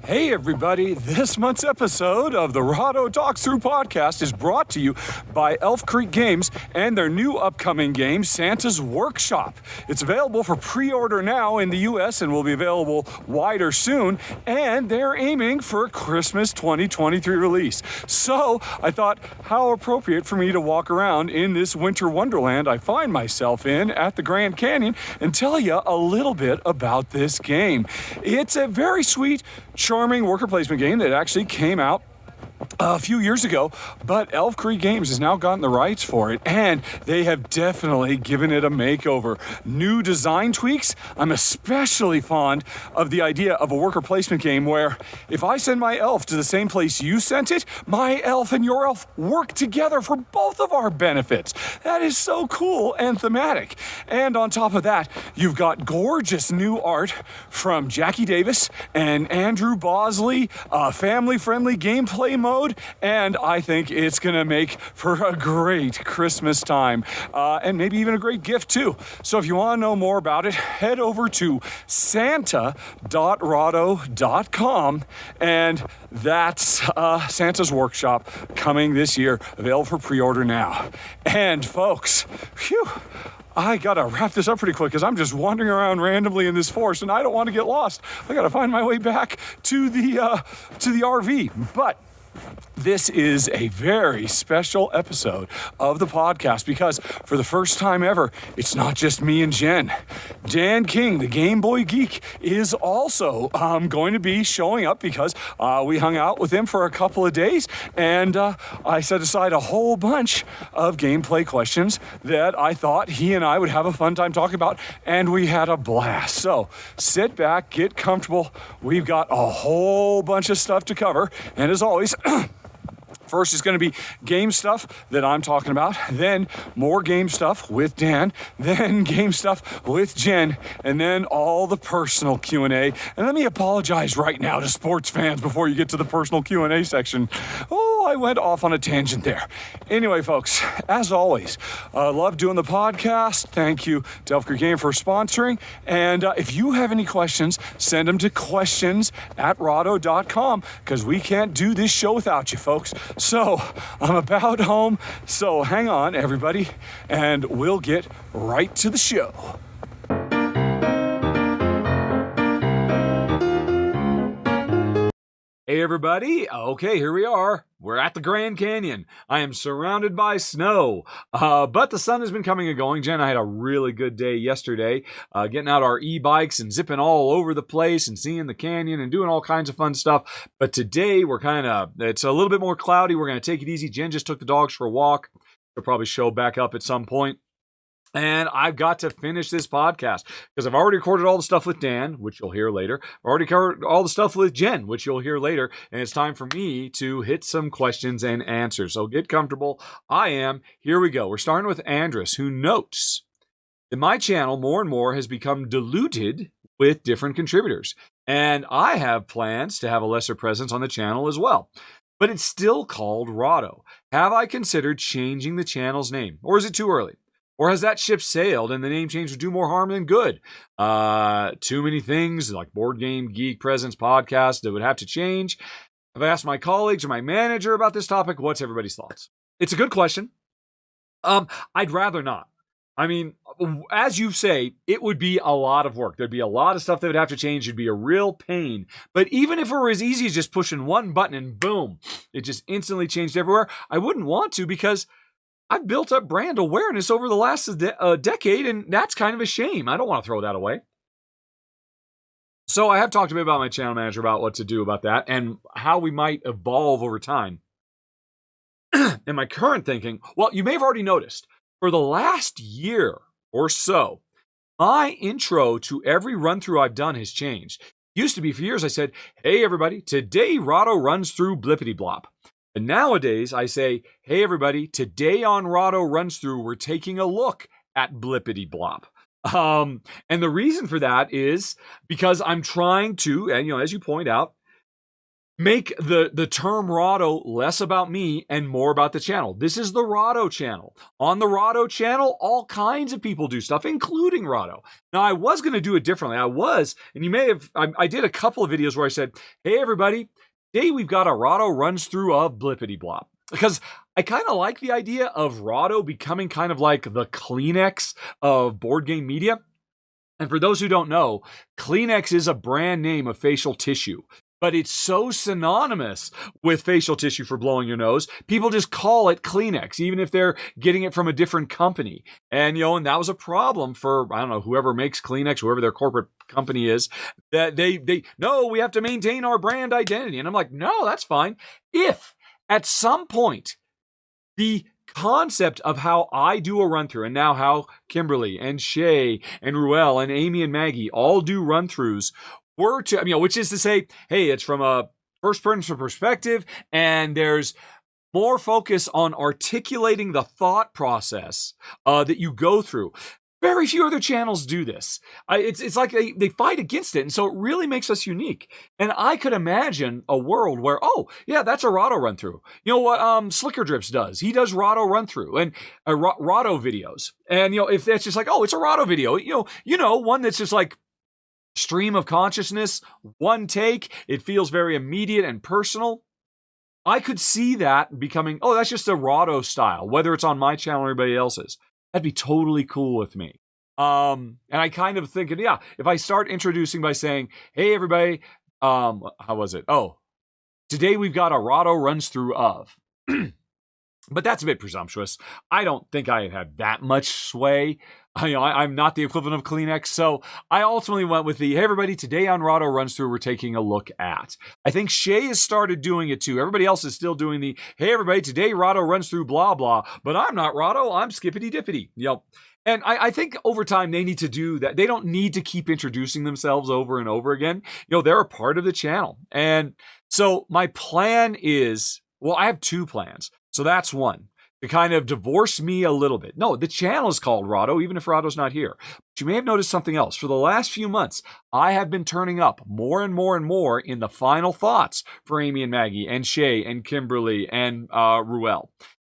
Hey everybody, this month's episode of the Rahdo Talks Through podcast is brought to you by Elf Creek Games and their new upcoming game, Santa's Workshop. It's available for pre-order now in the US and will be available wider soon, and they're aiming for a Christmas 2023 release. So I thought, how appropriate for me to walk around in this winter wonderland I find myself in at the Grand Canyon and tell you a little bit about this game. It's a very sweet, charming worker placement game that actually came out a few years ago, but Elf Creek Games has now gotten the rights for it, and they have definitely given it a makeover. New design tweaks. I'm especially fond of the idea of a worker placement game where if I send my elf to the same place you sent it, my elf and your elf work together for both of our benefits. That is so cool and thematic. And on top of that, you've got gorgeous new art from Jackie Davis and Andrew Bosley, a family-friendly gameplay mode, and I think it's going to make for a great Christmas time, and maybe even a great gift too. So if you want to know more about it, head over to santa.rahdo.com, and that's Santa's Workshop coming this year, available for pre-order now. And folks, I gotta wrap this up pretty quick because I'm just wandering around randomly in this forest and I don't want to get lost. I gotta find my way back to the RV, but this is a very special episode of the podcast because for the first time ever, it's not just me and Jen. Dan King, the Game Boy Geek, is also going to be showing up because we hung out with him for a couple of days, and I set aside a whole bunch of gameplay questions that I thought he and I would have a fun time talking about, and we had a blast. So sit back, get comfortable. We've got a whole bunch of stuff to cover, and as always, first is going to be game stuff that I'm talking about, then more game stuff with Dan, then game stuff with Jen, and then all the personal Q&A. And let me apologize right now to sports fans before you get to the personal Q&A section. Oh, I went off on a tangent there. Anyway, folks, as always, love doing the podcast. Thank you to Elf Creek Game for sponsoring. And if you have any questions, send them to questions@rahdo.com because we can't do this show without you, folks. So I'm about home, so hang on, everybody, and we'll get right to the show. Hey everybody, okay, here we are. We're at the Grand Canyon. I am surrounded by snow, but the sun has been coming and going. Jen and I had a really good day yesterday, getting out our e-bikes and zipping all over the place and seeing the canyon and doing all kinds of fun stuff. But today it's a little bit more cloudy. We're going to take it easy. Jen just took the dogs for a walk. She'll probably show back up at some point. And I've got to finish this podcast because I've already recorded all the stuff with Dan, which you'll hear later. I've already covered all the stuff with Jen, which you'll hear later. And it's time for me to hit some questions and answers. So get comfortable. I am. Here we go. We're starting with Andres, who notes that my channel more and more has become diluted with different contributors. And I have plans to have a lesser presence on the channel as well. But it's still called Rahdo. Have I considered changing the channel's name? Or is it too early? Or has that ship sailed and the name change would do more harm than good? Too many things like Boardgame, Geek, Presence, Podcast that would have to change. I've asked my colleagues or my manager about this topic. What's everybody's thoughts? It's a good question. I'd rather not. I mean, as you say, it would be a lot of work. There'd be a lot of stuff that would have to change. It'd be a real pain. But even if it were as easy as just pushing one button and boom, it just instantly changed everywhere, I wouldn't want to because I've built up brand awareness over the last decade, and that's kind of a shame. I don't want to throw that away. So I have talked a bit about my channel manager about what to do about that and how we might evolve over time. And my current thinking, well, you may have already noticed, for the last year or so, my intro to every run-through I've done has changed. It used to be for years I said, hey everybody, today Rahdo runs through Blippity Blop. And nowadays, I say, hey, everybody, today on Rahdo Runs Through, we're taking a look at Blippity Blop. And the reason for that is because I'm trying to, and as you point out, make the term Rahdo less about me and more about the channel. This is the Rahdo channel. On the Rahdo channel, all kinds of people do stuff, including Rahdo. Now, I was going to do it differently. And you may have, I did a couple of videos where I said, hey, everybody, today we've got a Rahdo runs through of blippity blop. Because I kind of like the idea of Rahdo becoming kind of like the Kleenex of board game media. And for those who don't know, Kleenex is a brand name of facial tissue. But it's so synonymous with facial tissue for blowing your nose, people just call it Kleenex, even if they're getting it from a different company. And, and that was a problem for, I don't know, whoever makes Kleenex, whoever their corporate company is, that no, we have to maintain our brand identity. And I'm like, no, that's fine. If at some point the concept of how I do a run through, and now how Kimberly and Shay and Ruel and Amy and Maggie all do run throughs, were to, which is to say, hey, it's from a first person perspective, and there's more focus on articulating the thought process that you go through. Very few other channels do this. It's like they fight against it, and so it really makes us unique. And I could imagine a world where, oh, yeah, that's a Rahdo run through. You know what Slicker Drips does? He does Rahdo run through and Rahdo videos. And if that's just like, oh, it's a Rahdo video, one that's just like stream of consciousness, one take, it feels very immediate and personal. I could see that becoming, oh, that's just a Rahdo style, whether it's on my channel or anybody else's. That'd be totally cool with me. And I kind of thinking, yeah, if I start introducing by saying, hey, everybody, how was it? Oh, today we've got a Rahdo runs through of. But that's a bit presumptuous. I don't think I have that much sway. I'm not the equivalent of Kleenex, so I ultimately went with the, hey, everybody, today on Rahdo Runs Through, we're taking a look at. I think Shay has started doing it too. Everybody else is still doing the, hey, everybody, today Rahdo runs through blah, blah, but I'm not Rahdo, I'm Skippity Dippity. And I think over time they need to do that. They don't need to keep introducing themselves over and over again. They're a part of the channel. And so my plan is, well, I have two plans. So that's one, to kind of divorce me a little bit. No, the channel is called Rahdo, even if Rahdo's not here. But you may have noticed something else. For the last few months, I have been turning up more and more and more in the final thoughts for Amy and Maggie and Shay and Kimberly and Ruel.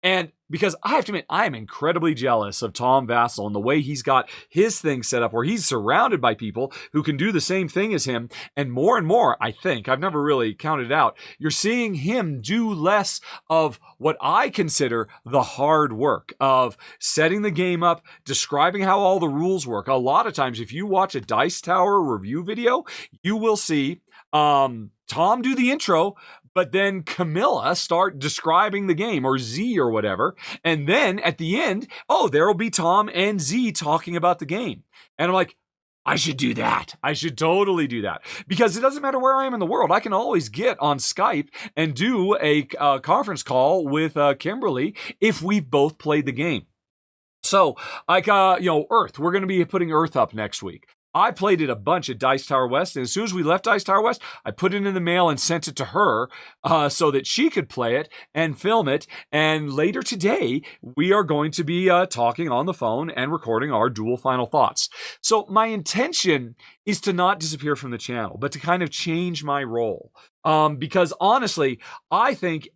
And because I have to admit, I am incredibly jealous of Tom Vassell and the way he's got his thing set up where he's surrounded by people who can do the same thing as him. And more, I think, I've never really counted it out, you're seeing him do less of what I consider the hard work of setting the game up, describing how all the rules work. A lot of times, if you watch a Dice Tower review video, you will see Tom do the intro, but then Camilla start describing the game, or Z or whatever. And then at the end, oh, there will be Tom and Z talking about the game. And I'm like, I should do that. I should totally do that. Because it doesn't matter where I am in the world. I can always get on Skype and do a conference call with Kimberly if we've both played the game. So, like, Earth. We're going to be putting Earth up next week. I played it a bunch at Dice Tower West, and as soon as we left Dice Tower West, I put it in the mail and sent it to her so that she could play it and film it. And later today, we are going to be talking on the phone and recording our dual final thoughts. So my intention is to not disappear from the channel, but to kind of change my role. Because honestly, I think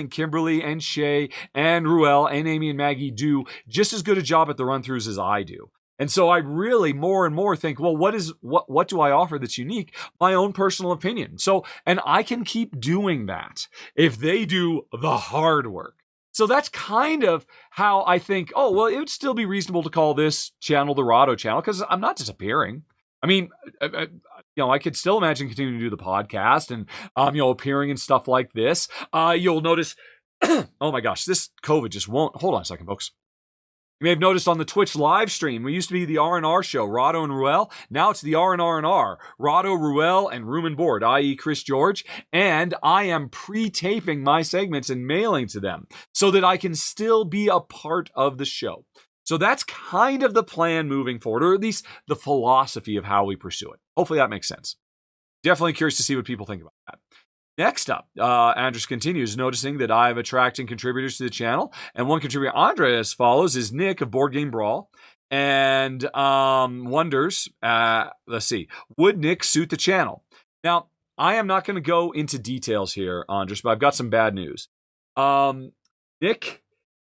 Kimberly and Shay and Ruel and Amy and Maggie do just as good a job at the run-throughs as I do. And so I really more and more think, well, what do I offer that's unique? My own personal opinion. So, and I can keep doing that if they do the hard work. So that's kind of how I think, oh, well, it would still be reasonable to call this channel the Rahdo channel because I'm not disappearing. I mean, I could still imagine continuing to do the podcast and, appearing in stuff like this. You'll notice, oh my gosh, this COVID just won't, hold on a second, folks. You may have noticed on the Twitch live stream, we used to be the R&R show, Rahdo and Ruel. Now it's the R&R&R, Rahdo, Ruel, and Room and Board, i.e. Chris George. And I am pre-taping my segments and mailing to them so that I can still be a part of the show. So that's kind of the plan moving forward, or at least the philosophy of how we pursue it. Hopefully that makes sense. Definitely curious to see what people think about that. Next up, Andres continues, noticing that I've attracting contributors to the channel. And one contributor, Andres, follows is Nick of Board Game Brawl. And wonders, let's see, would Nick suit the channel? Now, I am not going to go into details here, Andres, but I've got some bad news. Nick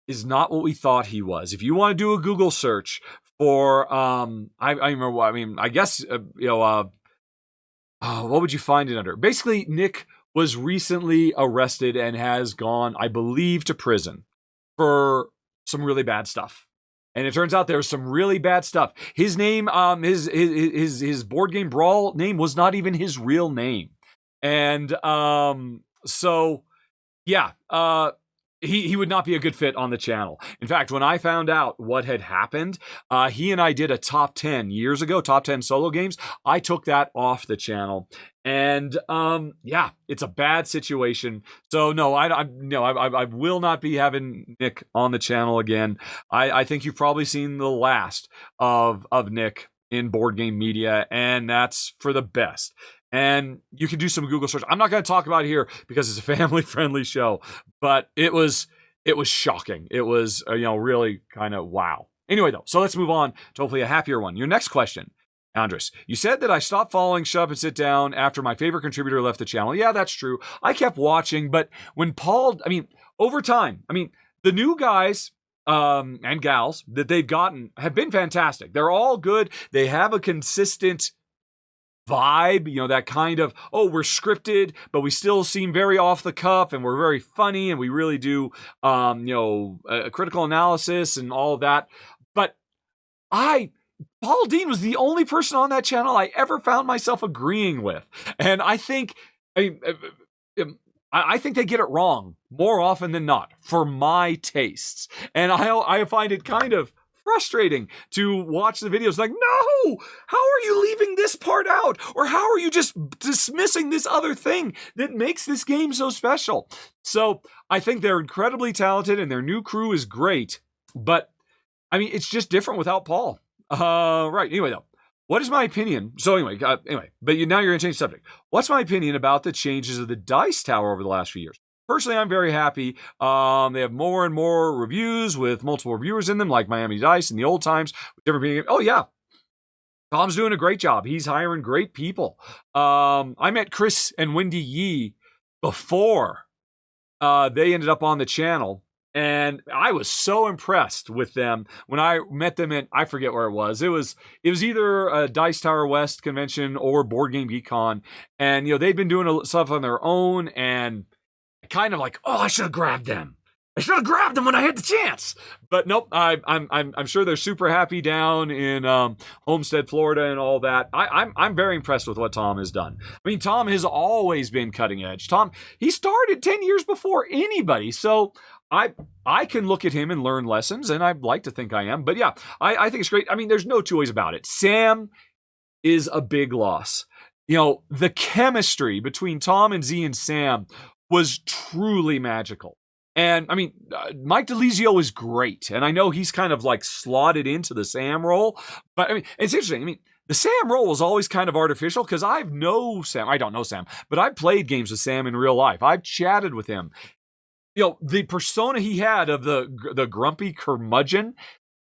is not what we thought he was. If you want to do a Google search for, I guess, what would you find it under? Basically, Nick was recently arrested and has gone, I believe, to prison for some really bad stuff. And it turns out there's some really bad stuff. His name, his board game brawl name was not even his real name. And so, yeah, he would not be a good fit on the channel. In fact, when I found out what had happened, he and I did a top 10 years ago, top 10 solo games. I took that off the channel. And yeah, it's a bad situation. So no, I will not be having Nick on the channel again. I think you've probably seen the last of Nick in board game media, and that's for the best. And you can do some Google search. I'm not going to talk about it here because it's a family-friendly show, but it was shocking. It was really kind of wow. Anyway, though, so let's move on to hopefully a happier one. Your next question, Andres. You said that I stopped following Shut Up and Sit Down after my favorite contributor left the channel. Yeah, that's true. I kept watching, but when Paul, over time, the new guys and gals that they've gotten have been fantastic. They're all good. They have a consistent vibe, that kind of, we're scripted, but we still seem very off the cuff, and we're very funny, and we really do, a critical analysis and all of that. But Paul Dean was the only person on that channel I ever found myself agreeing with. And I think, I think they get it wrong more often than not for my tastes. And I find it kind of frustrating to watch the videos like, no, how are you leaving this part out? Or how are you just dismissing this other thing that makes this game so special? So I think they're incredibly talented and their new crew is great, but it's just different without Paul. Right. Anyway, though, what is my opinion? So anyway, but now you're going to change the subject. What's my opinion about the changes of the Dice Tower over the last few years? Personally, I'm very happy. They have more and more reviews with multiple reviewers in them, like Miami Dice in the old times. Oh, yeah. Tom's doing a great job. He's hiring great people. I met Chris and Wendy Yee before they ended up on the channel, and I was so impressed with them when I met them in, I forget where it was. It was either a Dice Tower West convention or Board Game Geek Con, and they'd been doing stuff on their own, and kind of like, I should have grabbed them. I should have grabbed them when I had the chance. But nope, I'm sure they're super happy down in Homestead, Florida, and all that. I'm very impressed with what Tom has done. Tom has always been cutting edge. Tom, he started 10 years before anybody, so I can look at him and learn lessons, and I'd like to think I am. But yeah, I think it's great. There's no two ways about it. Sam is a big loss. The chemistry between Tom and Z and Sam was truly magical. And Mike DeLizio is great. And I know he's kind of like slotted into the Sam role, but it's interesting. The Sam role is always kind of artificial because I don't know Sam, but I've played games with Sam in real life. I've chatted with him. The persona he had of the grumpy curmudgeon,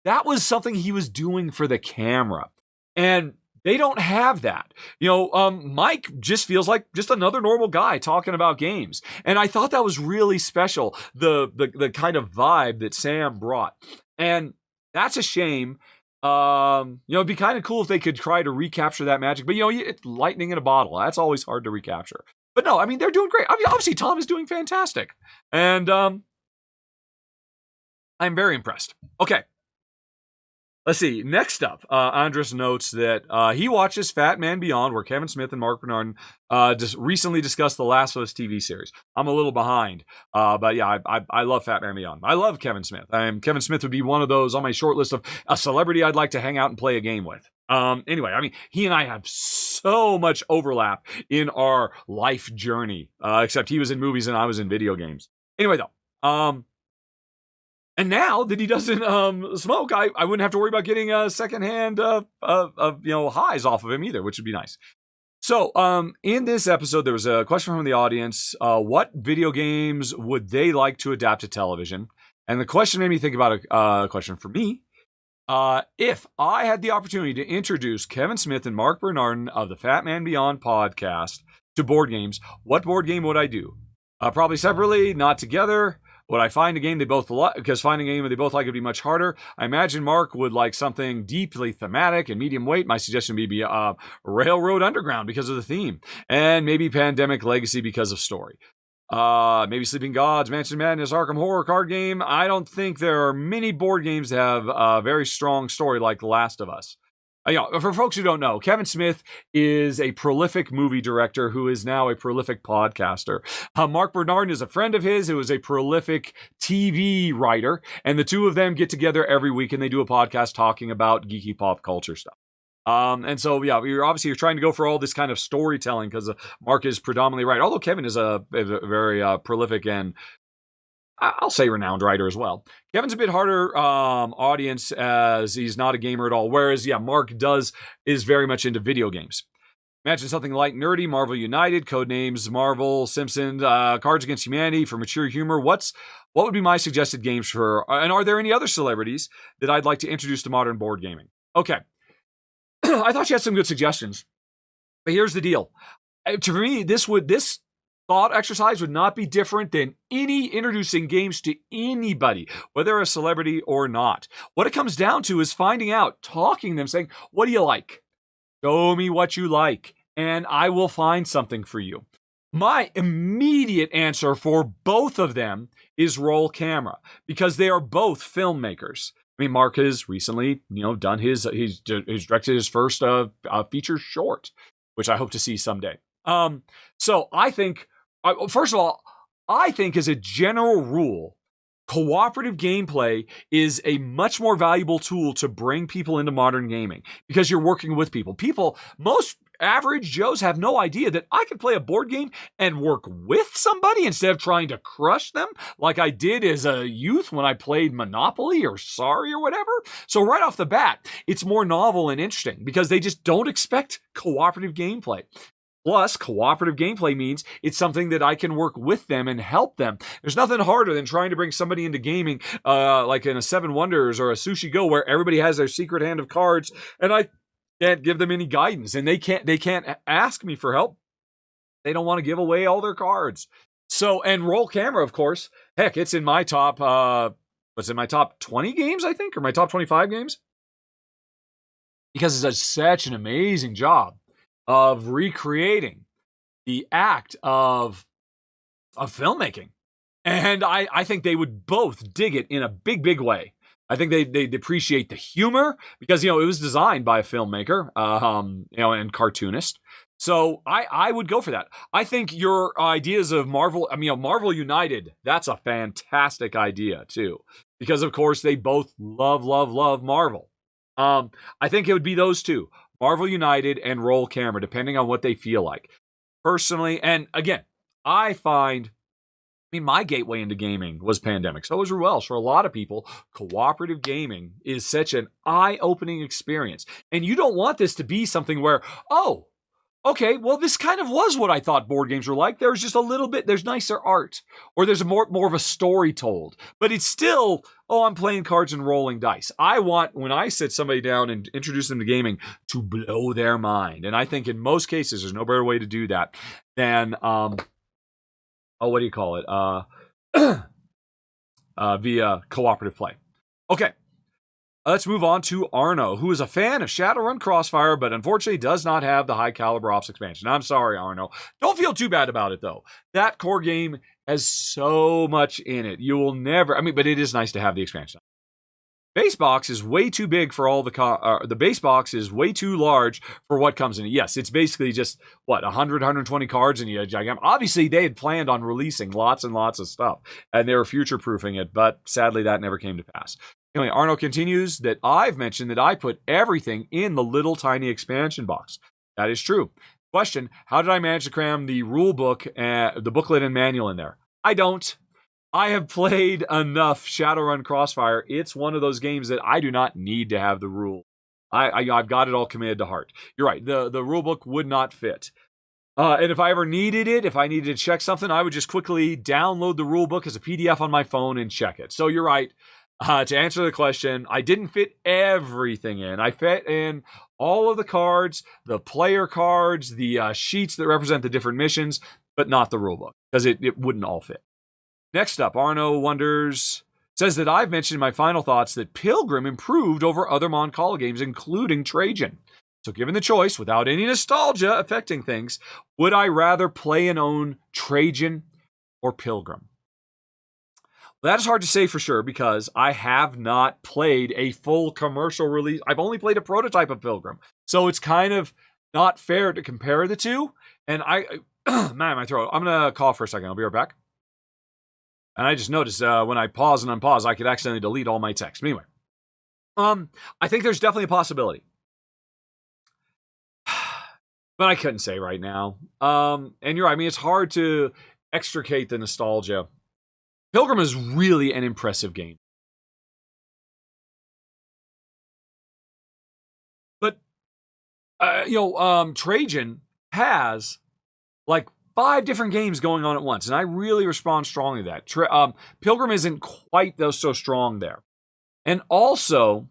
that was something he was doing for the camera. And they don't have that. Mike just feels like just another normal guy talking about games. And I thought that was really special, the kind of vibe that Sam brought. And that's a shame. It'd be kind of cool if they could try to recapture that magic. But, it's lightning in a bottle. That's always hard to recapture. But no, they're doing great. Obviously, Tom is doing fantastic. And I'm very impressed. Okay. Let's see. Next up, Andres notes that he watches Fat Man Beyond, where Kevin Smith and Mark Bernard just recently discussed the Last of Us TV series. I'm a little behind, but yeah, I love Fat Man Beyond. I love Kevin Smith. Kevin Smith would be one of those on my short list of a celebrity I'd like to hang out and play a game with. Anyway, he and I have so much overlap in our life journey, except he was in movies and I was in video games. Anyway, though, and now that he doesn't smoke, I wouldn't have to worry about getting a secondhand highs off of him either, which would be nice. So in this episode, there was a question from the audience: what video games would they like to adapt to television? And the question made me think about a question for me. If I had the opportunity to introduce Kevin Smith and Mark Bernardin of the Fat Man Beyond podcast to board games, what board game would I do? Probably separately, not together. Would I find a game they both like? Because finding a game they both like would be much harder. I imagine Mark would like something deeply thematic and medium weight. My suggestion would be Railroad Underground because of the theme. And maybe Pandemic Legacy because of story. Maybe Sleeping Gods, Mansion Madness, Arkham Horror card game. I don't think there are many board games that have a very strong story like The Last of Us. For folks who don't know, Kevin Smith is a prolific movie director who is now a prolific podcaster. Mark Bernardin is a friend of his who is a prolific TV writer, and the two of them get together every week and they do a podcast talking about geeky pop culture stuff. And so, you're trying to go for all this kind of storytelling because Mark is predominantly right, although Kevin is a very prolific and I'll say renowned writer as well. Kevin's a bit harder audience as he's not a gamer at all, whereas, Mark is very much into video games. Imagine something light and nerdy, Marvel United, Codenames, Marvel, Simpsons, Cards Against Humanity for mature humor. What would be my suggested games for, and are there any other celebrities that I'd like to introduce to modern board gaming? Okay. I thought you had some good suggestions, but here's the deal. For me, this thought exercise would not be different than any introducing games to anybody, whether a celebrity or not. What it comes down to is finding out, talking to them, saying, what do you like? Show me what you like, and I will find something for you. My immediate answer for both of them is Roll Camera, because they are both filmmakers. I mean, Mark has recently, done he's directed his first feature short, which I hope to see someday. So I think, first of all, I think as a general rule, cooperative gameplay is a much more valuable tool to bring people into modern gaming because you're working with people. Most average Joes have no idea that I can play a board game and work with somebody instead of trying to crush them like I did as a youth when I played Monopoly or Sorry or whatever. So right off the bat, it's more novel and interesting because they just don't expect cooperative gameplay. Plus, cooperative gameplay means it's something that I can work with them and help them. There's nothing harder than trying to bring somebody into gaming, like in a Seven Wonders or a Sushi Go, where everybody has their secret hand of cards, and I can't give them any guidance, and they can't ask me for help. They don't want to give away all their cards. So, and Roll Camera, of course, heck, it's in my top, my top 20 games, I think, or my top 25 games, because it does such an amazing job of recreating the act of filmmaking. And I think they would both dig it in a big, big way. I think they appreciate the humor because, it was designed by a filmmaker, and cartoonist. So I would go for that. I think your ideas of Marvel United, that's a fantastic idea too. Because of course they both love Marvel. I think it would be those two. Marvel United and Roll Camera, depending on what they feel like. Personally, and again, my gateway into gaming was Pandemic. So was Ruel's. For a lot of people, cooperative gaming is such an eye-opening experience. And you don't want this to be something where, okay, well, this kind of was what I thought board games were like. There's just a little bit, there's nicer art, or there's more of a story told. But it's still, I'm playing cards and rolling dice. I want, when I sit somebody down and introduce them to gaming, to blow their mind. And I think in most cases, there's no better way to do that than, what do you call it? Via cooperative play. Okay. Let's move on to Arno, who is a fan of Shadowrun Crossfire, but unfortunately does not have the High Caliber Ops expansion. I'm sorry, Arno. Don't feel too bad about it, though. That core game has so much in it. You will never... but it is nice to have the expansion. Base box is way too big for all the base box is way too large for what comes in it. Yes, it's basically just, 100, 120 cards in a gigantic... Obviously, they had planned on releasing lots and lots of stuff, and they were future-proofing it, but sadly, that never came to pass. Anyway, Arno continues that I've mentioned that I put everything in the little tiny expansion box. That is true. Question, how did I manage to cram the rule book, the booklet and manual in there? I don't. I have played enough Shadowrun Crossfire. It's one of those games that I do not need to have the rule. I've got it all committed to heart. You're right. The rule book would not fit. And if I ever needed it, if I needed to check something, I would just quickly download the rule book as a PDF on my phone and check it. So you're right. To answer the question, I didn't fit everything in. I fit in all of the cards, the player cards, the sheets that represent the different missions, but not the rulebook, because it wouldn't all fit. Next up, Arno wonders, says that I've mentioned in my final thoughts that Pilgrim improved over other Moncala games, including Trajan. So given the choice, without any nostalgia affecting things, would I rather play and own Trajan or Pilgrim? That is hard to say for sure because I have not played a full commercial release. I've only played a prototype of Pilgrim. So it's kind of not fair to compare the two. And man, my throat. I'm going to cough for a second. I'll be right back. And I just noticed when I pause and unpause, I could accidentally delete all my text. Anyway, I think there's definitely a possibility. But I couldn't say right now. And you're right. I mean, it's hard to extricate the nostalgia. Pilgrim is really an impressive game. But, Trajan has like 5 different games going on at once. And I really respond strongly to that. Pilgrim isn't quite so strong there. And also,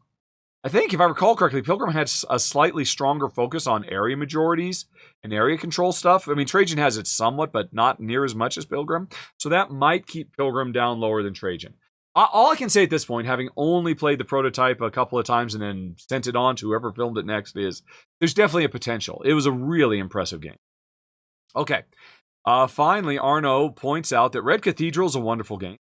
I think if I recall correctly, Pilgrim had a slightly stronger focus on area majorities and area control stuff. I mean, Trajan has it somewhat, but not near as much as Pilgrim. So that might keep Pilgrim down lower than Trajan. All I can say at this point, having only played the prototype a couple of times and then sent it on to whoever filmed it next, is there's definitely a potential. It was a really impressive game. Okay. Finally, Arno points out that Red Cathedral is a wonderful game.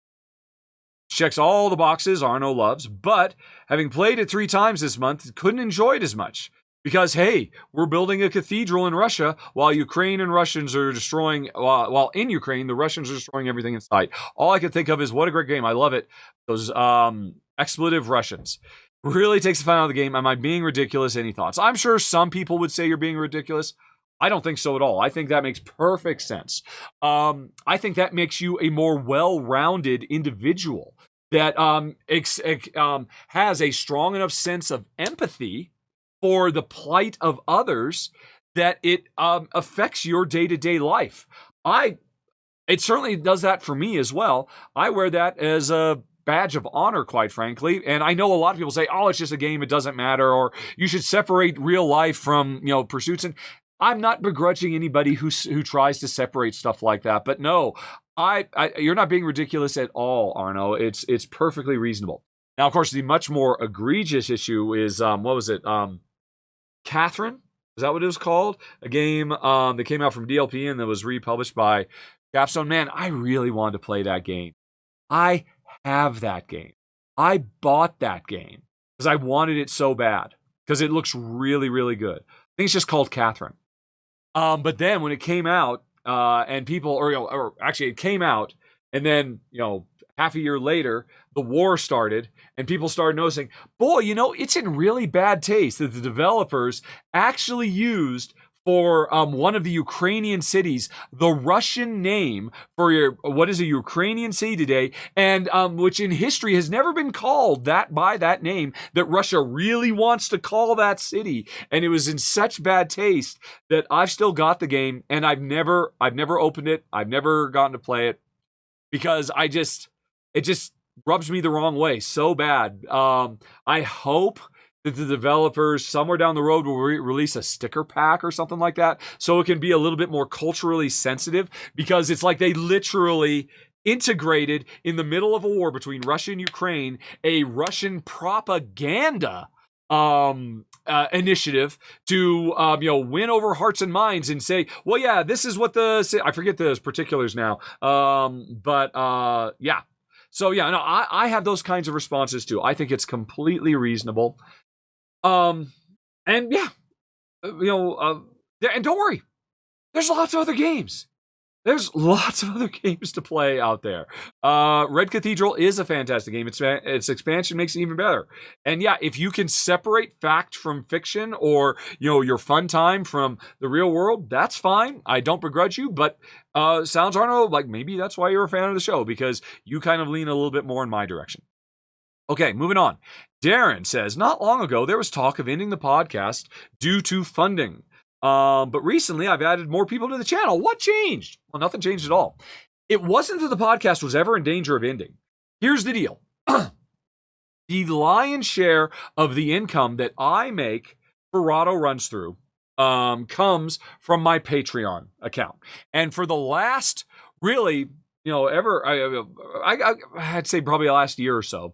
Checks all the boxes Arno loves, but having played it 3 times this month, couldn't enjoy it as much. Because, hey, we're building a cathedral in Russia while Ukraine and Russians are destroying, while in Ukraine, the Russians are destroying everything in sight. All I could think of is, what a great game. I love it. Those expletive Russians. Really takes the fun out of the game. Am I being ridiculous? Any thoughts? I'm sure some people would say you're being ridiculous. I don't think so at all. I think that makes perfect sense. I think that makes you a more well-rounded individual that has a strong enough sense of empathy for the plight of others that it affects your day-to-day life. It certainly does that for me as well. I wear that as a badge of honor, quite frankly. And I know a lot of people say, oh, it's just a game, it doesn't matter, or you should separate real life from, pursuits. And I'm not begrudging anybody who tries to separate stuff like that. But no, you're not being ridiculous at all, Arno. It's perfectly reasonable. Now, of course, the much more egregious issue is, what was it? Catherine? Is that what it was called? A game that came out from DLP and that was republished by Capstone. Man, I really wanted to play that game. I have that game. I bought that game because I wanted it so bad because it looks really, really good. I think it's just called Catherine. But then when it came out, and people, or actually it came out, and then, half a year later, the war started, and people started noticing, boy, it's in really bad taste that the developers actually used for one of the Ukrainian cities the Russian name for what is a Ukrainian city today, and which in history has never been called that by that name, that Russia really wants to call that city. And it was in such bad taste that I've still got the game, and I've never opened it. I've never gotten to play it because it just rubs me the wrong way so bad. I hope that the developers somewhere down the road will release a sticker pack or something like that so it can be a little bit more culturally sensitive, because it's like they literally integrated in the middle of a war between Russia and Ukraine a Russian propaganda initiative to win over hearts and minds and say, well, yeah, this is what I forget the particulars now, yeah. So yeah, no, I have those kinds of responses too. I think it's completely reasonable. And yeah, and don't worry, there's lots of other games. There's lots of other games to play out there. Red Cathedral is a fantastic game. Its expansion makes it even better. And yeah, if you can separate fact from fiction, or your fun time from the real world, that's fine. I don't begrudge you, but sounds, Arno, like maybe that's why you're a fan of the show, because you kind of lean a little bit more in my direction. Okay, moving on. Darren says, not long ago, there was talk of ending the podcast due to funding. But recently, I've added more people to the channel. What changed? Well, nothing changed at all. It wasn't that the podcast was ever in danger of ending. Here's the deal. the lion's share of the income that I make for Rahdo Runs Through comes from my Patreon account. And for the last, really, I'd say probably the last year or so,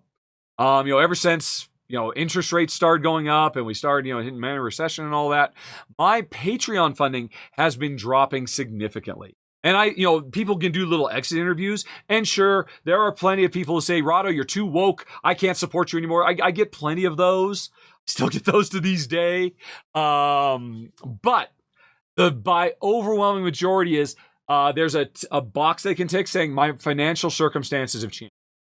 ever since, interest rates started going up and we started, hitting a recession and all that, my Patreon funding has been dropping significantly. And people can do little exit interviews, and sure, there are plenty of people who say, Rahdo, you're too woke, I can't support you anymore. I get plenty of those. Still get those to this day. But by overwhelming majority is there's a box they can tick saying my financial circumstances have changed.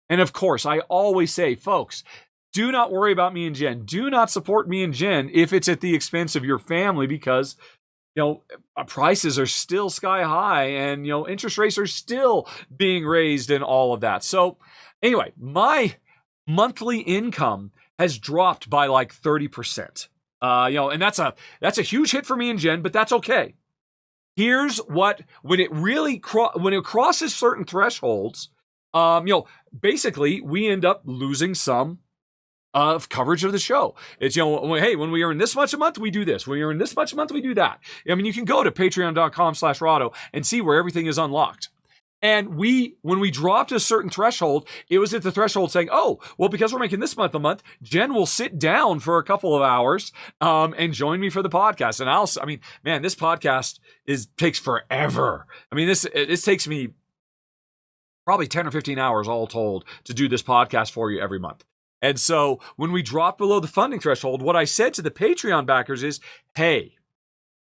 And of course, I always say, folks, do not worry about me and Jen. Do not support me and Jen if it's at the expense of your family, because prices are still sky high and, interest rates are still being raised and all of that. So anyway, my monthly income has dropped by like 30%. And that's a huge hit for me and Jen, but that's okay. Here's what, when it crosses certain thresholds, basically we end up losing some of coverage of the show. It's, hey, when we earn this much a month, we do this. When we earn this much a month, we do that. I mean, you can go to patreon.com/Rahdo and see where everything is unlocked. And when we dropped a certain threshold, it was at the threshold saying, oh, well, because we're making this much a month, Jen will sit down for a couple of hours and join me for the podcast. And this podcast takes forever. I mean, this takes me probably 10 or 15 hours all told to do this podcast for you every month. And so when we dropped below the funding threshold, what I said to the Patreon backers is, hey,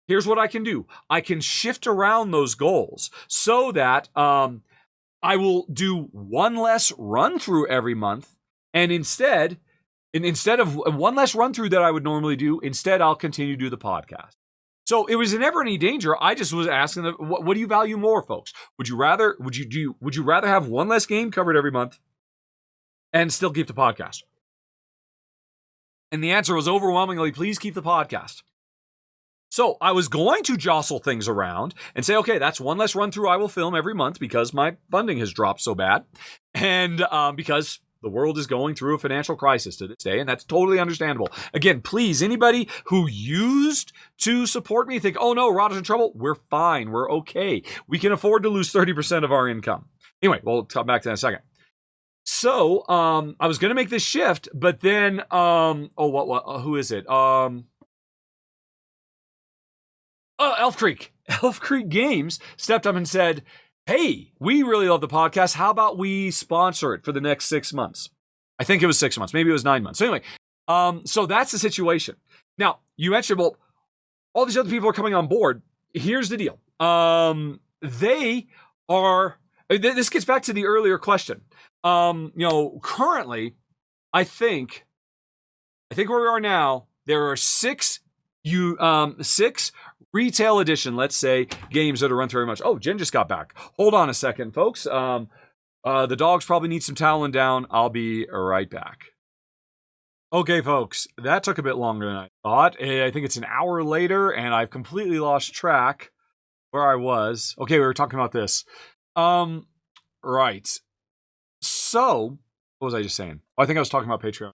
here's what I can do. I can shift around those goals so that I will do one less run through every month. And instead of one less run through that I would normally do, instead I'll continue to do the podcast. So it was never any danger. I just was asking them, what do you value more, folks? Would you rather have one less game covered every month and still keep the podcast? And the answer was overwhelmingly, please keep the podcast. So I was going to jostle things around and say, okay, that's one less run through I will film every month because my funding has dropped so bad. And because the world is going through a financial crisis to this day, and that's totally understandable. Again, please, anybody who used to support me think, oh no, Rahdo's in trouble. We're fine. We're okay. We can afford to lose 30% of our income. Anyway, we'll come back to that in a second. So I was going to make this shift, but then, who is it? Elf Creek Games stepped up and said, hey, we really love the podcast. How about we sponsor it for the next 6 months? I think it was 6 months. Maybe it was 9 months. So anyway, so that's the situation. Now, you mentioned, well, all these other people are coming on board. Here's the deal. This gets back to the earlier question. Currently, I think where we are now, there are six retail edition, let's say, games that are run through very much. Oh, Jen just got back. Hold on a second, folks. The dogs probably need some toweling down. I'll be right back. Okay, folks, that took a bit longer than I thought. I think it's an hour later, and I've completely lost track where I was. Okay, we were talking about this. Right. So, what was I just saying? I think I was talking about Patreon.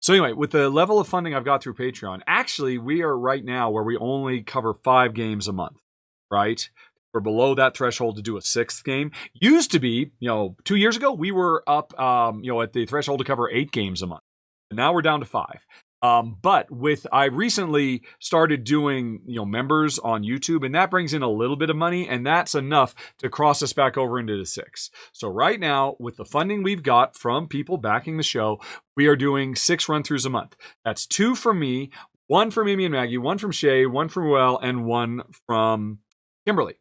So anyway, with the level of funding I've got through Patreon, actually, we are right now where we only cover 5 games a month, right? We're below that threshold to do a 6th game. Used to be, 2 years ago, we were up, at the threshold to cover 8 games a month. And now we're down to 5. But I recently started doing, members on YouTube, and that brings in a little bit of money, and that's enough to cross us back over into the 6. So right now, with the funding we've got from people backing the show, we are doing 6 run-throughs a month. That's 2 from me, 1 from Amy and Maggie, 1 from Shay, 1 from Ruel, and 1 from Kimberly.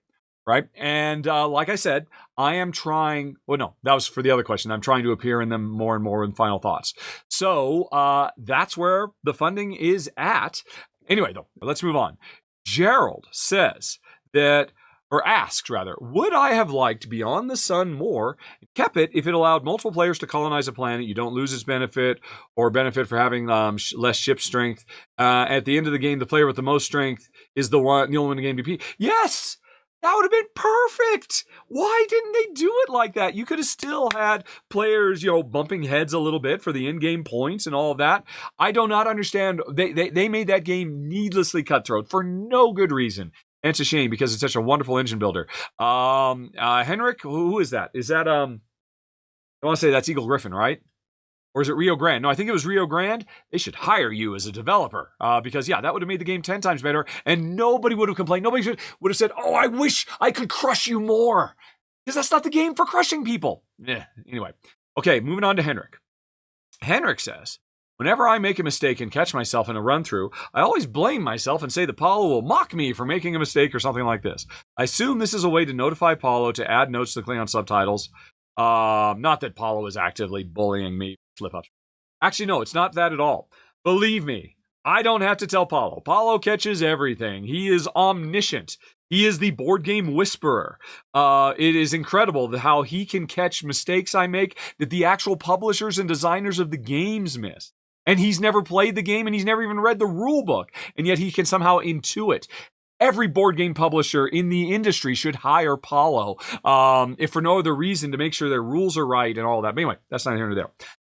Right? And like I said, I am trying, well, no, that was for the other question. I'm trying to appear in them more and more in final thoughts. So that's where the funding is at. Anyway, though, let's move on. Gerald says asks, would I have liked Beyond the Sun more, kept it if it allowed multiple players to colonize a planet? You don't lose its benefit or benefit for having less ship strength. At the end of the game, the player with the most strength is the only one in the game to beat. Yes! That would have been perfect. Why didn't they do it like that? You could have still had players, bumping heads a little bit for the in-game points and all of that. I do not understand. They made that game needlessly cutthroat for no good reason. And it's a shame because it's such a wonderful engine builder. Henrik, who is that? Is that, I want to say that's Eagle Griffin, right? Or is it Rio Grande? No, I think it was Rio Grande. They should hire you as a developer because, that would have made the game 10 times better and nobody would have complained. Nobody would have said, oh, I wish I could crush you more because that's not the game for crushing people. Anyway, okay, moving on to Henrik. Henrik says, whenever I make a mistake and catch myself in a run-through, I always blame myself and say that Paulo will mock me for making a mistake or something like this. I assume this is a way to notify Paulo to add notes to the Klingon subtitles. Not that Paulo is actively bullying me. Slip-ups. Actually, no, it's not that at all. Believe me, I don't have to tell Paulo. Paulo catches everything. He is omniscient. He is the board game whisperer. It is incredible how he can catch mistakes I make that the actual publishers and designers of the games miss. And he's never played the game and he's never even read the rule book. And yet he can somehow intuit. Every board game publisher in the industry should hire Paulo, if for no other reason to make sure their rules are right and all that. But anyway, that's not here nor there.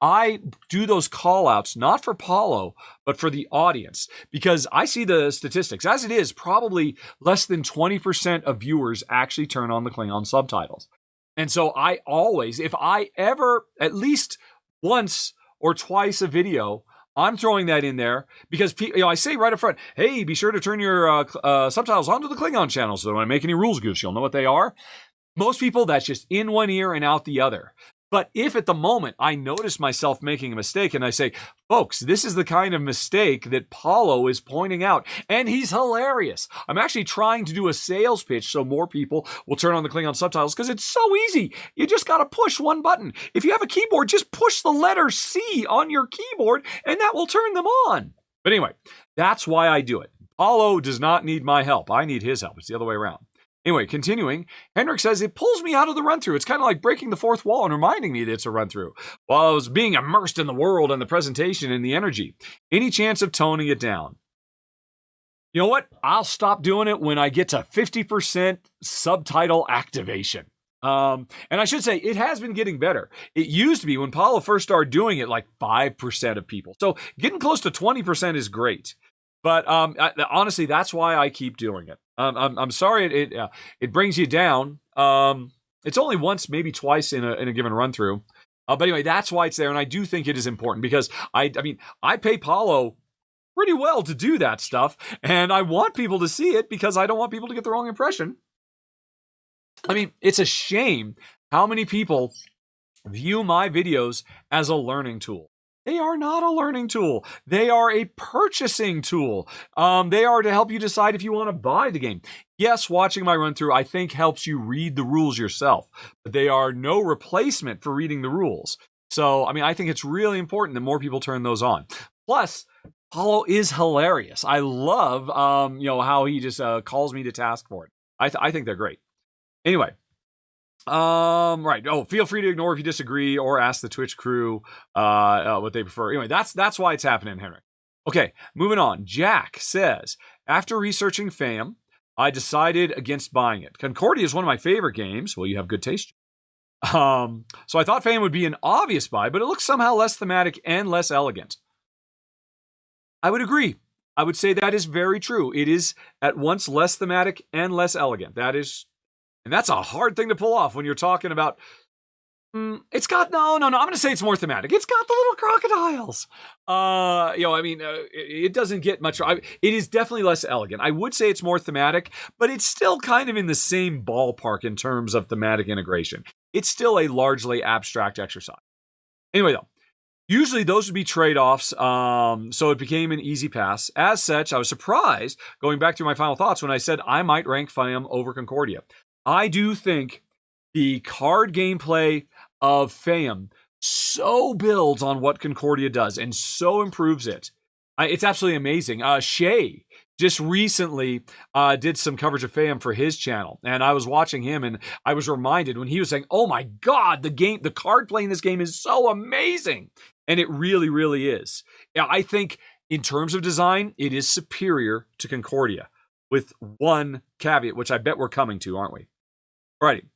I do those call-outs not for Paulo, but for the audience, because I see the statistics. As it is, probably less than 20% of viewers actually turn on the Klingon subtitles. And so I always, if I ever, at least once or twice a video, I'm throwing that in there because I say right up front, hey, be sure to turn your subtitles onto the Klingon channel so that when I make any rules goofs, you'll know what they are. Most people, that's just in one ear and out the other. But if at the moment I notice myself making a mistake and I say, folks, this is the kind of mistake that Paulo is pointing out, and he's hilarious. I'm actually trying to do a sales pitch so more people will turn on the Klingon subtitles because it's so easy. You just got to push one button. If you have a keyboard, just push the letter C on your keyboard and that will turn them on. But anyway, that's why I do it. Paulo does not need my help. I need his help. It's the other way around. Anyway, continuing, Henrik says, it pulls me out of the run-through. It's kind of like breaking the fourth wall and reminding me that it's a run-through while I was being immersed in the world and the presentation and the energy. Any chance of toning it down? You know what? I'll stop doing it when I get to 50% subtitle activation. And I should say, it has been getting better. It used to be, when Paulo first started doing it, like 5% of people. So getting close to 20% is great. But honestly, that's why I keep doing it. I'm sorry it brings you down. It's only once, maybe twice in a given run through. But anyway, that's why it's there, and I do think it is important because I pay Paulo pretty well to do that stuff, and I want people to see it because I don't want people to get the wrong impression. I mean, it's a shame how many people view my videos as a learning tool. They are not a learning tool. They are a purchasing tool. They are to help you decide if you want to buy the game. Yes, watching my run through, I think, helps you read the rules yourself, but they are no replacement for reading the rules. So, I think it's really important that more people turn those on. Plus, Paulo is hilarious. I love, how he just calls me to task for it. I think they're great. Anyway. Right. Oh, feel free to ignore if you disagree or ask the Twitch crew what they prefer. Anyway, that's why it's happening, Henrik. Okay, moving on. Jack says, after researching Faiyum, I decided against buying it. Concordia is one of my favorite games. Well, you have good taste. So I thought Faiyum would be an obvious buy, but it looks somehow less thematic and less elegant. I would agree. I would say that is very true. It is at once less thematic and less elegant. And that's a hard thing to pull off when you're talking about, it's got, no, I'm going to say it's more thematic. It's got the little crocodiles. It doesn't get much, it is definitely less elegant. I would say it's more thematic, but it's still kind of in the same ballpark in terms of thematic integration. It's still a largely abstract exercise. Anyway, though, usually those would be trade-offs, so it became an easy pass. As such, I was surprised, going back through my final thoughts, when I said I might rank Faiyum over Concordia. I do think the card gameplay of Faiyum so builds on what Concordia does and so improves it. It's absolutely amazing. Shay just recently did some coverage of Faiyum for his channel, and I was watching him, and I was reminded when he was saying, "Oh my God, the card play in this game is so amazing," and it really, really is. I think in terms of design, it is superior to Concordia. with one caveat, which I bet we're coming to, aren't we? Alrighty.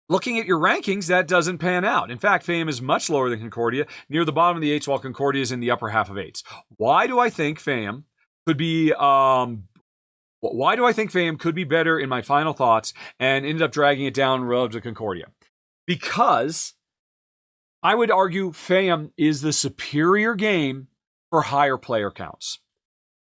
Looking at your rankings, that doesn't pan out. In fact, Faiyum is much lower than Concordia, near the bottom of the 8s, while Concordia is in the upper half of 8s. Why do I think Faiyum could be better in my final thoughts and ended up dragging it down relative to Concordia? Because I would argue Faiyum is the superior game for higher player counts.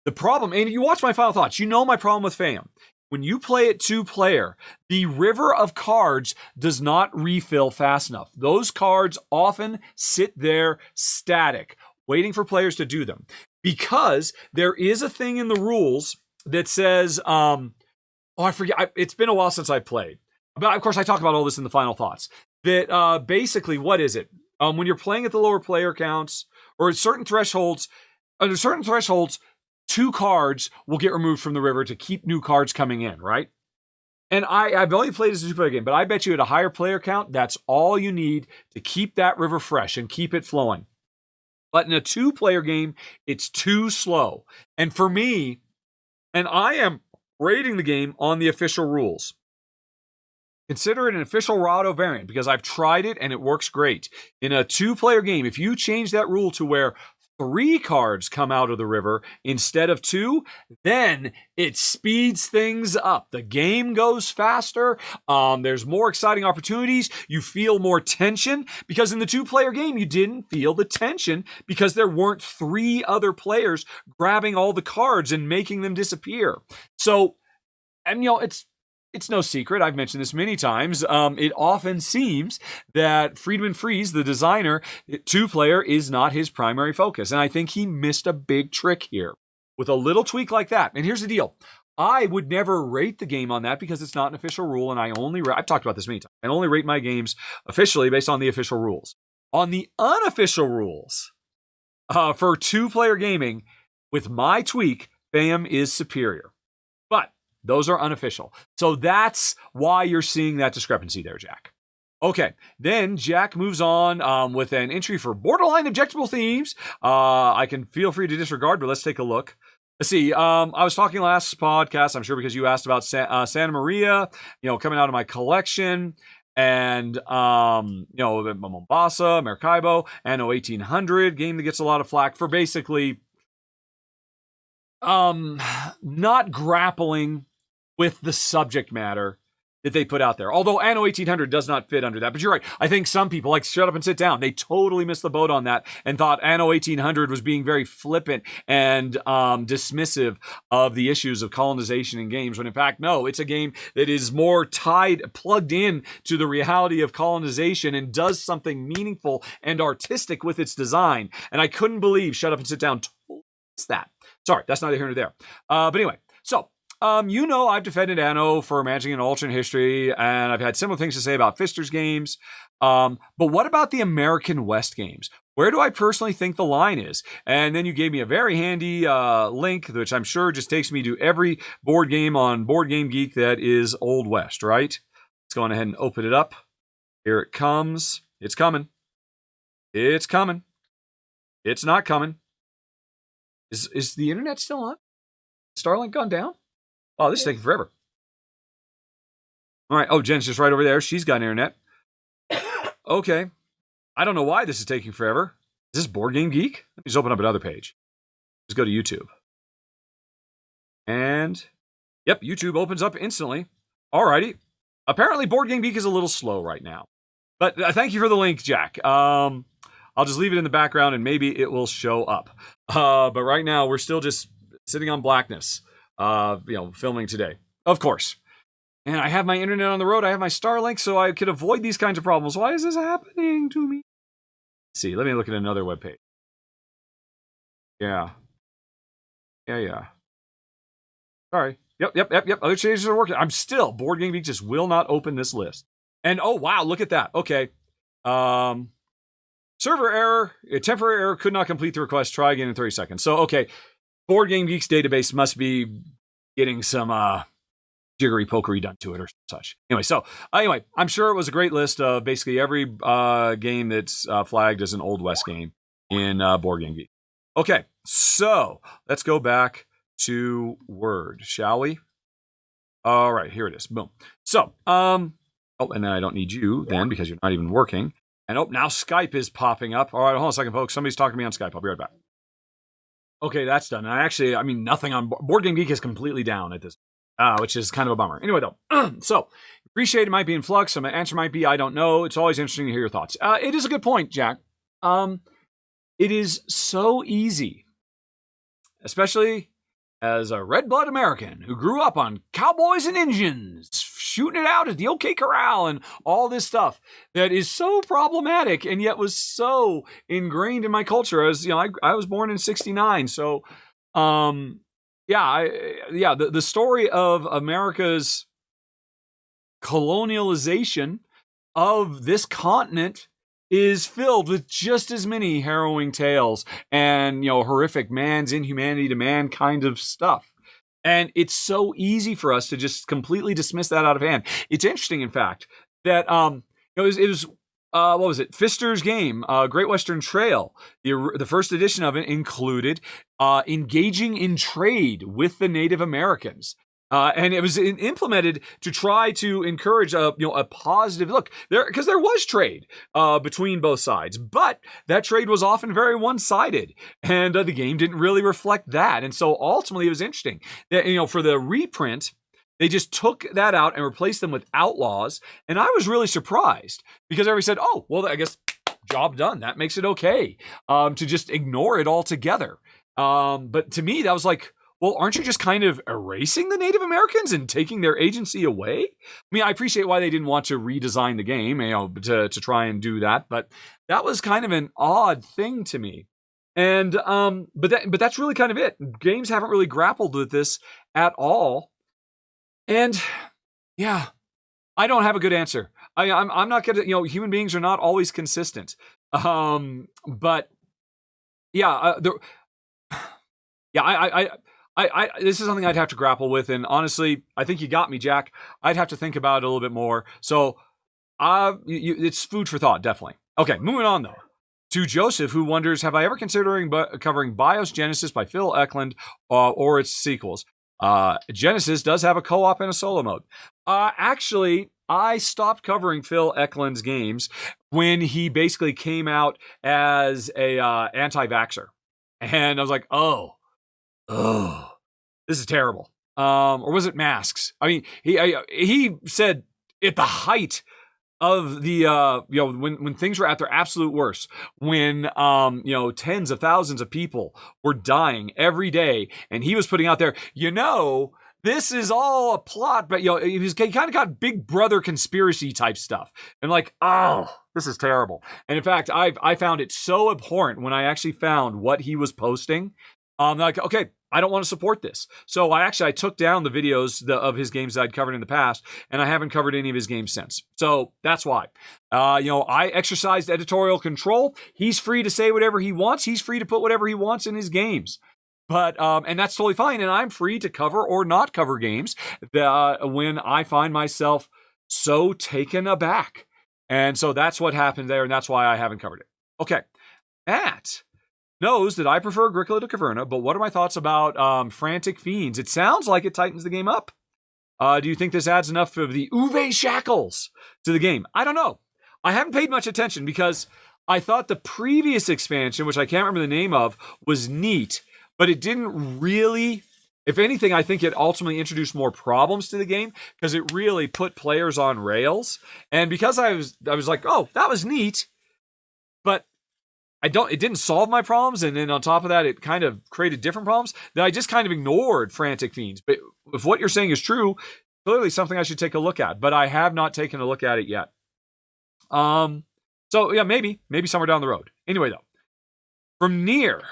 The problem, and you watch my final thoughts, you know my problem with Faiyum. When you play it 2-player, the river of cards does not refill fast enough. Those cards often sit there static, waiting for players to do them. Because there is a thing in the rules that says, I forget, it's been a while since I played. But of course, I talk about all this in the final thoughts. That basically, what is it? When you're playing at the lower player counts, or at certain thresholds, under certain thresholds, 2 cards will get removed from the river to keep new cards coming in, right? And I've only played as a 2-player game, but I bet you at a higher player count, that's all you need to keep that river fresh and keep it flowing. But in a 2-player game, it's too slow. And for me, and I am rating the game on the official rules. Consider it an official Rahdo variant because I've tried it and it works great. In a 2-player game, if you change that rule to where 3 cards come out of the river instead of 2, then it speeds things up. The game goes faster. There's more exciting opportunities. You feel more tension because in the 2-player game, you didn't feel the tension because there weren't 3 other players grabbing all the cards and making them disappear. So, and it's no secret, I've mentioned this many times, it often seems that Friedemann Friese, the designer, 2-player is not his primary focus. And I think he missed a big trick here with a little tweak like that. And here's the deal. I would never rate the game on that because it's not an official rule. And I've talked about this many times. I only rate my games officially based on the official rules. On the unofficial rules, for 2-player gaming, with my tweak, Faiyum is superior. But those are unofficial. So that's why you're seeing that discrepancy there, Jack. Okay, then Jack moves on with an entry for borderline objectionable themes. I can feel free to disregard, but let's take a look. Let's see. I was talking last podcast, I'm sure because you asked about Santa Maria, coming out of my collection. And, Mombasa, Maracaibo, Anno 1800, game that gets a lot of flack for basically not grappling with the subject matter that they put out there. Although Anno 1800 does not fit under that. But you're right. I think some people, like Shut Up and Sit Down, they totally missed the boat on that and thought Anno 1800 was being very flippant and dismissive of the issues of colonization in games, when in fact, no, it's a game that is more plugged in to the reality of colonization and does something meaningful and artistic with its design. And I couldn't believe Shut Up and Sit Down totally missed that. Sorry, that's neither here nor there. But anyway, so I've defended Anno for managing an alternate history, and I've had similar things to say about Pfister's games. But what about the American West games? Where do I personally think the line is? And then you gave me a very handy link, which I'm sure just takes me to every board game on Boardgame Geek that is Old West, right? Let's go on ahead and open it up. Here it comes. It's coming. It's coming. It's not coming. Is the internet still on? Starlink gone down? Oh, this is taking forever. All right. Oh, Jen's just right over there. She's got internet. Okay. I don't know why this is taking forever. Is this Boardgame Geek? Let me just open up another page. Just go to YouTube. And, yep, YouTube opens up instantly. All righty. Apparently, Boardgame Geek is a little slow right now. But thank you for the link, Jack. I'll just leave it in the background and maybe it will show up. But right now, we're still just sitting on blackness. Filming today, of course. And I have my internet on the road. I have my Starlink, so I could avoid these kinds of problems. Why is this happening to me? Let's see, let me look at another webpage. Yeah. Sorry. Yep. Other changes are working. I'm still, Boardgame Geek just will not open this list. And oh, wow, look at that. Okay. Server error, a temporary error, could not complete the request. Try again in 30 seconds. So, okay. Boardgame Geek's database must be getting some jiggery pokery done to it or such. Anyway, I'm sure it was a great list of basically every game that's flagged as an Old West game in Boardgame Geek. Okay, so let's go back to Word, shall we? All right, here it is. Boom. So, and then I don't need you then because you're not even working. And now Skype is popping up. All right, hold on a second, folks. Somebody's talking to me on Skype. I'll be right back. Okay, that's done. I mean, nothing on Board Game Geek is completely down at this, which is kind of a bummer. Anyway, though, so appreciate it might be in flux. Some answer might be I don't know. It's always interesting to hear your thoughts. It is a good point, Jack. It is so easy, especially as a red-blood American who grew up on cowboys and Indians, shooting it out at the OK Corral and all this stuff that is so problematic and yet was so ingrained in my culture. As you know, I was born in '69, so the story of America's colonialization of this continent is filled with just as many harrowing tales and, horrific man's inhumanity to man kind of stuff. And it's so easy for us to just completely dismiss that out of hand. It's interesting, in fact, that it was what was it? Pfister's game, Great Western Trail. The first edition of it included engaging in trade with the Native Americans. And it was implemented to try to encourage a positive look there, because there was trade between both sides, but that trade was often very one-sided, and the game didn't really reflect that. And so ultimately, it was interesting that for the reprint, they just took that out and replaced them with outlaws. And I was really surprised because everybody said, "Oh, well, I guess job done. That makes it okay to just ignore it altogether." But to me, that was like, well, aren't you just kind of erasing the Native Americans and taking their agency away? I mean, I appreciate why they didn't want to redesign the game, to try and do that, but that was kind of an odd thing to me. And but that's really kind of it. Games haven't really grappled with this at all. And yeah, I don't have a good answer. I'm not gonna, human beings are not always consistent. But yeah, I this is something I'd have to grapple with, and honestly, I think you got me, Jack. I'd have to think about it a little bit more. So, it's food for thought, definitely. Okay, moving on though to Joseph, who wonders, have I ever considering covering BIOS Genesis by Phil Eklund or its sequels? Genesis does have a co-op and a solo mode. Actually, I stopped covering Phil Eklund's games when he basically came out as a anti-vaxxer, and I was like, oh, this is terrible. Or was it masks? I mean, he said at the height of the when things were at their absolute worst, when tens of thousands of people were dying every day, and he was putting out there, this is all a plot, but he kind of got Big Brother conspiracy type stuff, and like, oh, this is terrible. And in fact, I found it so abhorrent when I actually found what he was posting. Like, okay, I don't want to support this. So I took down the videos of his games that I'd covered in the past, and I haven't covered any of his games since. So that's why. I exercised editorial control. He's free to say whatever he wants. He's free to put whatever he wants in his games. But, and that's totally fine. And I'm free to cover or not cover games when I find myself so taken aback. And so that's what happened there, and that's why I haven't covered it. Okay. Matt knows that I prefer Agricola to Caverna, but what are my thoughts about Frantic Fiends? It sounds like it tightens the game up. Do you think this adds enough of the Uwe shackles to the game? I don't know. I haven't paid much attention because I thought the previous expansion, which I can't remember the name of, was neat, but it didn't really, if anything, I think it ultimately introduced more problems to the game because it really put players on rails. And because I was like, oh, that was neat, but it didn't solve my problems, and then on top of that, it kind of created different problems that I just kind of ignored Frantic Fiends. But if what you're saying is true, clearly something I should take a look at, but I have not taken a look at it yet. So yeah, maybe somewhere down the road. Anyway, though, from near,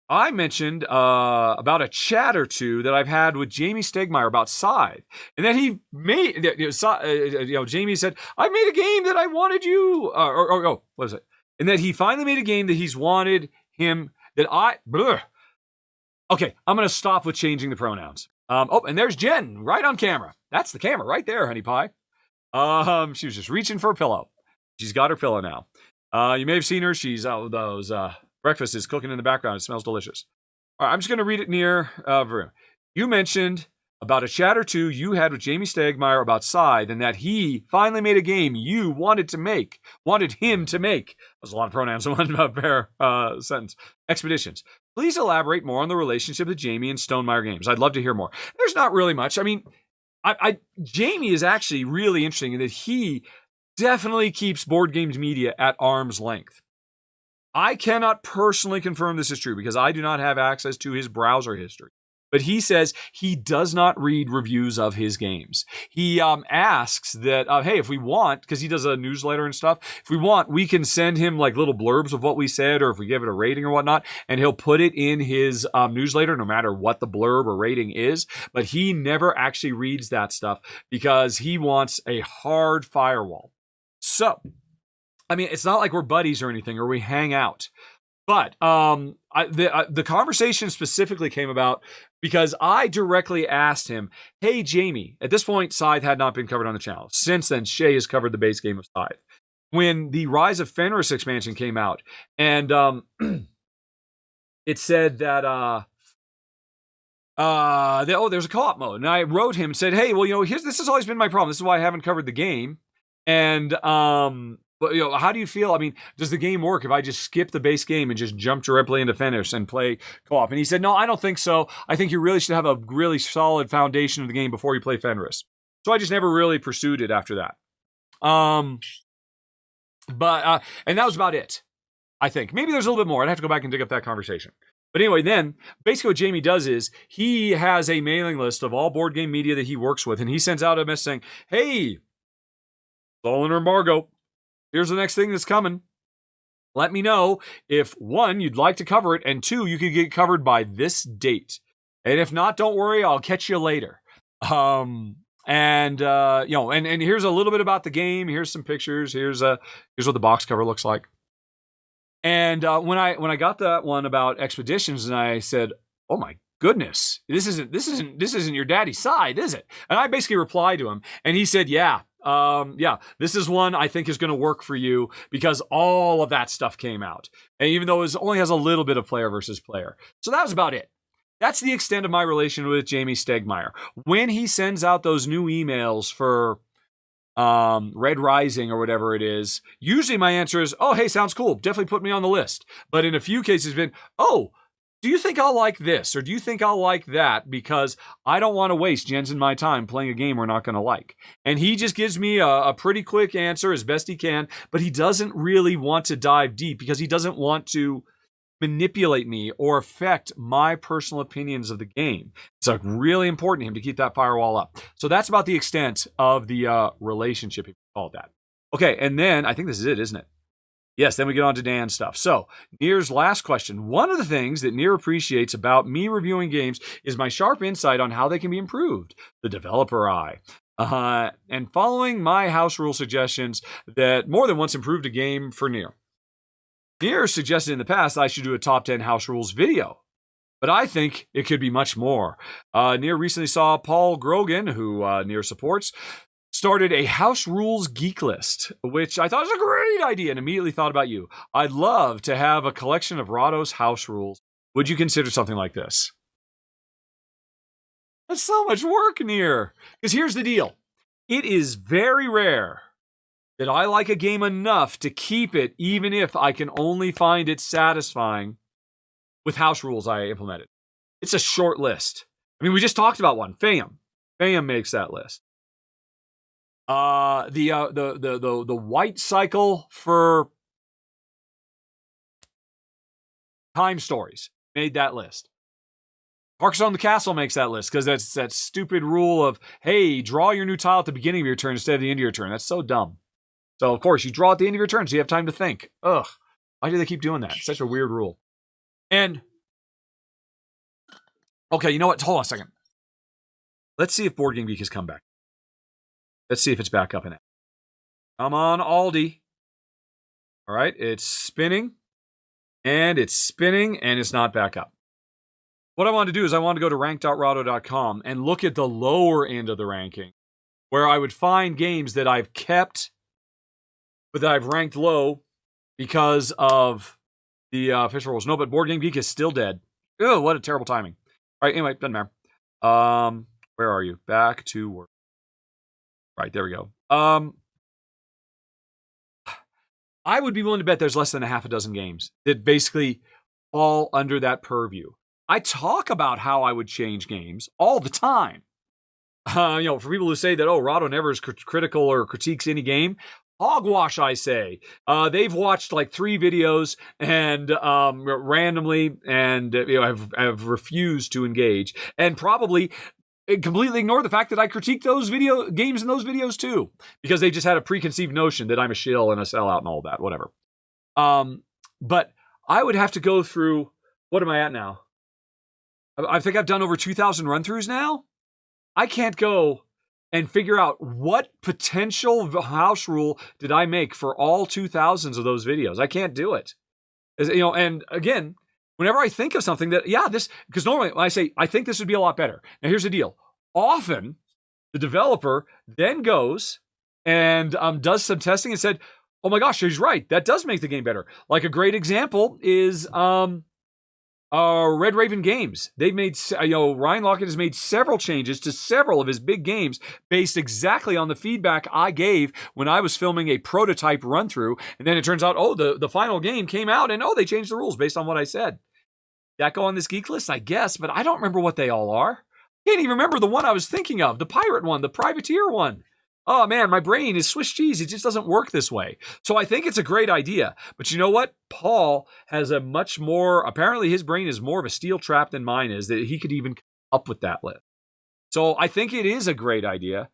I mentioned about a chat or two that I've had with Jamey Stegmaier about Scythe, and then he made, Jamey said, I made a game that I wanted you, what was it? And that he finally made a game that he's wanted him, that Okay, I'm going to stop with changing the pronouns. And there's Jen, right on camera. That's the camera right there, honey pie. She was just reaching for a pillow. She's got her pillow now. You may have seen her. She's those breakfast is cooking in the background. It smells delicious. All right, I'm just going to read it near. You mentioned about a chat or two you had with Jamey Stegmaier about Scythe, and that he finally made a game you wanted him to make. There's a lot of pronouns in one pair sentence. Expeditions. Please elaborate more on the relationship of Jamey and Stonemaier Games. I'd love to hear more. There's not really much. I mean, Jamey is actually really interesting in that he definitely keeps Boardgames media at arm's length. I cannot personally confirm this is true because I do not have access to his browser history. But he says he does not read reviews of his games. He asks that, hey, if we want, because he does a newsletter and stuff, if we want, we can send him like little blurbs of what we said, or if we give it a rating or whatnot, and he'll put it in his newsletter, no matter what the blurb or rating is. But he never actually reads that stuff because he wants a hard firewall. So, I mean, it's not like we're buddies or anything, or we hang out. But the conversation specifically came about because I directly asked him, hey, Jamey, at this point, Scythe had not been covered on the channel. Since then, Shay has covered the base game of Scythe. When the Rise of Fenris expansion came out, and it said that, there's a co-op mode. And I wrote him and said, hey, well, this has always been my problem. This is why I haven't covered the game. And, but, how do you feel? I mean, does the game work if I just skip the base game and just jump directly into Fenris and play co-op? And he said, no, I don't think so. I think you really should have a really solid foundation of the game before you play Fenris. So I just never really pursued it after that. And that was about it, I think. Maybe there's a little bit more. I'd have to go back and dig up that conversation. But anyway, then, basically what Jamey does is he has a mailing list of all board game media that he works with, and he sends out a message saying, hey, Stolen Embargo, here's the next thing that's coming. Let me know if, 1, you'd like to cover it, and 2, you could get covered by this date. And if not, don't worry, I'll catch you later. And here's a little bit about the game. Here's some pictures. Here's what the box cover looks like. And when I got that one about expeditions, and I said, oh my goodness, this isn't your daddy's side, is it? And I basically replied to him, and he said, yeah, this is one I think is going to work for you because all of that stuff came out. And even though it only has a little bit of player versus player. So that was about it. That's the extent of my relation with Jamey Stegmaier. When he sends out those new emails for Red Rising or whatever it is, usually my answer is, oh, hey, sounds cool. Definitely put me on the list. But in a few cases, it's been, oh, do you think I'll like this? Or do you think I'll like that? Because I don't want to waste Jen's and my time playing a game we're not going to like. And he just gives me a pretty quick answer as best he can, but he doesn't really want to dive deep because he doesn't want to manipulate me or affect my personal opinions of the game. It's like really important to him to keep that firewall up. So that's about the extent of the relationship, if you call it that. Okay, and then I think this is it, isn't it? Yes, then we get on to Dan's stuff. So, Nir's last question. One of the things that Nir appreciates about me reviewing games is my sharp insight on how they can be improved. The developer eye. And following my house rule suggestions that more than once improved a game for Nir. Nir suggested in the past I should do a top 10 house rules video. But I think it could be much more. Nir recently saw Paul Grogan, who Nir supports, started a house rules geek list, which I thought was a great idea and immediately thought about you. I'd love to have a collection of Rahdo's house rules. Would you consider something like this? That's so much work, Nir. Because here's the deal. It is very rare that I like a game enough to keep it even if I can only find it satisfying with house rules I implemented. It's a short list. I mean, we just talked about one, Faiyum. Faiyum makes that list. The white cycle for time stories made that list. Carcassonne the Castle makes that list because that's that stupid rule of, hey, draw your new tile at the beginning of your turn instead of the end of your turn. That's so dumb. So, of course, you draw at the end of your turn so you have time to think. Ugh. Why do they keep doing that? It's such a weird rule. And, okay, you know what? Hold on a second. Let's see if Board Game Geek has come back. Let's see if it's back up in it. Come on, Aldi. All right, it's spinning, and it's not back up. What I want to do is I want to go to rank.rahdo.com and look at the lower end of the ranking, where I would find games that I've kept, but that I've ranked low because of the official rules. No, but Board Game Geek is still dead. Oh, what a terrible timing. All right, anyway, doesn't matter. Where are you? Back to work. Right, there we go. I would be willing to bet there's less than a half a dozen games that basically fall under that purview. I talk about how I would change games all the time. For people who say that, Rahdo never is critical or critiques any game, hogwash, I say. They've watched like 3 videos and randomly and have refused to engage, and probably completely ignore the fact that I critique those video games in those videos too, because they just had a preconceived notion that I'm a shill and a sellout and all that, whatever. But I would have to go through, what am I at now? I think I've done over 2,000 run-throughs now. I can't go and figure out what potential house rule did I make for all 2,000s of those videos. I can't do it. And again, whenever I think of something that, because normally when I say, I think this would be a lot better. Now here's the deal. Often the developer then goes and does some testing and said, oh my gosh, he's right. That does make the game better. Like a great example is Red Raven Games. They've made, Ryan Lockett has made several changes to several of his big games based exactly on the feedback I gave when I was filming a prototype run through. And then it turns out, the final game came out and they changed the rules based on what I said. That go on this geek list, I guess, but I don't remember what they all are. I can't even remember the one I was thinking of, the pirate one, the privateer one. Oh man, my brain is Swiss cheese. It just doesn't work this way. So I think it's a great idea. But you know what? Paul has a much more, apparently his brain is more of a steel trap than mine is, that he could even come up with that list. So I think it is a great idea,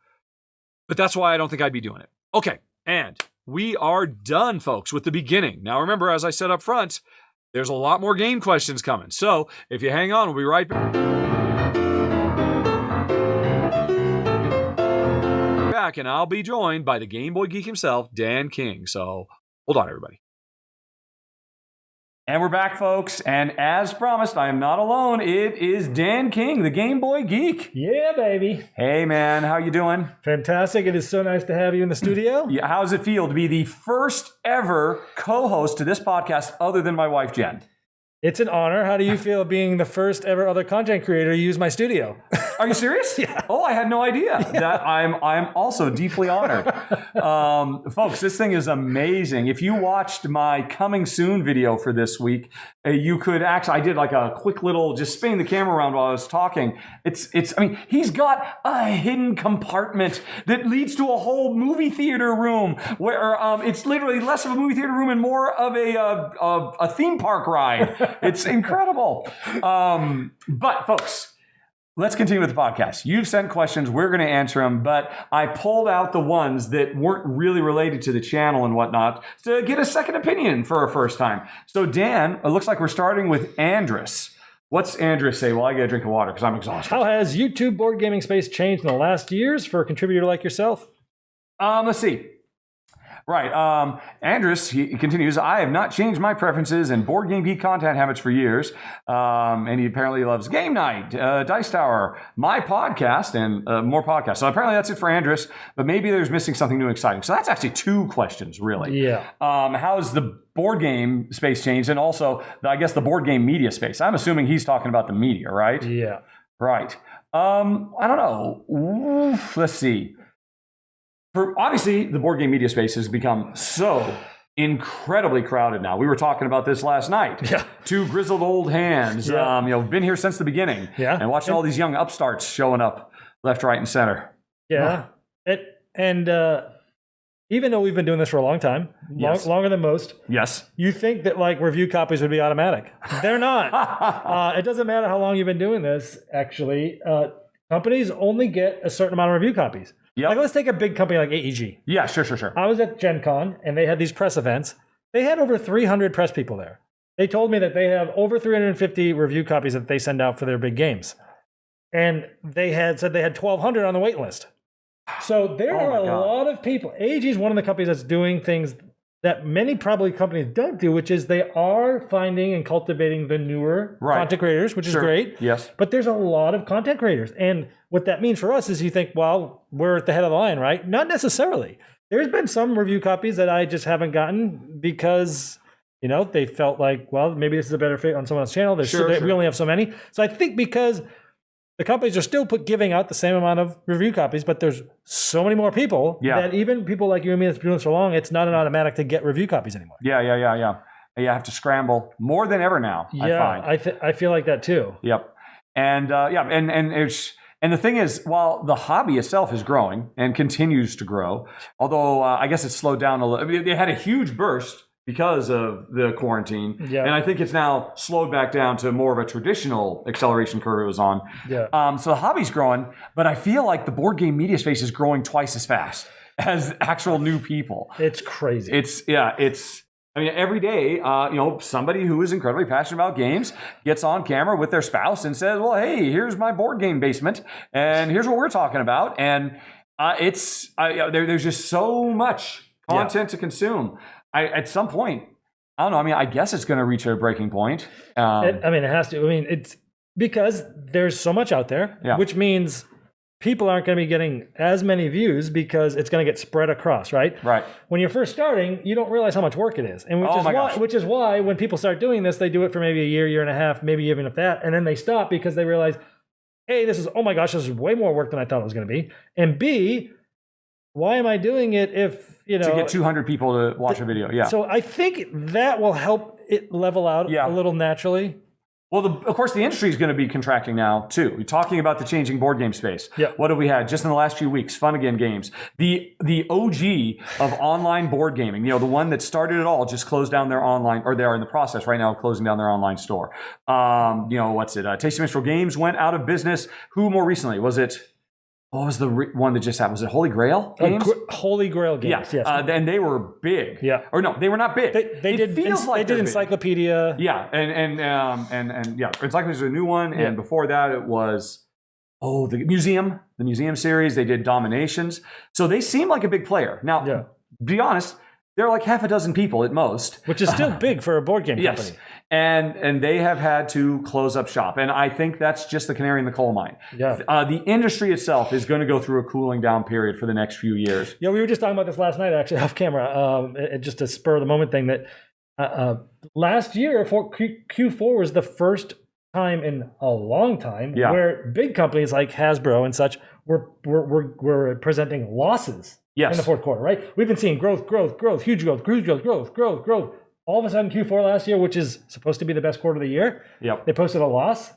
but that's why I don't think I'd be doing it. Okay, and we are done, folks, with the beginning. Now remember, as I said up front, there's a lot more game questions coming. So if you hang on, we'll be right back. And I'll be joined by the Game Boy Geek himself, Dan King. So hold on, everybody. And we're back, folks. And as promised, I am not alone. It is Dan King, the Game Boy Geek. Yeah, baby. Hey, man. How you doing? Fantastic. It is so nice to have you in the studio. Yeah. How does it feel to be the first ever co-host to this podcast other than my wife, Jen? It's an honor. How do you feel being the first ever other content creator to use my studio? Are you serious? Yeah. Oh, I had no idea. Yeah. That I'm also deeply honored. Folks, this thing is amazing. If you watched my coming soon video for this week, you could actually, I did like a quick little, just spinning the camera around while I was talking. He's got a hidden compartment that leads to a whole movie theater room where it's literally less of a movie theater room and more of a theme park ride. It's incredible. But folks, let's continue with the podcast. You've sent questions. We're going to answer them, but I pulled out the ones that weren't really related to the channel and whatnot to get a second opinion for our first time. So Dan, it looks like we're starting with Andrus. What's Andrus say? Well, I get a drink of water because I'm exhausted. How has YouTube board gaming space changed in the last years for a contributor like yourself? Let's see. Right. Andrus, he continues, I have not changed my preferences and board game geek content habits for years. And he apparently loves Game Night, Dice Tower, my podcast, and more podcasts. So apparently that's it for Andrus, but maybe there's missing something new and exciting. So that's actually 2 questions, really. Yeah. How's the board game space changed? And also, I guess, the board game media space. I'm assuming he's talking about the media, right? Yeah. Right. I don't know. Let's see. Obviously, the board game media space has become so incredibly crowded now. We were talking about this last night. Yeah. 2 grizzled old hands, Yeah. Been here since the beginning. Yeah. And watching all these young upstarts showing up left, right, and center. Yeah. Even though we've been doing this for a long time, Yes. longer than most, Yes. you think that like review copies would be automatic. They're not. It doesn't matter how long you've been doing this, actually. Companies only get a certain amount of review copies. Yep. Like, let's take a big company like AEG. Yeah, sure. I was at Gen Con, and they had these press events. They had over 300 press people there. They told me that they have over 350 review copies that they send out for their big games. And they had said they had 1,200 on the wait list. So there are a lot of people. AEG is one of the companies that's doing things that many probably companies don't do, which is they are finding and cultivating the newer content creators, which is great. Yes. But there's a lot of content creators. And what that means for us is you think, well, we're at the head of the line, right? Not necessarily. There's been some review copies that I just haven't gotten because, they felt like, well, maybe this is a better fit on someone else's channel. We only have so many. So I think because the companies are still giving out the same amount of review copies, but there's so many more people that even people like you and me that's been doing it so long, it's not an automatic to get review copies anymore. Yeah. You have to scramble more than ever now, I find. I feel like that too. Yep. And and the thing is, while the hobby itself is growing and continues to grow, although I guess it's slowed down a little. I mean, they had a huge burst because of the quarantine. Yeah. And I think it's now slowed back down to more of a traditional acceleration curve it was on. Yeah. So the hobby's growing, but I feel like the board game media space is growing twice as fast as actual new people. It's crazy. I mean, every day, somebody who is incredibly passionate about games gets on camera with their spouse and says, well, hey, here's my board game basement, and here's what we're talking about. And there's just so much content to consume. At some point, I don't know, I guess it's going to reach a breaking point. It has to. It's because there's so much out there, which means people aren't going to be getting as many views because it's going to get spread across, right? Right. When you're first starting, you don't realize how much work it is. And which is why when people start doing this, they do it for maybe a year and a half, maybe even if that, and then they stop because they realize, A, this is way more work than I thought it was going to be. And B, why am I doing it if, to get 200 people to watch a video, So I think that will help it level out a little naturally. Well, of course, the industry is going to be contracting now, too. We're talking about the changing board game space. Yeah. What have we had just in the last few weeks? Fun Again Games. The OG of online board gaming, the one that started it all, just closed down their online, or they are in the process right now of closing down their online store. Tasty Minstrel Games went out of business. Who more recently? What was the one that just happened? Was it Holy Grail Games? Holy Grail Games, yes. And they were big. Yeah. Or no, they were not big. They did Encyclopedia. Yeah, and Encyclopedia was a new one, and before that it was the museum series. They did Dominations, so they seem like a big player. Now, to be honest, they're like half a dozen people at most, which is still big for a board game company. Yes. And they have had to close up shop. And I think that's just the canary in the coal mine. Yeah. The industry itself is going to go through a cooling down period for the next few years. Yeah, we were just talking about this last night, actually, off camera. Just a spur of the moment thing that last year, Q4 was the first time in a long time where big companies like Hasbro and such were presenting losses in the fourth quarter, right? We've been seeing growth, huge growth. All of a sudden, Q4 last year, which is supposed to be the best quarter of the year, they posted a loss.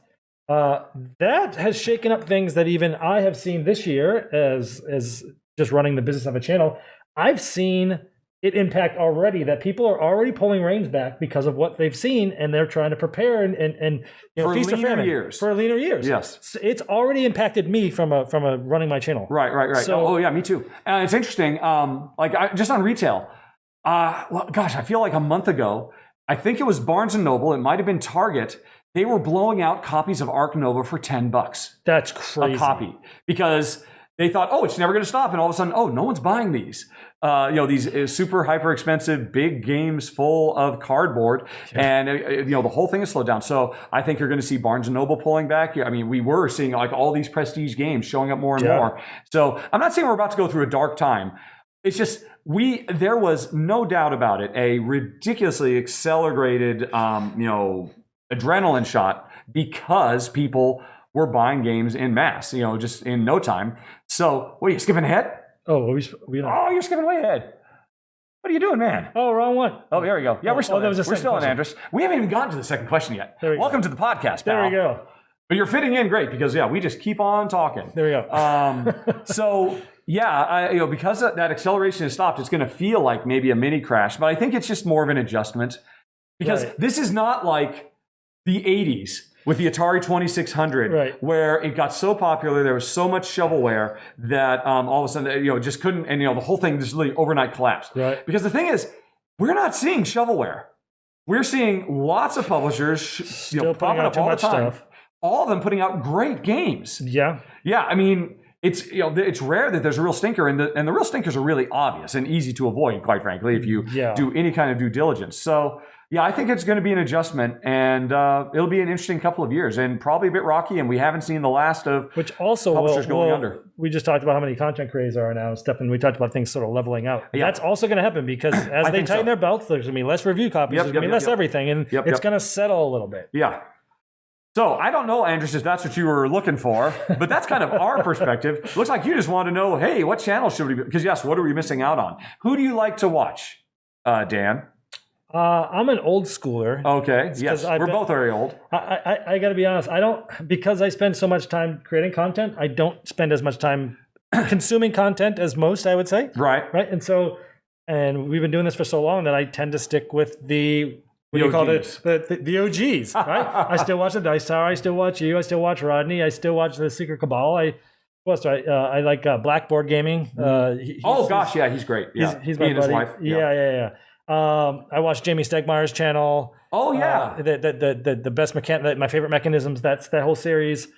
That has shaken up things that even I have seen this year as just running the business of a channel. I've seen it impact already, that people are already pulling reins back because of what they've seen, and they're trying to prepare and feast or famine for leaner years. Yes, so it's already impacted me from a running my channel. Right. So, me too. It's interesting. Just on retail. I feel like a month ago, I think it was Barnes & Noble, it might have been Target, they were blowing out copies of Ark Nova for $10. That's crazy. A copy. Because they thought, it's never going to stop. And all of a sudden, no one's buying these. These super hyper expensive big games full of cardboard. Yeah. And, the whole thing is slowed down. So I think you're going to see Barnes & Noble pulling back. We were seeing all these prestige games showing up more and more. So I'm not saying we're about to go through a dark time. It's just, there was no doubt about it, a ridiculously accelerated, adrenaline shot because people were buying games in mass, just in no time. So, what are you skipping ahead? You're skipping way ahead. What are you doing, man? Oh, wrong one. Oh, there we go. Yeah, we're still in Andrus. We haven't even gotten to the second question yet. Welcome to the podcast, pal. There we go. But you're fitting in great because, we just keep on talking. There we go. So... because that acceleration has stopped, it's going to feel like maybe a mini crash, but I think it's just more of an adjustment because this is not like the 80s with the Atari 2600, where it got so popular, there was so much shovelware that all of a sudden, it just couldn't, and the whole thing just really overnight collapsed. Right. Because the thing is, we're not seeing shovelware. We're seeing lots of publishers, popping up all the time. Stuff. All of them putting out great games. Yeah. Yeah, it's it's rare that there's a real stinker, and the real stinkers are really obvious and easy to avoid, quite frankly, if you do any kind of due diligence. So I think it's going to be an adjustment, and it'll be an interesting couple of years, and probably a bit rocky. And we haven't seen the last of publishers going under. We just talked about how many content creators are now and stuff, and we talked about things sort of leveling out. Yeah. That's also going to happen because as they tighten their belts, there's going to be less review copies, there's going to be less everything, and it's going to settle a little bit. Yeah. So I don't know, Andres, if that's what you were looking for, but that's kind of our perspective. Looks like you just want to know, hey, what channel should we be? Because yes, what are we missing out on? Who do you like to watch, Dan? I'm an old schooler. Okay, yes, we're both very old. I got to be honest. Because I spend so much time creating content, I don't spend as much time consuming content as most, I would say. Right. And we've been doing this for so long that I tend to stick with the OGs, right? I still watch the Dice Tower. I still watch you. I still watch Rodney. I still watch the Secret Cabal. I like Blackboard Gaming. He's great. Yeah, he's my buddy. His wife. Yeah. I watch Jamey Stegmaier's channel. Oh yeah, the best my favorite mechanisms. That's that whole series.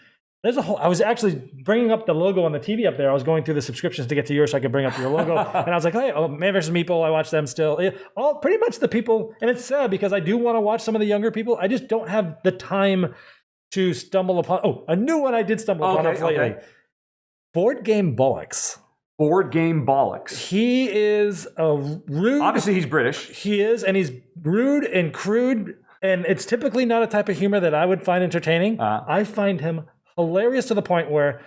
I was actually bringing up the logo on the TV up there. I was going through the subscriptions to get to yours so I could bring up your logo. And I was like, hey, Man vs. Meeple, I watch them still. All pretty much the people, and it's sad because I do want to watch some of the younger people. I just don't have the time to stumble upon. A new one I did stumble upon lately. Okay. Boardgame Bollocks. Boardgame Bollocks. He is a rude. Obviously, he's British. He is, and he's rude and crude, and it's typically not a type of humor that I would find entertaining. I find him hilarious to the point where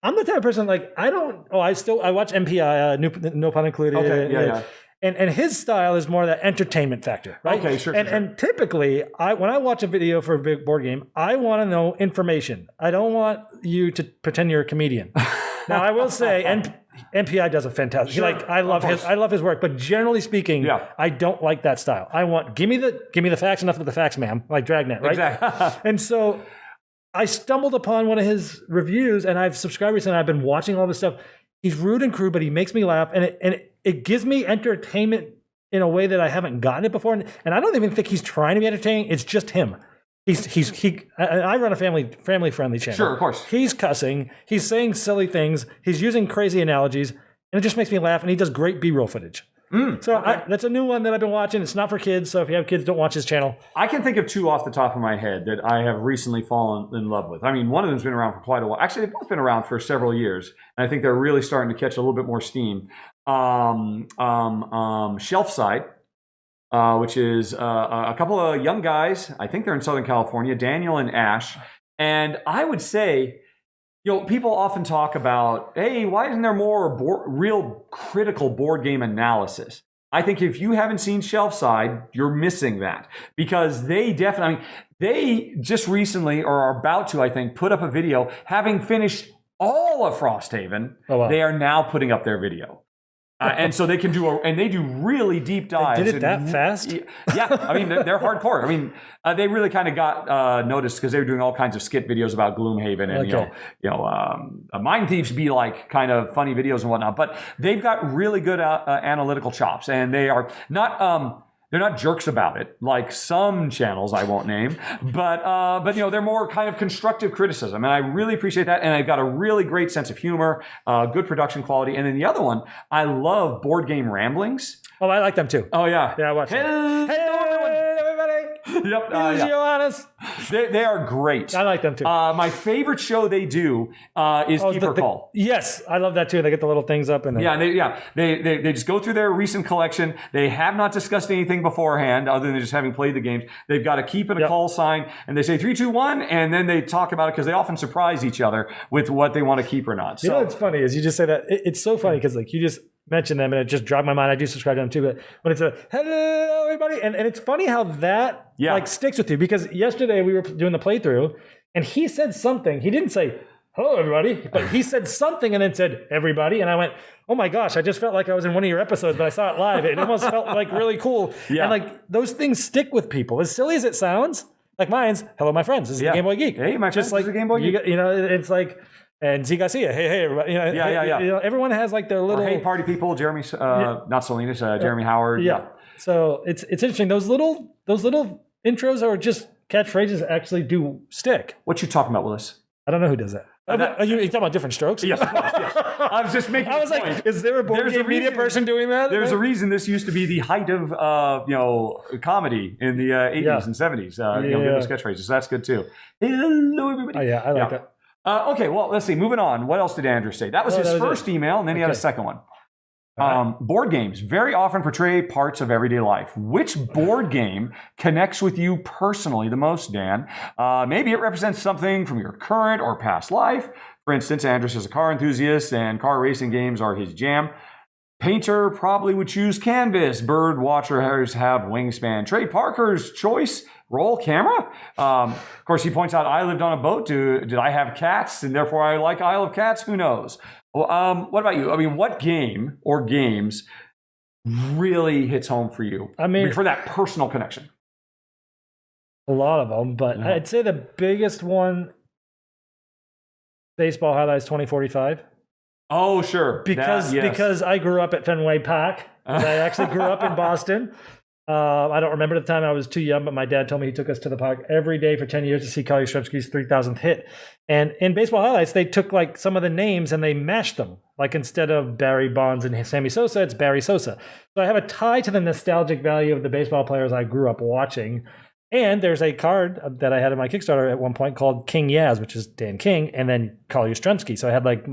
I'm the type of person I watch MPI, no pun included. Okay, yeah. And his style is more that entertainment factor, right? Okay, sure. And typically, when I watch a video for a big board game, I want to know information. I don't want you to pretend you're a comedian. Now, I will say, MPI does a fantastic. Sure, I love his work, but generally speaking, I don't like that style. I want give me the facts, enough with the facts, ma'am, like Dragnet, right? Exactly. And so I stumbled upon one of his reviews, and I've subscribed recently. I've been watching all this stuff. He's rude and crude, but he makes me laugh, and it gives me entertainment in a way that I haven't gotten it before. And I don't even think he's trying to be entertaining. It's just him. I run a family friendly channel. Sure, of course. He's cussing. He's saying silly things. He's using crazy analogies, and it just makes me laugh. And he does great B-roll footage. That's a new one that I've been watching. It's not for kids, so if you have kids, don't watch his channel. I can think of two off the top of my head that I have recently fallen in love with. I mean, one of them's been around for quite a while. Actually, they've both been around for several years, and I think they're really starting to catch a little bit more steam. Shelfside, which is a couple of young guys. I think they're in Southern California, Daniel and Ash. And I would say, people often talk about, hey, why isn't there more real critical board game analysis? I think if you haven't seen Shelfside, you're missing that, because they just recently, or are about to, I think, put up a video having finished all of Frosthaven. Oh, wow. They are now putting up their video. And so they can they do really deep dives. They did it that fast? Yeah, I mean, they're hardcore. I mean, they really kind of got noticed because they were doing all kinds of skit videos about Gloomhaven and, Mind Thieves be like kind of funny videos and whatnot. But they've got really good analytical chops, and they are not... they're not jerks about it, like some channels I won't name, but they're more kind of constructive criticism, and I really appreciate that. And I've got a really great sense of humor, good production quality, and then the other one, I love Board Game Ramblings. Oh, I like them too. Oh yeah, I watch them. Hey everybody! Yep, Johannes. They are great. I like them too. My favorite show they do is Keeper Call. Yes, I love that too. They get the little things up and they just go through their recent collection. They have not discussed anything beforehand other than just having played the games. They've got a keep and a call sign, and they say 3, 2, 1, and then they talk about it because they often surprise each other with what they want to keep or not. So, you know what's funny is you just say that. It's so funny because you just mentioned them and it just dropped my mind. I do subscribe to them too, but when it's hello everybody, and it's funny how that sticks with you, because yesterday we were doing the playthrough and he said something. He didn't say hello everybody, but he said something and then said everybody, and I went, oh my gosh, I just felt like I was in one of your episodes, but I saw it live. It almost felt really cool. Yeah. And those things stick with people. As silly as it sounds, like mine's hello my friends, this is the Game Boy Geek. Hey, my friends, this is the Game Boy Geek. It's like, and Z Garcia, hey, everybody. Everyone has their little... Or hey, party people, Jeremy, not Salinas, Jeremy Howard. Yeah. So it's interesting. Those little intros are just catchphrases that actually do stick. What you talking about, Willis? I don't know who does that. Are you talking about different strokes? Yes, of course, yes. I was just making. I was like, is there a board game media person doing that? There's a reason this used to be the height of comedy in the 80s and 70s. Giving those catchphrases. So that's good too. Hello, everybody. Oh yeah, I like that. Okay, well, let's see. Moving on. What else did Andrew say? That was his first email, and then he had a second one. Board games very often portray parts of everyday life. Which board game connects with you personally the most, Dan? Maybe it represents something from your current or past life. For instance, Andrews is a car enthusiast and car racing games are his jam. Painter probably would choose canvas. Bird watchers have wingspan. Trey Parker's choice, roll camera. Of course, he points out I lived on a boat. Did I have cats and therefore I like Isle of Cats? Who knows? Well, what about you? I mean, what game or games really hits home for you? I mean, for that personal connection. A lot of them, but I'd say the biggest one, Baseball Highlights 2045. Oh, sure. Because I grew up at Fenway Park. I actually grew up in Boston. I don't remember at the time. I was too young, but my dad told me he took us to the park every day for 10 years to see Kyle Yastrzemski's 3,000th hit. And in Baseball Highlights, they took like some of the names and they mashed them. Like instead of Barry Bonds and Sammy Sosa, it's Barry Sosa. So I have a tie to the nostalgic value of the baseball players I grew up watching. And there's a card that I had in my Kickstarter at one point called King Yaz, which is Dan King, and then Kyle Yastrzemski. So I had like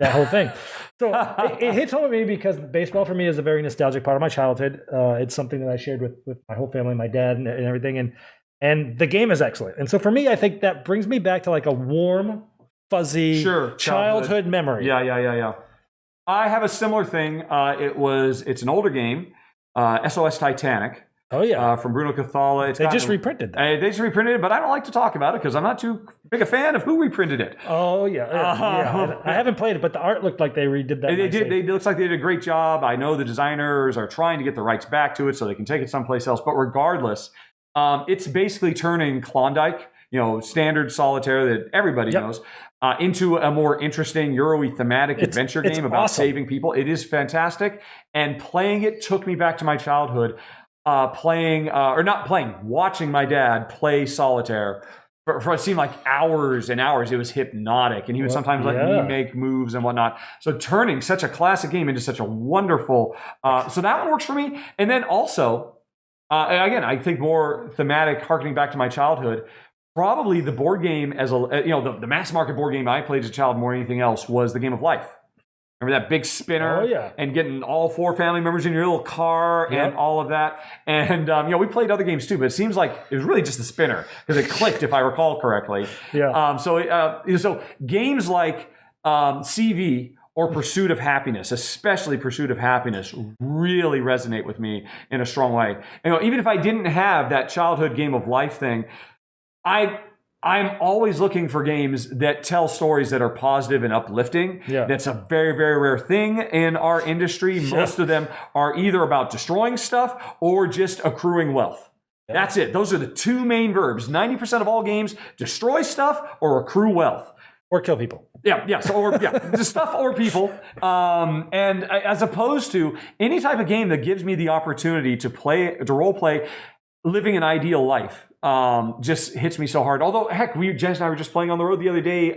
that whole thing. So it hits home with me because baseball for me is a very nostalgic part of my childhood. It's something that I shared with my whole family, my dad and everything. And the game is excellent. And so for me, I think that brings me back to like a warm, fuzzy childhood memory. Yeah. I have a similar thing. It's an older game, SOS Titanic. Oh, yeah. From Bruno Cathala. They just reprinted that. They just reprinted it, but I don't like to talk about it because I'm not too big a fan of who reprinted it. Oh, yeah. I haven't played it, but the art looked like they redid that. It looks like they did a great job. I know the designers are trying to get the rights back to it so they can take it someplace else. But regardless, it's basically turning Klondike, standard solitaire that everybody knows, into a more interesting Euro-y thematic adventure game about saving people. It is fantastic. And playing it took me back to my childhood. Watching my dad play solitaire for it seemed like hours and hours. It was hypnotic, and he would sometimes let me make moves and whatnot. So turning such a classic game into such a wonderful, so that one works for me. And then also, again, I think more thematic, harkening back to my childhood. Probably the board game as the mass market board game I played as a child more than anything else was the Game of Life. Remember that big spinner? Oh, yeah. And getting all 4 family members in your little car and all of that. And, we played other games too, but it seems like it was really just the spinner because it clicked, if I recall correctly. Yeah. So games like CV or Pursuit of Happiness, especially Pursuit of Happiness, really resonate with me in a strong way. Even if I didn't have that childhood Game of Life thing, I'm always looking for games that tell stories that are positive and uplifting. Yeah. That's a very, very rare thing in our industry. Most of them are either about destroying stuff or just accruing wealth. Yeah. That's it. Those are the 2 main verbs. 90% of all games destroy stuff or accrue wealth. Or kill people. Just stuff or people. And as opposed to any type of game that gives me the opportunity to role play living an ideal life. Just hits me so hard. Although, heck, Jess and I were just playing on the road the other day.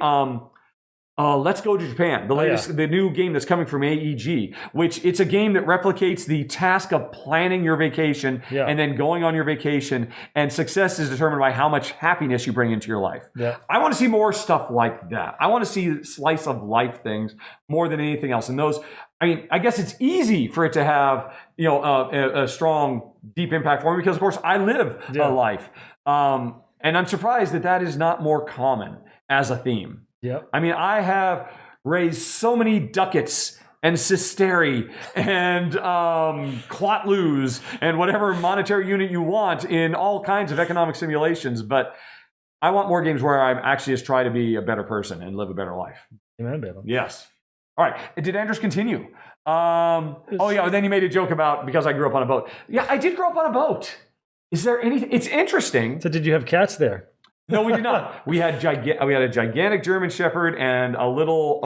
Let's Go to Japan, the new game that's coming from AEG, which it's a game that replicates the task of planning your vacation and then going on your vacation. And success is determined by how much happiness you bring into your life. Yeah. I want to see more stuff like that. I want to see slice of life things more than anything else. And those, I guess it's easy for it to have, a strong, deep impact for me because, of course, I live a life. And I'm surprised that is not more common as a theme. Yep. I have raised so many ducats and cisteri and clotloos and whatever monetary unit you want in all kinds of economic simulations, but I want more games where I actually just try to be a better person and live a better life. Amen, baby. Yes. All right. Did Andrews continue? Then you made a joke about because I grew up on a boat. Yeah, I did grow up on a boat. Is there anything? It's interesting. So did you have cats there? No, we did not. We had a gigantic German Shepherd and a little,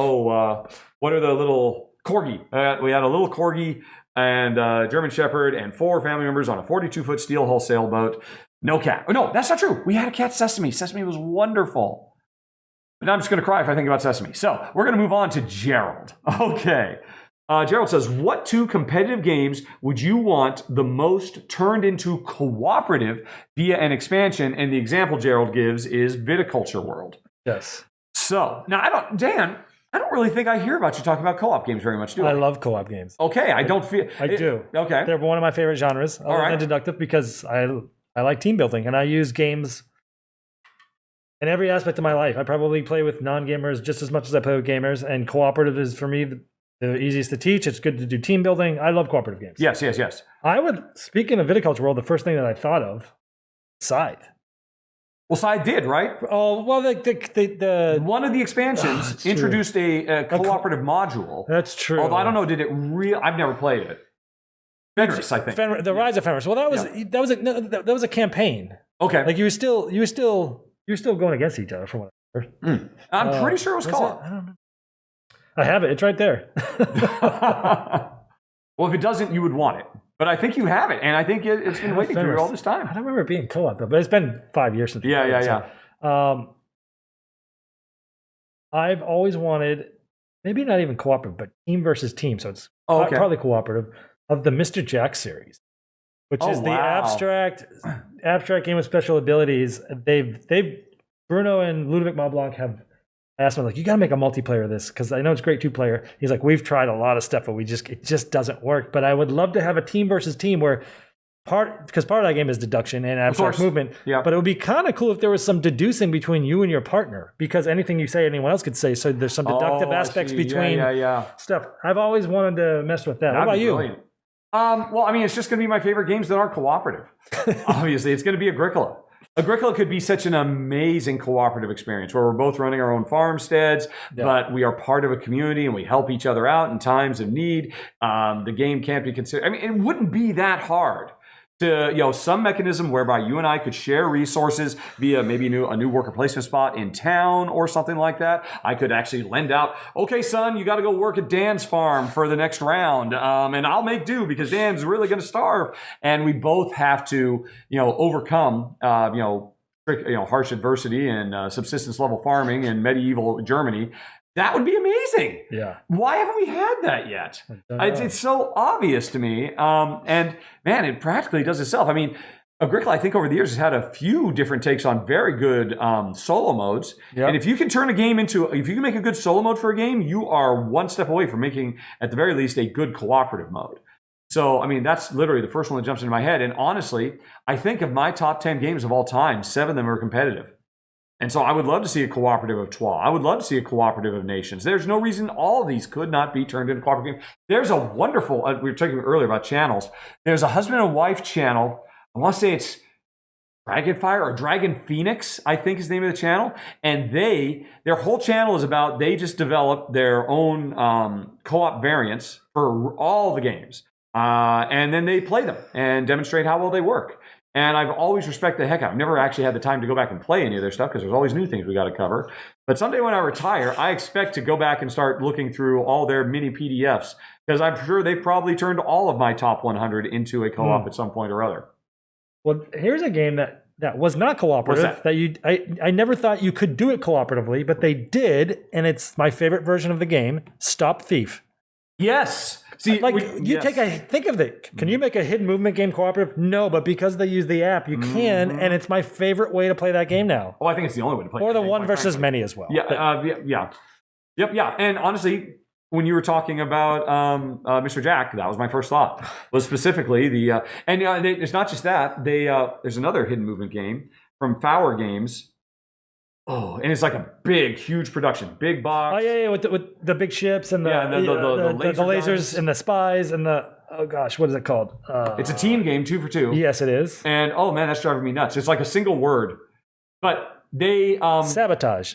what are the little corgi? We had a little corgi and German Shepherd and 4 family members on a 42-foot steel hull sailboat. No cat. Oh, no, that's not true. We had a cat, Sesame. Sesame was wonderful. But now I'm just going to cry if I think about Sesame. So we're going to move on to Gerald. Okay. Gerald says, what 2 competitive games would you want the most turned into cooperative via an expansion? And the example Gerald gives is Viticulture World. Yes. So, now Dan, I don't really think I hear about you talking about co-op games very much, do I? I love co-op games. Okay, I don't feel... I do. Okay. They're one of my favorite genres, other right. than deductive, because I like team building, and I use games in every aspect of my life. I probably play with non-gamers just as much as I play with gamers, and cooperative is, for me, the easiest to teach. It's good to do team building. I love cooperative games. Yes. Speaking of viticulture world, the first thing that I thought of, Scythe. Well, Scythe did, right? Oh, well, the one of the expansions introduced a cooperative module. That's true. Although I don't know, did it really? I've never played it. Fenris, I think. The Rise of Fenris. Well, that was a campaign. Okay. Like you were still going against each other, from what I heard. I'm pretty sure it was co-op. I don't know. I have it. It's right there. Well, if it doesn't, you would want it. But I think you have it, and I think it's been waiting for you all this time. I don't remember it being co-op, though, but it's been 5 years since. Yeah. I've always wanted, maybe not even cooperative, but team versus team. So it's partly cooperative, of the Mr. Jack series, which is the abstract game with special abilities. Bruno and Ludovic Maublanc have asked me, like, you got to make a multiplayer of this, because I know it's great 2-player. He's like, we've tried a lot of stuff, but it just doesn't work. But I would love to have a team versus team where because part of that game is deduction and abstract movement. Yeah. But it would be kind of cool if there was some deducing between you and your partner, because anything you say, anyone else could say. So there's some deductive aspects between stuff. I've always wanted to mess with that. What about you? Brilliant. Well, I mean, it's just going to be my favorite games that aren't cooperative. Obviously, it's going to be Agricola. Agricola could be such an amazing cooperative experience where we're both running our own farmsteads, but we are part of a community and we help each other out in times of need. The game can't be considered... I mean, it wouldn't be that hard to, some mechanism whereby you and I could share resources via maybe a new worker placement spot in town or something like that. I could actually lend out, okay, son, you got to go work at Dan's farm for the next round, and I'll make do because Dan's really going to starve. And we both have to, overcome, harsh adversity and subsistence level farming in medieval Germany. That would be amazing. Yeah. Why haven't we had that yet? It's so obvious to me. And man, it practically does itself. I mean, Agricola, I think over the years has had a few different takes on very good solo modes. Yep. And if you can make a good solo mode for a game, you are one step away from making, at the very least, a good cooperative mode. So, I mean, that's literally the first one that jumps into my head. And honestly, I think of my top 10 games of all time, 7 of them are competitive. And so I would love to see a cooperative of Troyes. I would love to see a cooperative of Nations. There's no reason all of these could not be turned into cooperative games. There's a wonderful, we were talking earlier about channels. There's a husband and wife channel. I want to say it's Dragonfire or Dragon Phoenix, I think is the name of the channel. And their whole channel is about, they just develop their own co-op variants for all the games. And then they play them and demonstrate how well they work. And I've always respected the heck out. I've never actually had the time to go back and play any of their stuff because there's always new things we got to cover. But someday when I retire, I expect to go back and start looking through all their mini PDFs because I'm sure they've probably turned all of my top 100 into a co-op at some point or other. Well, here's a game that was not cooperative. I never thought you could do it cooperatively, but they did, and it's my favorite version of the game, Stop Thief. Yes. See, think of it. Can you make a hidden movement game cooperative? No, but because they use the app, you can, and it's my favorite way to play that game now. Oh, I think it's the only way to play. Or the one versus many as well. Yeah. And honestly, when you were talking about Mr. Jack, that was my first thought. Was specifically it's not just that. There's another hidden movement game from Fave Games. Oh, and it's like a big, huge production, big box. Oh yeah, with the big ships and the lasers and the spies and what is it called? It's a team game, 2 for 2. Yes, it is. And oh man, that's driving me nuts. It's like a single word, but they sabotage.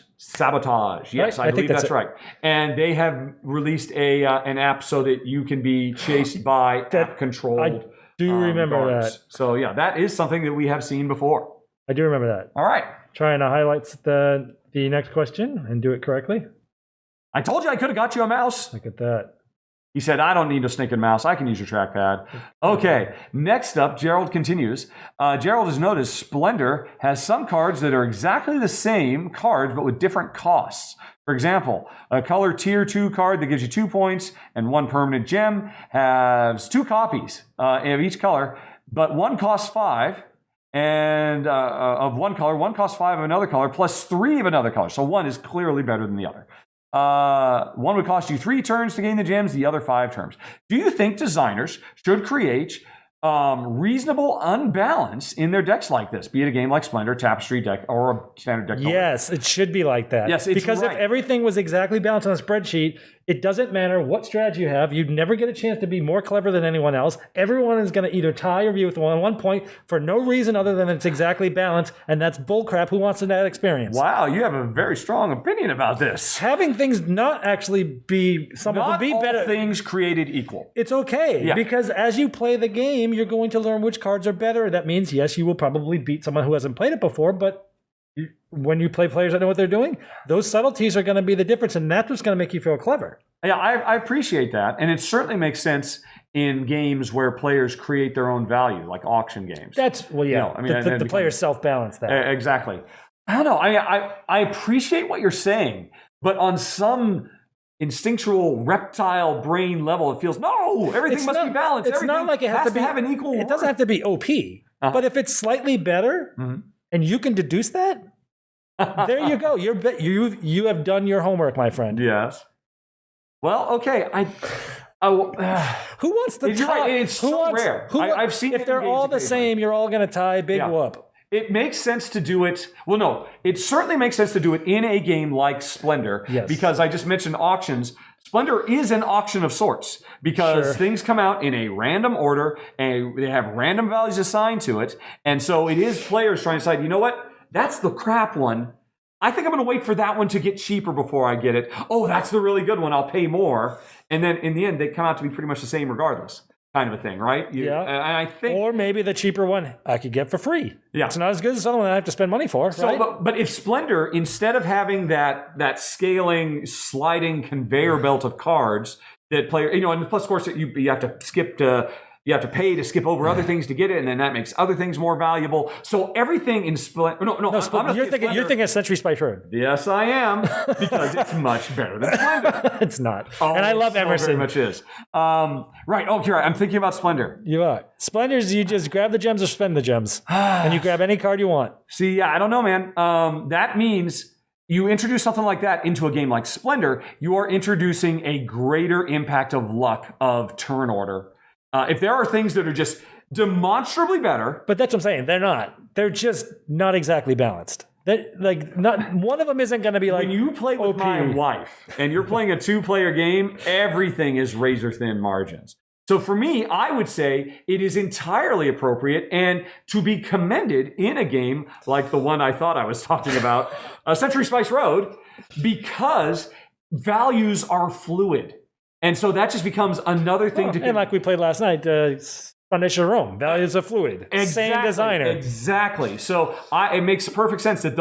Yes, right? I believe that's right. And they have released an app so that you can be chased by app-controlled. I do remember guards. that. So yeah, that is something that we have seen before. I do remember that. All right. Trying to highlight the next question and do it correctly. I told you I could have got you a mouse. Look at that. He said, I don't need a snake and mouse. I can use your trackpad. Okay, next up, Gerald continues. Gerald has noticed Splendor has some cards that are exactly the same cards, but with different costs. For example, a color tier 2 card that gives you 2 points and 1 permanent gem has 2 copies of each color, but one costs 5. And of one color, one costs 5 of another color, plus 3 of another color. So one is clearly better than the other. One would cost you 3 turns to gain the gems, the other 5 turns. Do you think designers should create reasonable unbalance in their decks like this, be it a game like Splendor, Tapestry deck, or a standard deck? Yes, it should be like that. Yes, it's because right. If everything was exactly balanced on a spreadsheet, it doesn't matter what strategy you have. You'd never get a chance to be more clever than anyone else. Everyone is going to either tie or be with one point for no reason other than it's exactly balanced, and that's bullcrap. Who wants that experience? Wow, you have a very strong opinion about this. Having things not actually be some of them be all better. Things created equal. It's okay because as you play the game, you're going to learn which cards are better. That means, yes, you will probably beat someone who hasn't played it before, but when you play players that know what they're doing, those subtleties are going to be the difference, and that's what's going to make you feel clever. Yeah, I appreciate that, and it certainly makes sense in games where players create their own value, like auction games. That's the players self-balance that. Exactly. I don't know. I appreciate what you're saying, but on some instinctual reptile brain level, it feels everything must be balanced. It's not like it has to have an equal. It doesn't have to be OP, but if it's slightly better, and you can deduce that, there you go. You have done your homework, my friend. Yes. Well, okay. Who wants the top? Right, it's so rare. I've seen if they're all the same, you're all going to tie. Big whoop. It makes sense to do it. Well, no, it certainly makes sense to do it in a game like Splendor. Yes. Because I just mentioned auctions. Splendor is an auction of sorts because things come out in a random order and they have random values assigned to it. And so it is players trying to decide, you know what? That's the crap one. I think I'm going to wait for that one to get cheaper before I get it. Oh, that's the really good one. I'll pay more. And then in the end, they come out to be pretty much the same regardless. Kind of a thing, right? And I think, or maybe the cheaper one I could get for free. Yeah, it's not as good as the other one I have to spend money for. So, right? but if Splendor, instead of having that scaling, sliding conveyor belt of cards that player, and plus, of course, you have to skip to. You have to pay to skip over other things to get it, and then that makes other things more valuable. So everything in Splendor... No, you're thinking of Century Spice Road. Yes, I am, because it's much better than Splendor. It's not. And I love Emerson. Very much is. Right, okay, I'm thinking about Splendor. You are. Splendor's, you just grab the gems or spend the gems. And you grab any card you want. See, I don't know, man. That means... You introduce something like that into a game like Splendor, you are introducing a greater impact of luck of turn order. If there are things that are just demonstrably better, but that's what I'm saying, they're not. They're just not exactly balanced. Not one of them isn't going to be like. When you play with my wife and you're playing a 2-player game, everything is razor thin margins. So for me, I would say it is entirely appropriate and to be commended in a game like the one I thought I was talking about, Century Spice Road, because values are fluid. And so that just becomes another thing to... And like we played last night, Foundation of Rome, values are fluid. Exactly, same designer. Exactly. So it makes perfect sense that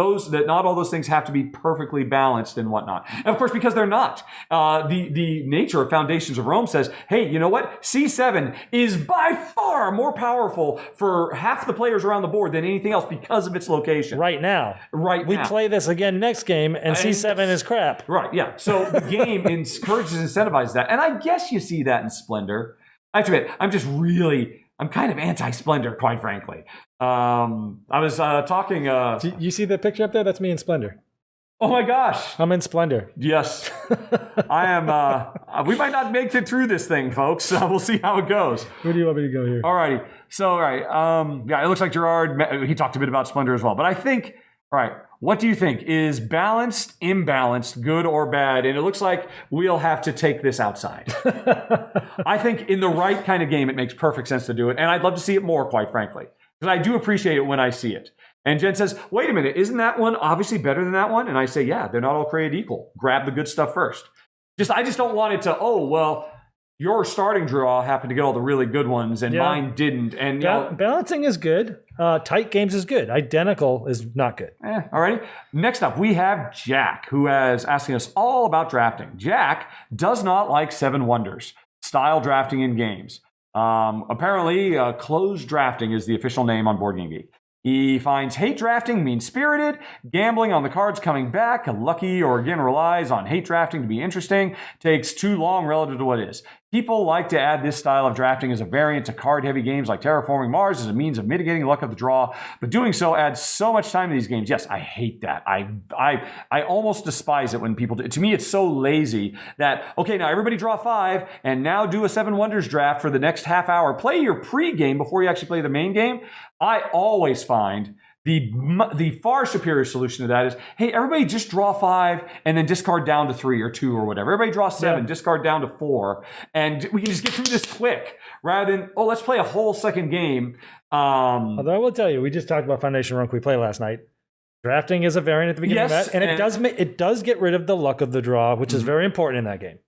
not all those things have to be perfectly balanced and whatnot. And of course, because they're not. The nature of Foundations of Rome says, hey, you know what? C7 is by far more powerful for half the players around the board than anything else because of its location. Right now. We play this again next game, and C7 is crap. Right, yeah. So the game encourages and incentivizes that. And I guess you see that in Splendor. I have to admit, I'm kind of anti-Splendor, quite frankly. I was talking... you see the picture up there? That's me in Splendor. Oh my gosh. I'm in Splendor. Yes. I am... we might not make it through this thing, folks. We'll see how it goes. Where do you want me to go here? All righty. So, all right. It looks like Gerard, he talked a bit about Splendor as well. But I think... All right. What do you think? Is balanced, imbalanced, good or bad? And it looks like we'll have to take this outside. I think in the right kind of game, it makes perfect sense to do it. And I'd love to see it more, quite frankly. Because I do appreciate it when I see it. And Jen says, wait a minute, isn't that one obviously better than that one? And I say, yeah, they're not all created equal. Grab the good stuff first. I just don't want it to, your starting draw happened to get all the really good ones and mine didn't. And balancing is good. Tight games is good. Identical is not good. All right. Next up, we have Jack, who is asking us all about drafting. Jack does not like 7 Wonders, style drafting in games. Apparently, closed drafting is the official name on Boardgame Geek. He finds hate drafting mean-spirited, gambling on the cards coming back, lucky, or again relies on hate drafting to be interesting, takes too long relative to what is. People like to add this style of drafting as a variant to card-heavy games like Terraforming Mars as a means of mitigating luck of the draw, but doing so adds so much time to these games. Yes, I hate that. I almost despise it when people do. To me, it's so lazy that, okay, now everybody draw 5, and now do a 7 Wonders draft for the next half hour. Play your pre-game before you actually play the main game. I always find the far superior solution to that is, hey, everybody just draw 5 and then discard down to 3 or 2 or whatever. Everybody draw 7, discard down to 4, and we can just get through this quick rather than, oh, let's play a whole second game. Although I will tell you, we just talked about Foundation Runk we played last night. Drafting is a variant at the beginning of that, and it does get rid of the luck of the draw, which is very important in that game.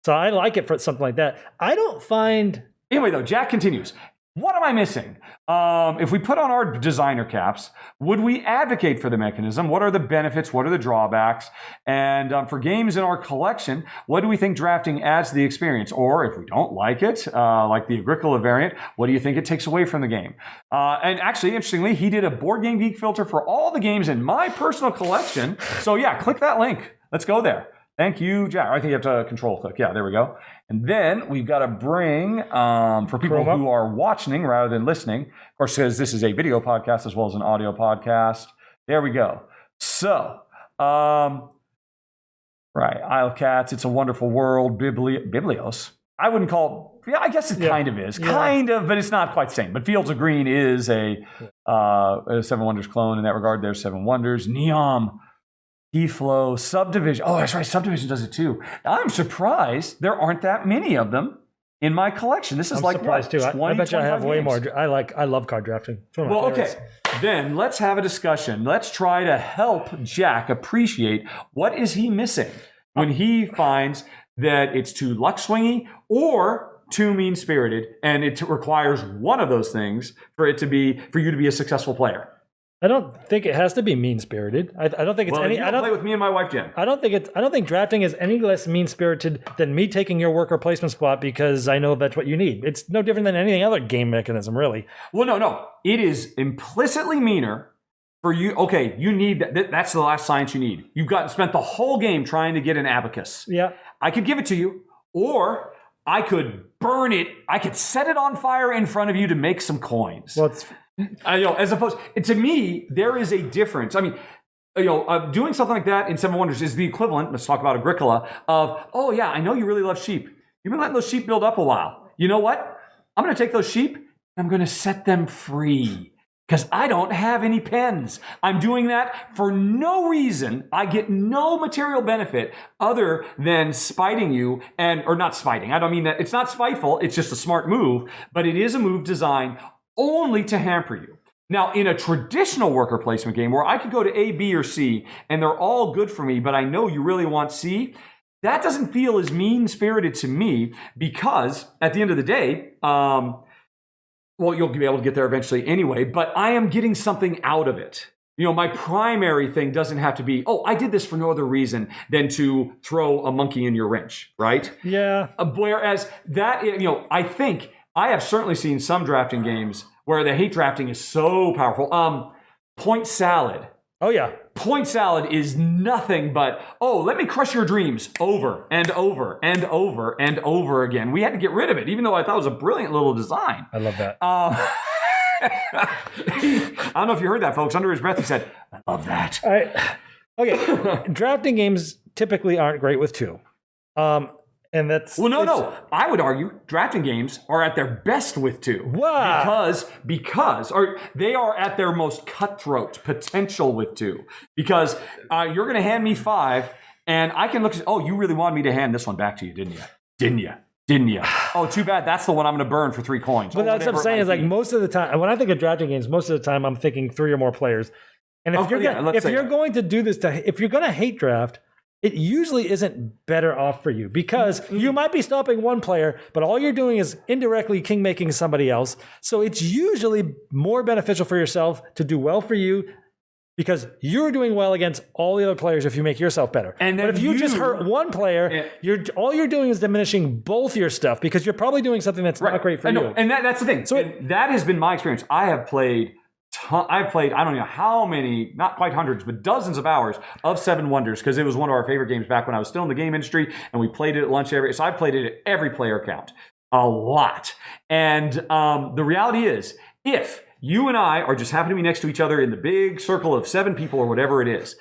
So I like it for something like that. I don't find... Anyway, though, Jack continues. What am I missing? If we put on our designer caps, would we advocate for the mechanism? What are the benefits? What are the drawbacks? And for games in our collection, what do we think drafting adds to the experience? Or if we don't like it, like the Agricola variant, what do you think it takes away from the game? And actually, interestingly, he did a Board Game Geek filter for all the games in my personal collection. So yeah, click that link. Let's go there. Thank you, Jack. I think you have to control click. Yeah, there we go. And then we've got to bring, for people who are watching rather than listening, of course, because this is a video podcast as well as an audio podcast. There we go. So, right, Isle Cats, It's a Wonderful World, Biblios. I wouldn't call, I guess it kind of is. Kind of, but it's not quite the same. But Fields of Green is a Seven Wonders clone in that regard. There's Seven Wonders. Neom. Flow, Subdivision. Oh, that's right. Subdivision does it too. I'm surprised there aren't that many of them in my collection. This is I'm like surprised too. I bet you I have way more. I love card drafting. Well, okay. Then let's have a discussion. Let's try to help Jack appreciate what is he missing when he finds that it's too luck swingy or too mean-spirited, and it requires one of those things for you to be a successful player. I don't think it has to be mean-spirited. I don't think it's any. I don't play with me and my wife Jen. I don't think drafting is any less mean-spirited than me taking your worker placement spot because I know that's what you need. It's no different than any other game mechanism, really. Well, no. It is implicitly meaner for you. Okay, you need that. That's the last science you need. You've spent the whole game trying to get an abacus. Yeah. I could give it to you, or I could burn it. I could set it on fire in front of you to make some coins. Well, as opposed to me, there is a difference. I mean, doing something like that in Seven Wonders is the equivalent. Let's talk about Agricola. Of I know you really love sheep. You've been letting those sheep build up a while. You know what? I'm going to take those sheep and I'm going to set them free because I don't have any pens. I'm doing that for no reason. I get no material benefit other than spiting you or not spiting. I don't mean that. It's not spiteful. It's just a smart move, but it is a move designed only to hamper you. Now, in a traditional worker placement game where I could go to A, B, or C, and they're all good for me, but I know you really want C, that doesn't feel as mean-spirited to me because at the end of the day, you'll be able to get there eventually anyway, but I am getting something out of it. My primary thing doesn't have to be, I did this for no other reason than to throw a monkey in your wrench, right? Yeah. Whereas that, I think I have certainly seen some drafting games where the hate drafting is so powerful. Point Salad. Oh, yeah. Point Salad is nothing but, let me crush your dreams over and over and over and over again. We had to get rid of it, even though I thought it was a brilliant little design. I love that. I don't know if you heard that, folks. Under his breath, he said, I love that. Okay. Drafting games typically aren't great with 2. And that's no. I would argue drafting games are at their best with 2. Wow. Because they are at their most cutthroat potential with 2. Because you're going to hand me 5, and I can look at, you really wanted me to hand this one back to you, didn't you? Didn't you? Oh, too bad. That's the one I'm going to burn for 3 coins. But that's what I'm saying is like most of the time, when I think of drafting games, most of the time I'm thinking 3 or more players. And if you're going to do this, if you're going to hate draft, it usually isn't better off for you because you might be stopping one player, but all you're doing is indirectly king-making somebody else. So it's usually more beneficial for yourself to do well for you because you're doing well against all the other players if you make yourself better. But if you just hurt one player, all you're doing is diminishing both your stuff because you're probably doing something that's not great for you. And that's the thing. So that has been my experience. I have played I've played, I don't know how many, not quite hundreds, but dozens of hours of Seven Wonders, because it was one of our favorite games back when I was still in the game industry, and we played it at lunch so I played it at every player count. A lot. And the reality is, if you and I are just happen to be next to each other in the big circle of 7 people or whatever it is,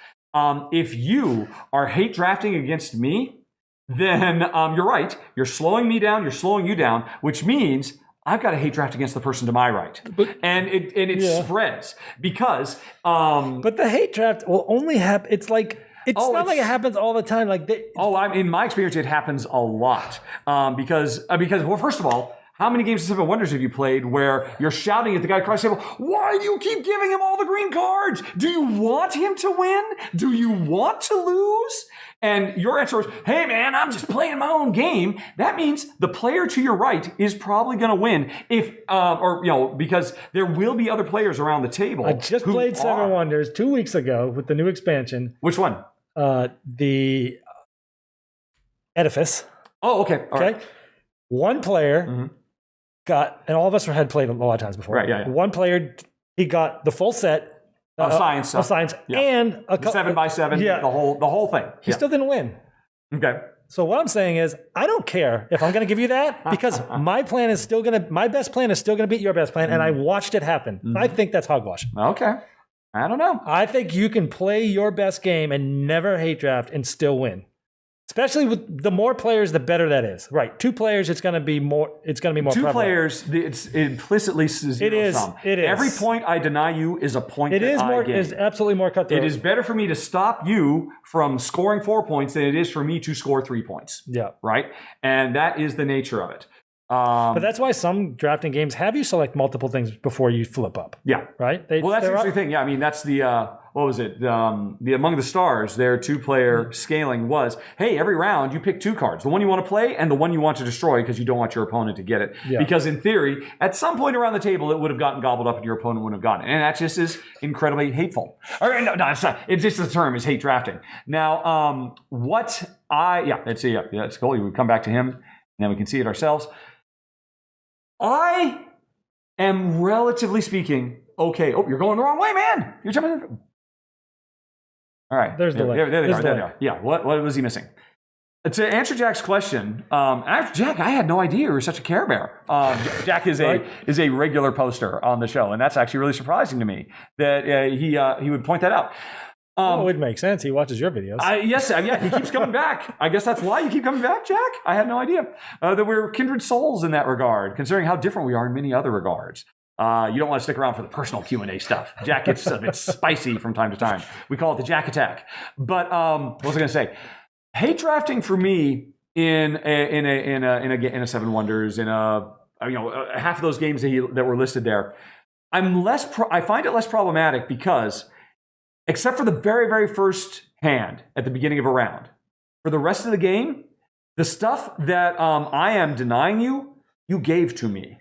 if you are hate drafting against me, then you're right. You're slowing me down. You're slowing you down, which means I've got to hate draft against the person to my right. And it spreads because... but the hate draft will only happen... It's like... It's not like it happens all the time. Like in my experience, it happens a lot. Because, well, first of all, how many games of Seven Wonders have you played where you're shouting at the guy across the table, why do you keep giving him all the green cards? Do you want him to win? Do you want to lose? And your answer is, hey man, I'm just playing my own game. That means the player to your right is probably going to win because there will be other players around the table. I just played Seven Wonders 2 weeks ago with the new expansion. Which one? The Edifice. Oh, okay. All right. One player got, and all of us had played a lot of times before. Right, yeah. One player, he got the full set of science, and a 7x7, the whole thing. He still didn't win. Okay. So what I'm saying is, I don't care if I'm going to give you that because my best plan is still going to beat your best plan, and I watched it happen. I think that's hogwash. Okay. I don't know. I think you can play your best game and never hate draft and still win. Especially with the more players, the better that is. Right, 2 players, it's going to be more. It's going to be more. 2 prevalent. players, it's implicitly zero sum. It is. Every point I deny you is a point that I gain. It is absolutely more cutthroat. It is better for me to stop you from scoring 4 points than it is for me to score 3 points. Yeah. Right, and that is the nature of it. But that's why some drafting games have you select multiple things before you flip up. Yeah. Right. That's the interesting thing. Yeah, I mean that's the. What was it? The Among the Stars, their 2-player scaling was, hey, every round you pick 2 cards. The one you want to play and the one you want to destroy because you don't want your opponent to get it. Yeah. Because in theory, at some point around the table, it would have gotten gobbled up and your opponent wouldn't have gotten it. And that just is incredibly hateful. Or, no, it's not. It's just the term is hate drafting. Now, let's see. Yeah, that's cool. We come back to him and then we can see it ourselves. I am relatively speaking okay. Oh, you're going the wrong way, man. You're jumping in. All right. There they are. Yeah. What was he missing? To answer Jack's question, Jack, I had no idea you were such a Care Bear. Jack is a regular poster on the show, and that's actually really surprising to me that he would point that out. It would make sense. He watches your videos. Yes, he keeps coming back. I guess that's why you keep coming back, Jack. I had no idea that we're kindred souls in that regard, considering how different we are in many other regards. You don't want to stick around for the personal Q&A stuff. Jack gets a bit spicy from time to time. We call it the Jack Attack. But what was I going to say? Hate drafting for me in a Seven Wonders, half of those games that were listed there, I find it less problematic because, except for the very, very first hand at the beginning of a round, for the rest of the game, the stuff that I am denying you gave to me.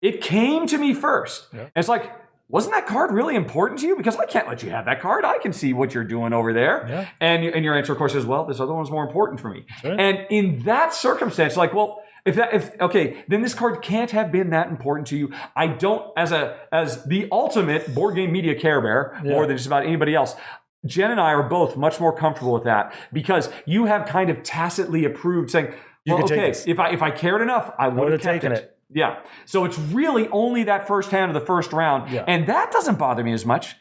It came to me first. Yeah. And it's like, wasn't that card really important to you? Because I can't let you have that card. I can see what you're doing over there. Yeah. And your answer, of course, is, well, this other one's more important for me. Sure. And in that circumstance, like, well, then this card can't have been that important to you. I don't, as the ultimate board game media Care Bear, more than just about anybody else, Jen and I are both much more comfortable with that because you have kind of tacitly approved saying, well, okay, if I cared enough, I would have taken it. Yeah. So it's really only that first hand of the first round. Yeah. And that doesn't bother me as much.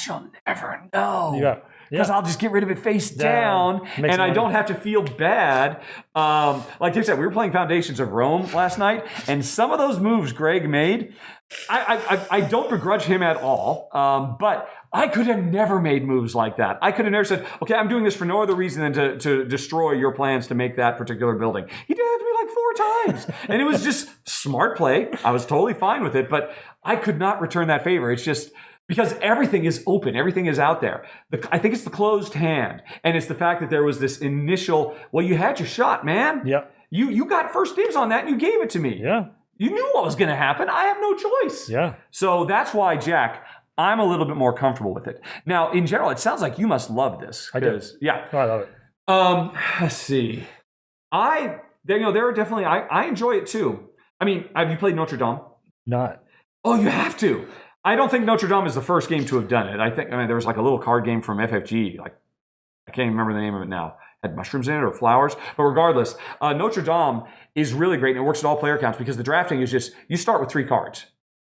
You'll never know. Yeah. Because I'll just get rid of it face down and I don't have to feel bad. Like they said, we were playing Foundations of Rome last night, and some of those moves Greg made, I don't begrudge him at all, but I could have never made moves like that. I could have never said, okay, I'm doing this for no other reason than to destroy your plans to make that particular building. He did it to me like 4 times. And it was just smart play. I was totally fine with it, but I could not return that favor. It's just because everything is open. Everything is out there. I think it's the closed hand. And it's the fact that there was this initial, well, you had your shot, man. Yeah. You got first dibs on that and you gave it to me. Yeah. You knew what was going to happen. I have no choice. Yeah. So that's why, Jack, I'm a little bit more comfortable with it. Now, in general, it sounds like you must love this. I do. Yeah. Oh, I love it. Let's see. There are definitely, I enjoy it too. I mean, have you played Notre Dame? Not. Oh, you have to. I don't think Notre Dame is the first game to have done it. I mean, there was like a little card game from FFG. Like, I can't even remember the name of it now. Had mushrooms in it or flowers. But regardless, Notre Dame is really great, and it works at all player counts because the drafting is just, you start with 3 cards.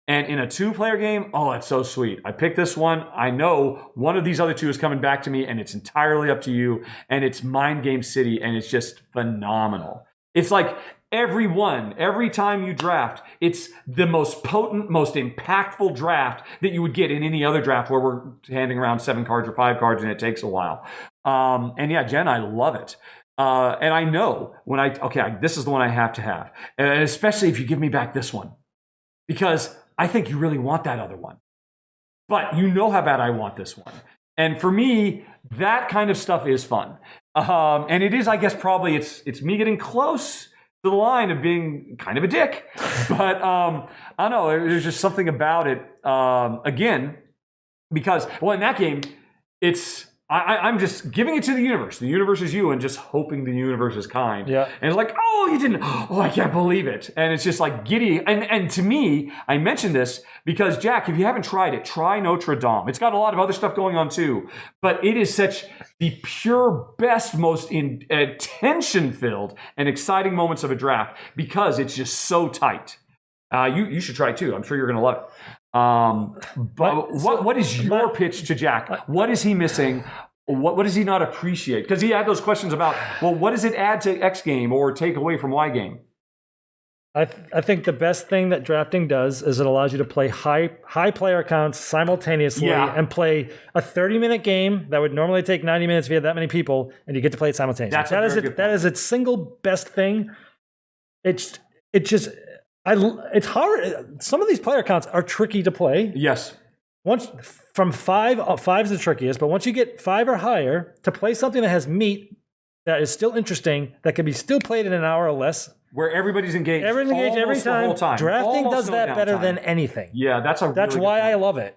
And in a 2-player game, oh, that's so sweet. I picked this one. I know one of these other 2 is coming back to me, and it's entirely up to you. And it's Mind Game City, and it's just phenomenal. It's like every time you draft, it's the most potent, most impactful draft that you would get in any other draft where we're handing around 7 cards or 5 cards and it takes a while. And yeah, Jen, I love it. And I know when this is the one I have to have. And especially if you give me back this one. Because I think you really want that other one. But you know how bad I want this one. And for me, that kind of stuff is fun. And it is, I guess, probably it's me getting close to the line of being kind of a dick. But I don't know, there's just something about it. Again, because, well, in that game, I'm just giving it to the universe. The universe is you and just hoping the universe is kind. Yeah. And it's like, oh, you didn't. Oh, I can't believe it. And it's just like giddy. And to me, I mentioned this because, Jack, if you haven't tried it, try Notre Dame. It's got a lot of other stuff going on too. But it is such the pure best, most tension-filled and exciting moments of a draft because it's just so tight. You should try it too. I'm sure you're going to love it. But what is your pitch to Jack? What is he missing? What does he not appreciate? Because he had those questions about, well, what does it add to X game or take away from Y game? I think the best thing that drafting does is it allows you to play high player counts simultaneously and play a 30-minute game that would normally take 90 minutes if you had that many people, and you get to play it simultaneously. That is its single best thing. It's hard. Some of these player counts are tricky to play. Yes. Once from 5 is the trickiest, but once you get 5 or higher, to play something that has meat that is still interesting, that can be still played in an hour or less. Where everybody's engaged. Everybody's engaged every time. The whole time. Drafting does that better than anything. Yeah, that's why I love it.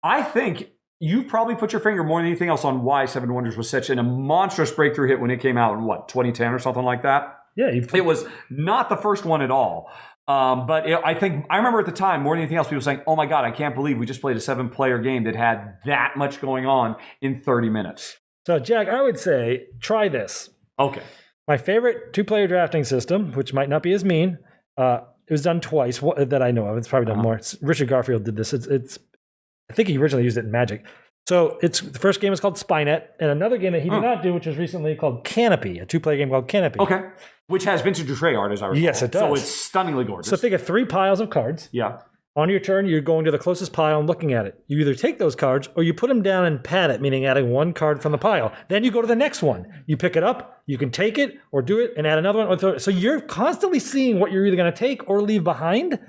I think you probably put your finger more than anything else on why Seven Wonders was such a monstrous breakthrough hit when it came out in 2010 or something like that. Yeah, it was not the first one at all. But I remember at the time, more than anything else, people saying, oh my God, I can't believe we just played a 7-player game that had that much going on in 30 minutes. So, Jack, I would say, try this. Okay. My favorite 2-player drafting system, which might not be as mean, it was done twice that I know of. It's probably done more. Richard Garfield did this. I think he originally used it in Magic. So the first game is called Spynet, and another game that he did not do, which was recently called Canopy, a 2-player game called Canopy. Okay. Which has Vincent Dutray art, as I recall. Yes, it does. So it's stunningly gorgeous. So think of 3 piles of cards. Yeah. On your turn, you're going to the closest pile and looking at it. You either take those cards or you put them down and pad it, meaning adding 1 card from the pile. Then you go to the next one. You pick it up, you can take it or do it and add another one. So you're constantly seeing what you're either going to take or leave behind.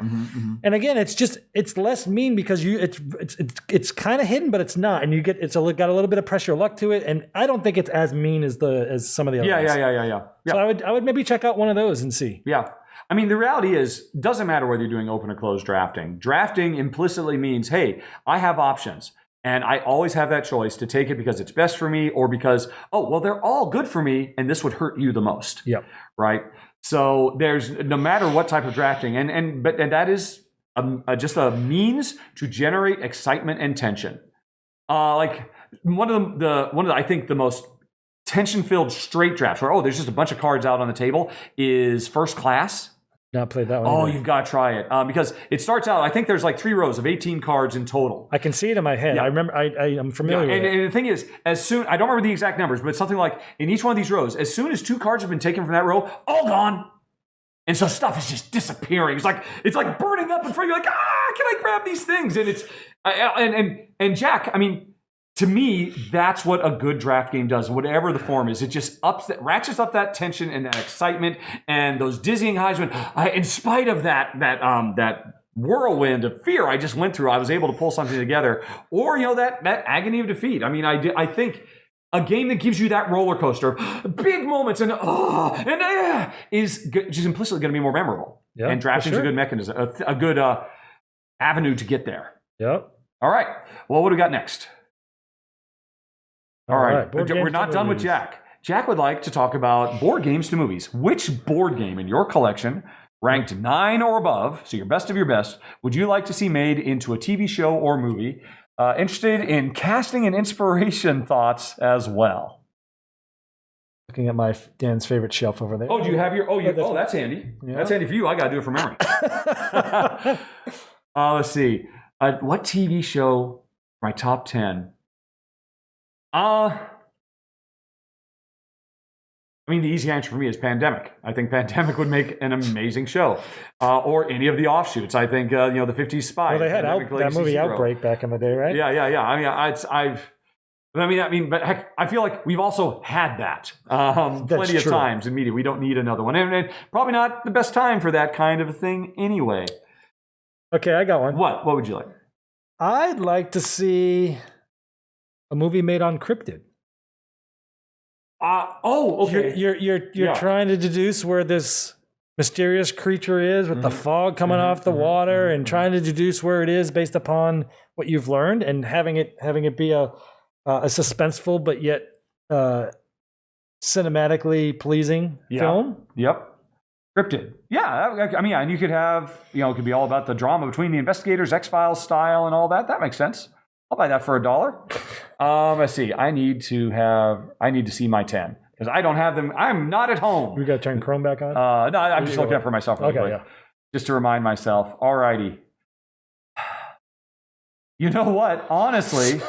And again, it's less mean because it's kind of hidden, but it's not. And it's got a little bit of pressure luck to it. And I don't think it's as mean as some of the other ones. Yeah. So I would maybe check out one of those and see. Yeah. I mean, the reality is, doesn't matter whether you're doing open or closed drafting. Drafting implicitly means, hey, I have options. And I always have that choice to take it because it's best for me or because, oh, well, they're all good for me and this would hurt you the most. Yep. Right? So there's, no matter what type of drafting, and that is just a means to generate excitement and tension. Like one of the I think the most tension-filled straight drafts where, there's just a bunch of cards out on the table is First Class. Not played that one. Oh, you've got to try it because it starts out. I think there's like 3 rows of 18 cards in total. I can see it in my head. Yeah. I remember. I'm familiar with it. And the thing is, I don't remember the exact numbers, but it's something like in each one of these rows, as soon as 2 cards have been taken from that row, all gone, and so stuff is just disappearing. It's like burning up in front of you. Like, can I grab these things? And it's and Jack, I mean. To me, that's what a good draft game does, whatever the form is. It just ratchets up that tension and that excitement and those dizzying highs. When, in spite of that whirlwind of fear I just went through, I was able to pull something together. Or that agony of defeat. I mean, I think a game that gives you that roller coaster, big moments, is just implicitly going to be more memorable. Yeah, and drafting is a good mechanism, a good avenue to get there. Yep. All right. Well, what do we got next? All right. We're not done with Jack. Jack would like to talk about board games to movies. Which board game in your collection ranked 9 or above, so your best of your best, would you like to see made into a TV show or movie? Interested in casting and inspiration thoughts as well. Looking at my Dan's favorite shelf over there. Oh, do you have your? Oh, that's handy. Yeah. That's handy for you. I got to do it from memory. Let's see. What TV show? My top 10. I mean, the easy answer for me is Pandemic. I think Pandemic would make an amazing show, or any of the offshoots. I think the 50s Spy. Well, they had that movie Outbreak back in the day, right? Yeah. I mean, but heck, I feel like we've also had that plenty of times in media. We don't need another one, and probably not the best time for that kind of a thing anyway. Okay, I got one. What would you like? I'd like to see a movie made on cryptid. Okay. You're trying to deduce where this mysterious creature is with the fog coming off the water, and trying to deduce where it is based upon what you've learned, and having it be a suspenseful but yet cinematically pleasing film. Yep. Cryptid. Yeah, I mean, and you could have, it could be all about the drama between the investigators, X-Files style and all that. That makes sense. I'll buy that for $1. Let's see. I need to see my 10 because I don't have them. I'm not at home. We got to turn Chrome back on? No, I'm just looking up for myself real quick. Yeah. Just to remind myself. All righty. You know what? Honestly,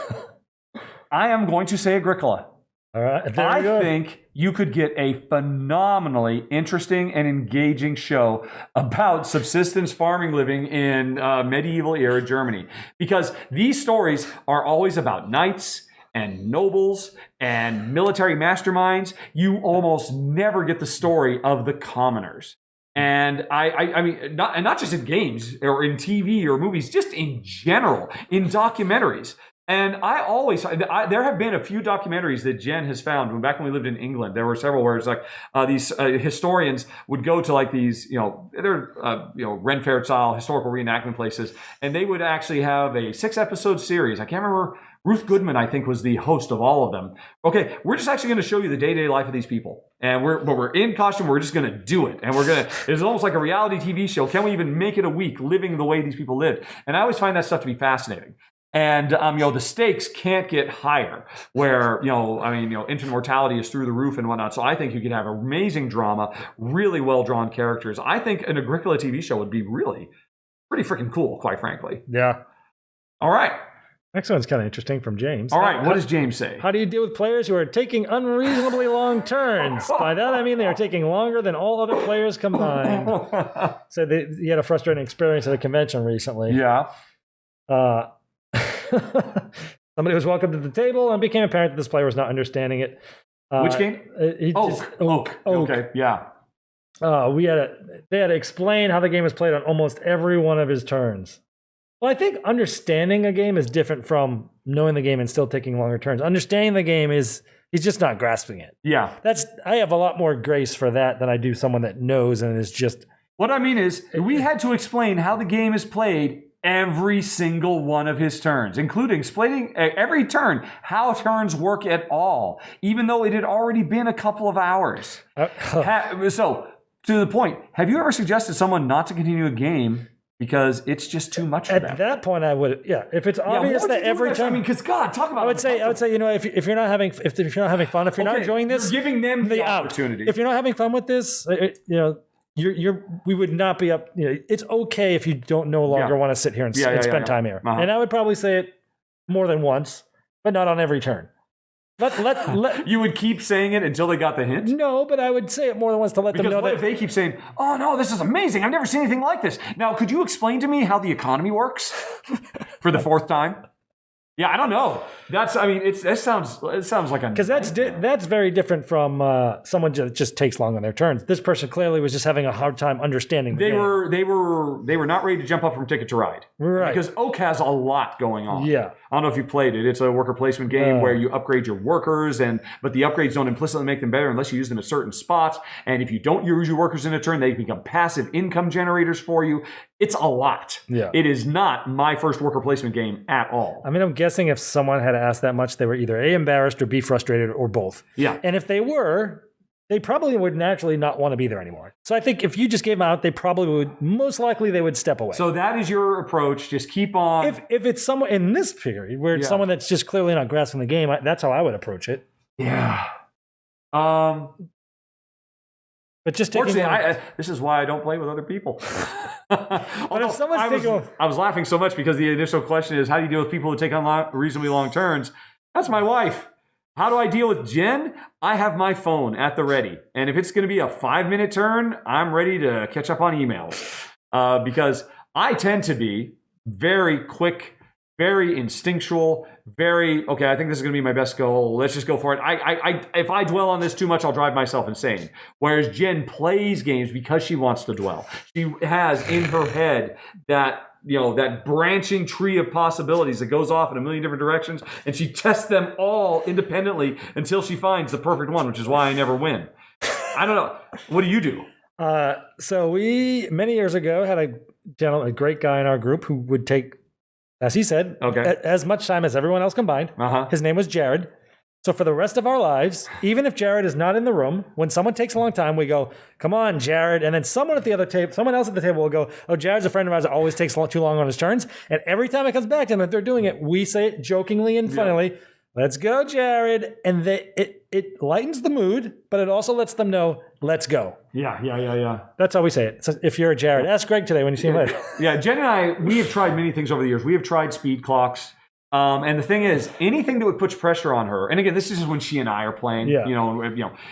I am going to say Agricola. All right. I think you could get a phenomenally interesting and engaging show about subsistence farming living in medieval era Germany. Because these stories are always about knights and nobles and military masterminds. You almost never get the story of the commoners. And I mean, not just in games or in TV or movies, just in general, in documentaries. And there have been a few documentaries that Jen has found. Back when we lived in England, there were several where it's like these historians would go to like these, Ren Fair style historical reenactment places, and they would actually have a 6-episode series. I can't remember. Ruth Goodman, I think, was the host of all of them. Okay, we're just actually going to show you the day-to-day life of these people. And we're in costume, we're just going to do it. And it's almost like a reality TV show. Can we even make it a week living the way these people lived? And I always find that stuff to be fascinating. And, the stakes can't get higher where, infant mortality is through the roof and whatnot. So I think you could have amazing drama, really well-drawn characters. I think an Agricola TV show would be really pretty freaking cool, quite frankly. Yeah. All right. Next one's kind of interesting from James. All right, what does James say? How do you deal with players who are taking unreasonably long turns? By that, I mean they are taking longer than all other players combined. So you had a frustrating experience at a convention recently. Yeah. Somebody was welcomed to the table and became apparent that this player was not understanding it. Which game? Oak. Okay, yeah. They had to explain how the game was played on almost every one of his turns. Well, I think understanding a game is different from knowing the game and still taking longer turns. Understanding the game he's just not grasping it. Yeah. I have a lot more grace for that than I do someone that knows and is just... What I mean is, we had to explain how the game is played every single one of his turns, including explaining every turn, how turns work at all, even though it had already been a couple of hours. So, to the point, have you ever suggested someone not to continue a game because it's just too much for them? At that point, I would, if it's obvious that every time... I mean, because God, talk about... I would say, if you're not having fun, if you're not enjoying this... You're giving them the opportunity. If you're not having fun with this, we would not be up. It's okay if you don't no longer want to sit here and spend time here. And I would probably say it more than once, but not on every turn. Let you would keep saying it until they got the hint? No, but I would say it more than once to let them know if they keep saying, "Oh no, this is amazing! I've never seen anything like this." Now, could you explain to me how the economy works for the 4th time? Yeah, I don't know. It sounds like a... Because that's very different from someone that just takes long on their turns. This person clearly was just having a hard time understanding the game. They were not ready to jump up from Ticket to Ride. Right. Because Oak has a lot going on. Yeah. I don't know if you played it. It's a worker placement game where you upgrade your workers, but the upgrades don't implicitly make them better unless you use them at certain spots. And if you don't use your workers in a turn, they become passive income generators for you. It's a lot. Yeah. It is not my first worker placement game at all. I mean, I'm guessing if someone had asked that much, they were either A, embarrassed, or B, frustrated, or both. Yeah. And if they they probably would naturally not want to be there anymore. So I think if you just gave them out, they probably would, most likely they would step away. So that is your approach. Just keep on. If it's someone in this period where it's someone that's just clearly not grasping the game, that's how I would approach it. Yeah. But just this is why I don't play with other people. But if someone's I was laughing so much because the initial question is, how do you deal with people who take on reasonably long turns? That's my wife. How do I deal with Jen? I have my phone at the ready. And if it's going to be a 5-minute turn, I'm ready to catch up on emails. Because I tend to be very quick, very instinctual, okay, I think this is going to be my best goal. Let's just go for it. If I dwell on this too much, I'll drive myself insane. Whereas Jen plays games because she wants to dwell. She has in her head that branching tree of possibilities that goes off in a million different directions, and she tests them all independently until she finds the perfect one, which is why I never win. I don't know. What do you do? So we, many years ago, had a great guy in our group who would take, as he said, as much time as everyone else combined. His name was Jared. So for the rest of our lives, even if Jared is not in the room, when someone takes a long time, we go, "Come on, Jared." And then someone else at the table will go, "Oh, Jared's a friend of ours that always takes too long on his turns." And every time it comes back to him, if they're doing it, we say it jokingly and funnily, "Let's go, Jared." And it lightens the mood, but it also lets them know, "Let's go." Yeah. That's how we say it. So if you're a Jared, ask Greg today when you see him later. Yeah, Jen and I, we have tried many things over the years. We have tried speed clocks. And the thing is, anything that would put pressure on her, and again, this is just when she and I are playing.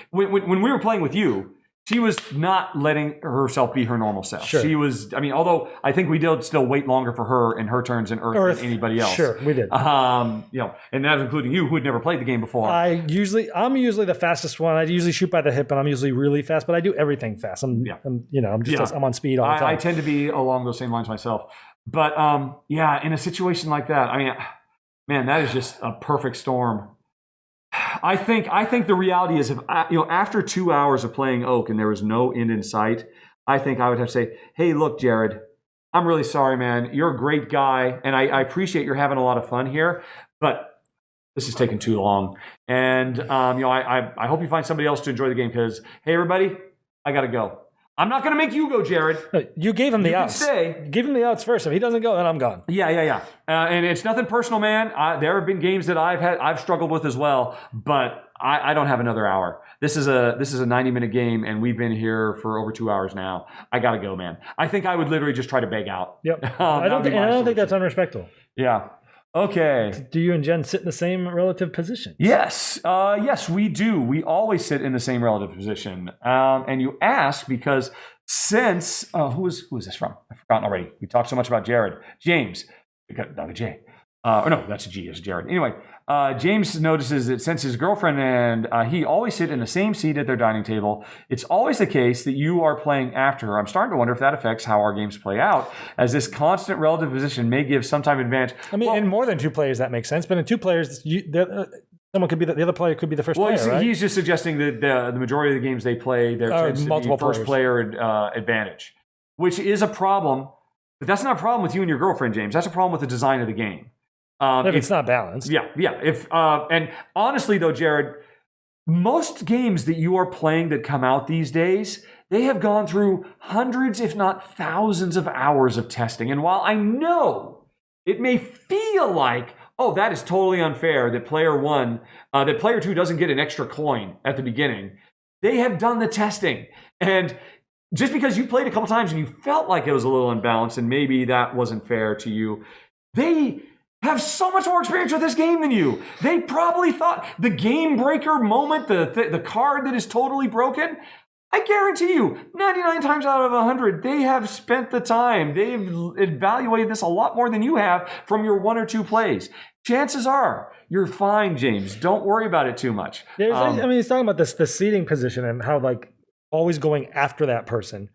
When we were playing with you, she was not letting herself be her normal self. Sure. She was, although I think we did still wait longer for her and her turns in Earth than anybody else. Sure, we did. And that was including you, who had never played the game before. I'm usually the fastest one. I usually shoot by the hip, and I'm usually really fast, but I do everything fast. I'm on speed all the time. I tend to be along those same lines myself. But in a situation like that, man, that is just a perfect storm. I think the reality is, if after 2 hours of playing Oak and there was no end in sight, I think I would have to say, "Hey, look, Jared, I'm really sorry, man. You're a great guy, and I appreciate you're having a lot of fun here, but this is taking too long. And I hope you find somebody else to enjoy the game because, hey, everybody, I got to go. I'm not going to make you go, Jared. You gave him the outs. Stay. Give him the outs first. If he doesn't go, then I'm gone." Yeah. And it's nothing personal, man. There have been games that I've struggled with as well, but I don't have another hour. This is a 90-minute game, and we've been here for over 2 hours now. I got to go, man. I think I would literally just try to beg out. Yep. I don't think that's unrespectful. Yeah. Okay. Do you and Jen sit in the same relative position? Yes. Yes, we do. We always sit in the same relative position. And you ask because since who is this from? I've forgotten already. We talked so much about Jared. James. Not a J. No, that's a G. It's Jared. Anyway, James notices that since his girlfriend and he always sit in the same seat at their dining table, it's always the case that you are playing after her. I'm starting to wonder if that affects how our games play out, as this constant relative position may give some time advantage. In more than 2 players, that makes sense. But in 2 players, someone could be the other player could be the first player, right? He's just suggesting that the majority of the games they play, there tends to be first player advantage, which is a problem. But that's not a problem with you and your girlfriend, James. That's a problem with the design of the game. If it's not balanced. Yeah. And honestly, though, Jared, most games that you are playing that come out these days, they have gone through hundreds, if not thousands of hours of testing. And while I know it may feel like, oh, that is totally unfair that player 2 doesn't get an extra coin at the beginning, they have done the testing. And just because you played a couple times and you felt like it was a little unbalanced and maybe that wasn't fair to you, they have so much more experience with this game than you. They probably thought the game breaker moment, the card that is totally broken, I guarantee you, 99 times out of 100, they have spent the time. They've evaluated this a lot more than you have from your 1 or 2 plays. Chances are you're fine, James. Don't worry about it too much. He's talking about the seating position and how always going after that person.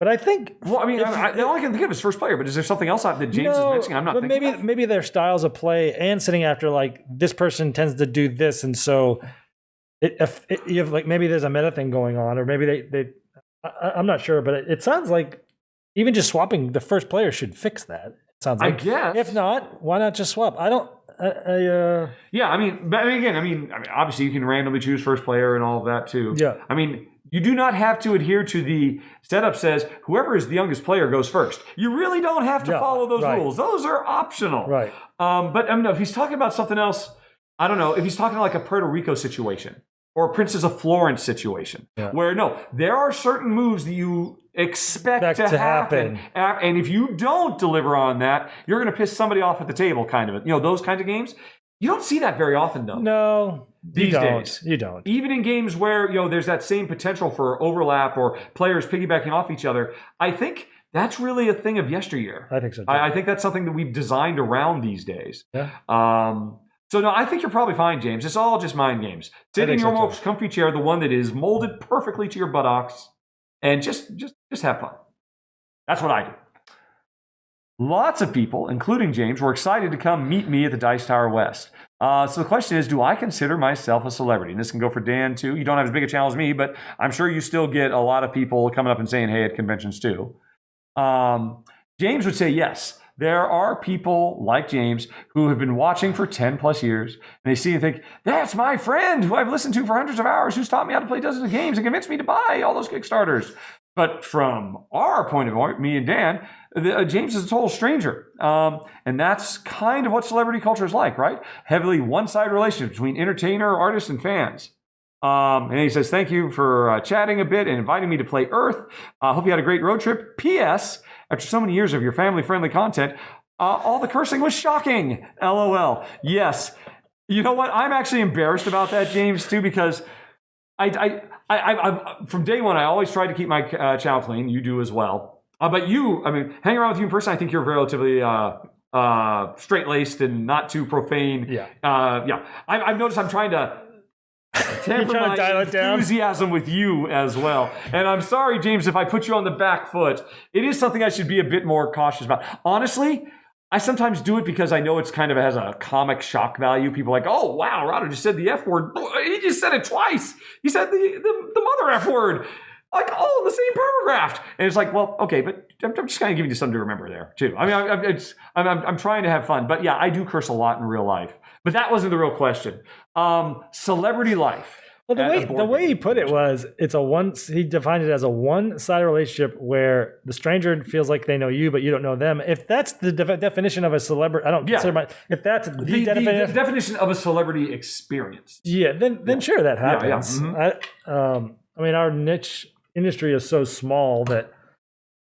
But I think... Well, all I can think of is first player, but is there something else that James is mentioning I'm not thinking of? Maybe their styles of play and sitting after, this person tends to do this, and so you have, maybe there's a meta thing going on, or maybe I'm not sure, but it sounds like even just swapping the first player should fix that. It sounds like. I guess. If not, why not just swap? I don't... Yeah, but again, obviously you can randomly choose first player and all of that too. Yeah. You do not have to adhere to the setup says whoever is the youngest player goes first. You really don't have to follow those rules. Those are optional. Right. But if he's talking about something else, I don't know. If he's talking like a Puerto Rico situation or a Princess of Florence situation, where there are certain moves that you expect to happen. And if you don't deliver on that, you're going to piss somebody off at the table, kind of. Those kinds of games. You don't see that very often, though. No, these days. You don't. Even in games where, there's that same potential for overlap or players piggybacking off each other, I think that's really a thing of yesteryear. I think so, too. I think that's something that we've designed around these days. Yeah. So, no, I think you're probably fine, James. It's all just mind games. Sit in your most comfy chair, the one that is molded perfectly to your buttocks, and just have fun. That's what I do. Lots of people, including James, were excited to come meet me at the Dice Tower West. So the question is, do I consider myself a celebrity? And this can go for Dan, too. You don't have as big a channel as me, but I'm sure you still get a lot of people coming up and saying, hey, at conventions, too. James would say yes. There are people like James who have been watching for 10 plus years, and they see and think, that's my friend who I've listened to for hundreds of hours, who's taught me how to play dozens of games and convinced me to buy all those Kickstarters. But from our point of view, me and Dan, James is a total stranger. And that's kind of what celebrity culture is like, right? Heavily one-sided relationship between entertainer, artist, and fans. And he says, thank you for chatting a bit and inviting me to play Earth. Hope you had a great road trip. P.S. After so many years of your family-friendly content, all the cursing was shocking. LOL. Yes. You know what? I'm actually embarrassed about that, James, too, because I from day one, I always tried to keep my channel clean. You do as well. But you, hanging around with you in person, I think you're relatively straight-laced and not too profane. Yeah. I've noticed I'm trying to temper my dial it down? enthusiasm with you as well. And I'm sorry, James, if I put you on the back foot. It is something I should be a bit more cautious about. Honestly, I sometimes do it because I know it's kind of has a comic shock value. People are like, oh, wow, Rahdo just said the F word. He just said it twice. He said the mother F word. Like, all in the same paragraph. And it's like, well, okay, but I'm just kind of giving you something to remember there, too. I'm trying to have fun. But yeah, I do curse a lot in real life. But that wasn't the real question. Celebrity life. Well, the way he put it was, he defined it as a one-sided relationship where the stranger feels like they know you, but you don't know them. If that's the definition of a celebrity, I don't consider if that's the definition of a celebrity experience. Yeah, then sure, that happens. Yeah. Mm-hmm. Our niche industry is so small that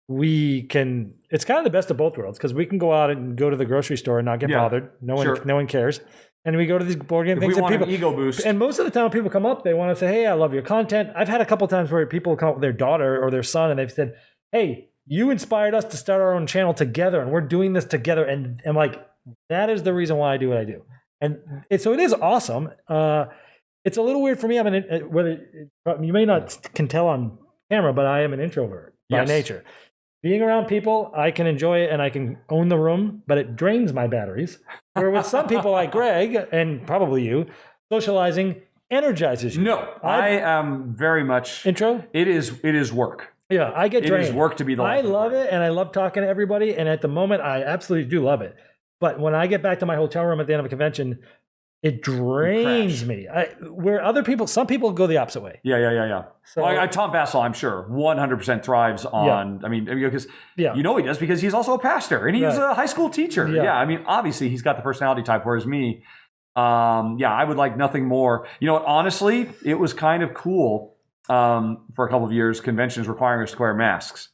it's kind of the best of both worlds, because we can go out and go to the grocery store and not get bothered. No one cares. And we go to these board game things, we want and an ego boost. And most of the time when people come up, they want to say, hey, I love your content. I've had a couple times where people come up with their daughter or their son, and they've said, hey, you inspired us to start our own channel together, and we're doing this together. And I'm like, that is the reason why I do what I do. And so it is awesome. It's a little weird for me. You may not can tell on camera, but I am an introvert by nature. Being around people, I can enjoy it and I can own the room, but it drains my batteries. Where with some people like Greg, and probably you, socializing energizes you. No, I am very much... Intro? It is work. Yeah, I get drained. It is work to be the I love it, and I love talking to everybody, and at the moment, I absolutely do love it. But when I get back to my hotel room at the end of a convention, it drains me. Some people go the opposite way. Yeah. So, Tom Bassel, I'm sure, 100% thrives on. Because he does, because he's also a pastor and he's a high school teacher. Yeah. Obviously he's got the personality type, whereas me, I would like nothing more. You know what? Honestly, it was kind of cool for a couple of years. Conventions requiring us to wear masks.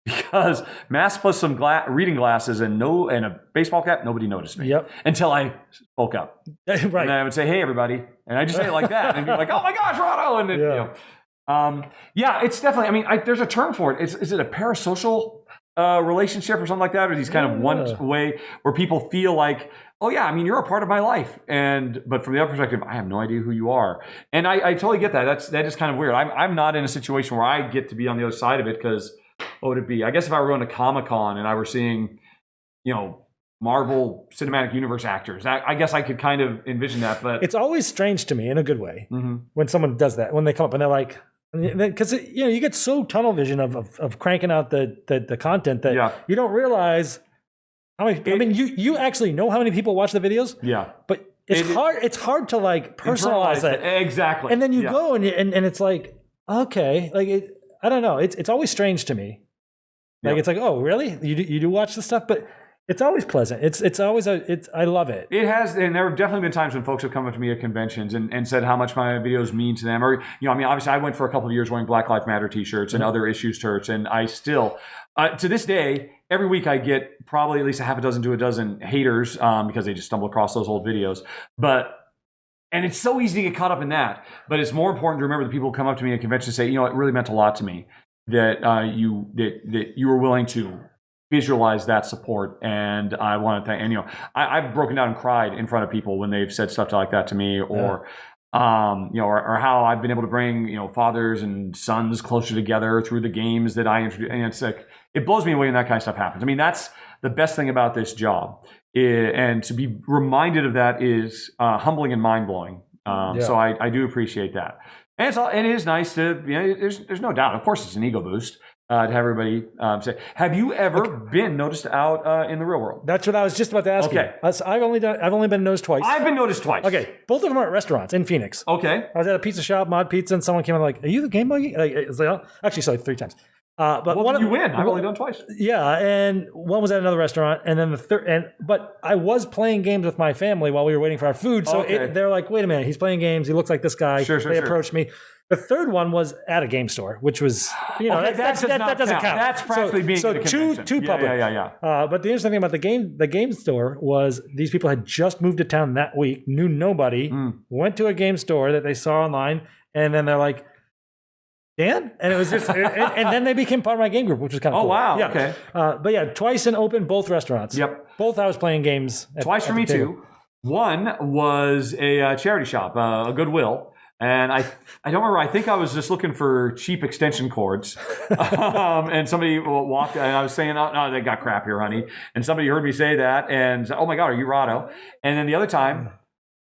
Because masks plus some reading glasses and a baseball cap, nobody noticed me. Yep. Until I spoke up. Right. And then I would say, hey, everybody. And I just say it like that. And be like, oh my gosh, Rahdo. And then, it's definitely, there's a term for it. Is it a parasocial relationship or something like that? Or these kind of one way where people feel like, oh yeah, you're a part of my life. But from the other perspective, I have no idea who you are. And I totally get that. That is kind of weird. I'm not in a situation where I get to be on the other side of it, because what would it be? I guess if I were going to Comic-Con and I were seeing, Marvel Cinematic Universe actors, I guess I could kind of envision that. But it's always strange to me in a good way when someone does that, when they come up and they're like, because you get so tunnel vision of cranking out the content that you don't realize How many? I mean, you actually know how many people watch the videos. Yeah, but it's hard to like personalize it. Exactly. And then you go and it's like, okay, like I don't know. It's always strange to me. Like it's like, oh, really? You do watch this stuff, but it's always pleasant. It's always I love it. It has, and there have definitely been times when folks have come up to me at conventions and said how much my videos mean to them. Or, I mean, obviously I went for a couple of years wearing Black Lives Matter t-shirts and other issues shirts, and I still, to this day, every week I get probably at least a half a dozen to a dozen haters because they just stumble across those old videos. And it's so easy to get caught up in that. But it's more important to remember the people who come up to me at conventions and say, it really meant a lot to me that you were willing to visualize that support, and I want to thank. And I've broken down and cried in front of people when they've said stuff like that to me, or or how I've been able to bring fathers and sons closer together through the games that I introduce. And it's like it blows me away when that kind of stuff happens. I mean, that's the best thing about this job, and to be reminded of that is humbling and mind blowing. So I do appreciate that, and it is nice to there's no doubt. Of course, it's an ego boost. To have everybody say, have you ever been noticed out in the real world? That's what I was just about to ask you. I've only been noticed twice. I've been noticed twice. Okay, both of them are at restaurants in Phoenix. Okay, I was at a pizza shop, Mod Pizza, and someone came in like, "Are you the Game Boy?" It's like, actually, sorry, 3 times. But you win. I've only done twice. Yeah, and one was at another restaurant, and then the third. But I was playing games with my family while we were waiting for our food. So they're like, "Wait a minute, he's playing games. He looks like this guy." Sure. They approached me. The third one was at a game store, which was, that doesn't count. That's practically being at a convention. two public. Yeah. But the interesting thing about the game store was these people had just moved to town that week, knew nobody, went to a game store that they saw online, and then they're like, Dan? And it was just, and then they became part of my game group, which was kind of cool. Oh, wow. Yeah. Okay. But yeah, twice in open, both restaurants. Yep. Both I was playing games. Twice for me too. One was a charity shop, a Goodwill. And I don't remember. I think I was just looking for cheap extension cords, and somebody walked. And I was saying, "Oh no, they got crap here, honey." And somebody heard me say that, and "Oh my God, are you Rahdo?" And then the other time,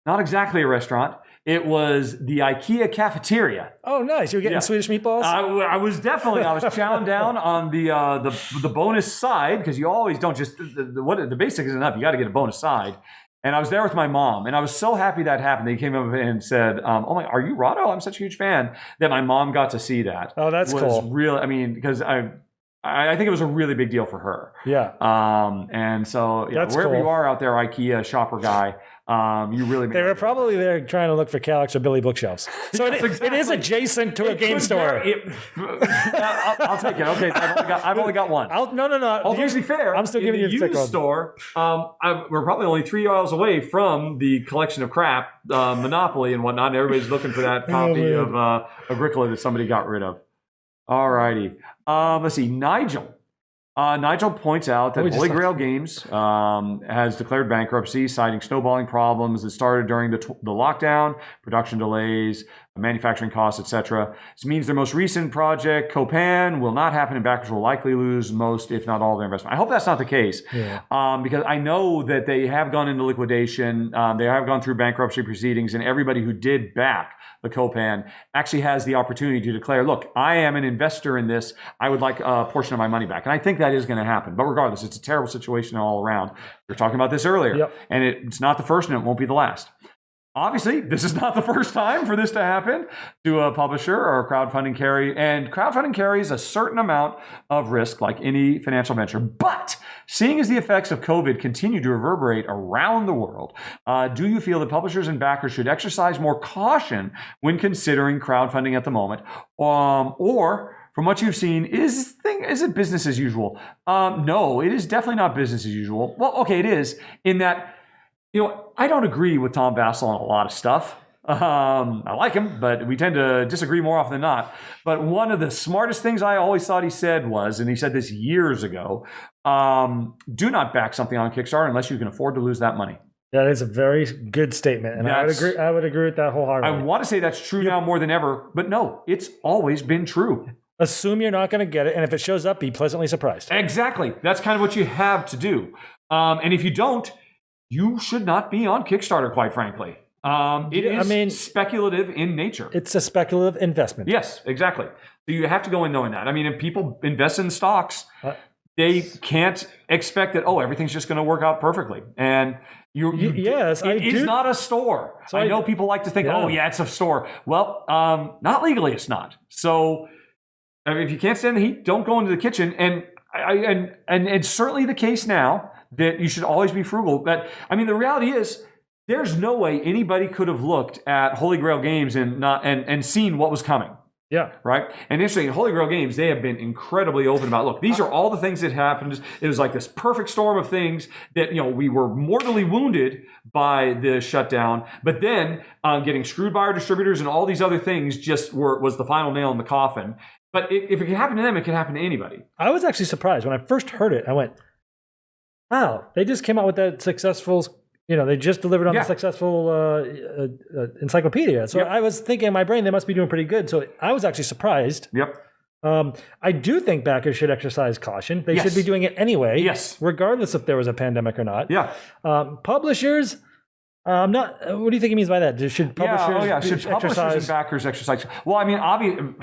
not exactly a restaurant. It was the IKEA cafeteria. Oh, nice! You were getting Swedish meatballs. I was chowing down on the bonus side, because you always don't just the basic isn't enough. You got to get a bonus side. And I was there with my mom, and I was so happy that happened. They came up and said, "Oh my, are you Rahdo? I'm such a huge fan." That my mom got to see that. Oh, that's cool. Really, I mean, because I think it was a really big deal for her. Yeah. And so that's wherever cool. you are out there, IKEA shopper guy, you really. They were probably there trying to look for Calyx or Billy bookshelves. So it is adjacent to a game store. I'll take it. Okay, I've only got one. No. I'll be fair. I'm still giving you the used store. We're probably only 3 miles away from the collection of crap, Monopoly and whatnot. And everybody's looking for that copy of Agricola that somebody got rid of. All righty. Let's see. Nigel points out that Holy Grail Games has declared bankruptcy, citing snowballing problems that started during the lockdown, production delays, manufacturing costs, etc. This means their most recent project, Copan, will not happen, and backers will likely lose most, if not all, of their investment. I hope that's not the case, because I know that they have gone into liquidation. They have gone through bankruptcy proceedings, and everybody who did back the Copan actually has the opportunity to declare, look, I am an investor in this. I would like a portion of my money back. And I think that is going to happen. But regardless, it's a terrible situation all around. We were talking about this earlier. And it's not the first, and it won't be the last. Obviously, this is not the first time for this to happen to a publisher or a crowdfunding carry. And crowdfunding carries a certain amount of risk, like any financial venture. But seeing as the effects of COVID continue to reverberate around the world, do you feel that publishers and backers should exercise more caution when considering crowdfunding at the moment? Or from what you've seen, is it business as usual? No, it is definitely not business as usual. Well, okay, it is in that, I don't agree with Tom Bassel on a lot of stuff. I like him, but we tend to disagree more often than not. But one of the smartest things I always thought he said was, and he said this years ago, do not back something on Kickstarter unless you can afford to lose that money. That is a very good statement, and I would agree with that wholeheartedly. I want to say that's true now more than ever, but no, it's always been true. Assume you're not going to get it, and if it shows up, be pleasantly surprised. Exactly. That's kind of what you have to do. And if you don't, you should not be on Kickstarter, quite frankly. It is speculative in nature. It's a speculative investment. Yes, exactly. So you have to go in knowing that. I mean, if people invest in stocks, they can't expect that, everything's just going to work out perfectly. And it's not a store. So I know people like to think, it's a store. Well, not legally, it's not. So if you can't stand the heat, don't go into the kitchen. And it's certainly the case now that you should always be frugal. But the reality is, there's no way anybody could have looked at Holy Grail Games and seen what was coming. Yeah. Right? And interesting, Holy Grail Games, they have been incredibly open about, look, these are all the things that happened. It was like this perfect storm of things that, we were mortally wounded by the shutdown, but then getting screwed by our distributors and all these other things was the final nail in the coffin. But if it can happen to them, it can happen to anybody. I was actually surprised. When I first heard it, I went, wow, they just came out with that successful... they just delivered on the successful encyclopedia. So I was thinking in my brain they must be doing pretty good. So I was actually surprised. Yep. I do think backers should exercise caution. They should be doing it anyway. Yes. Regardless if there was a pandemic or not. Yeah. Publishers, what do you think he means by that? Should publishers Should publishers and backers exercise? Well, obviously...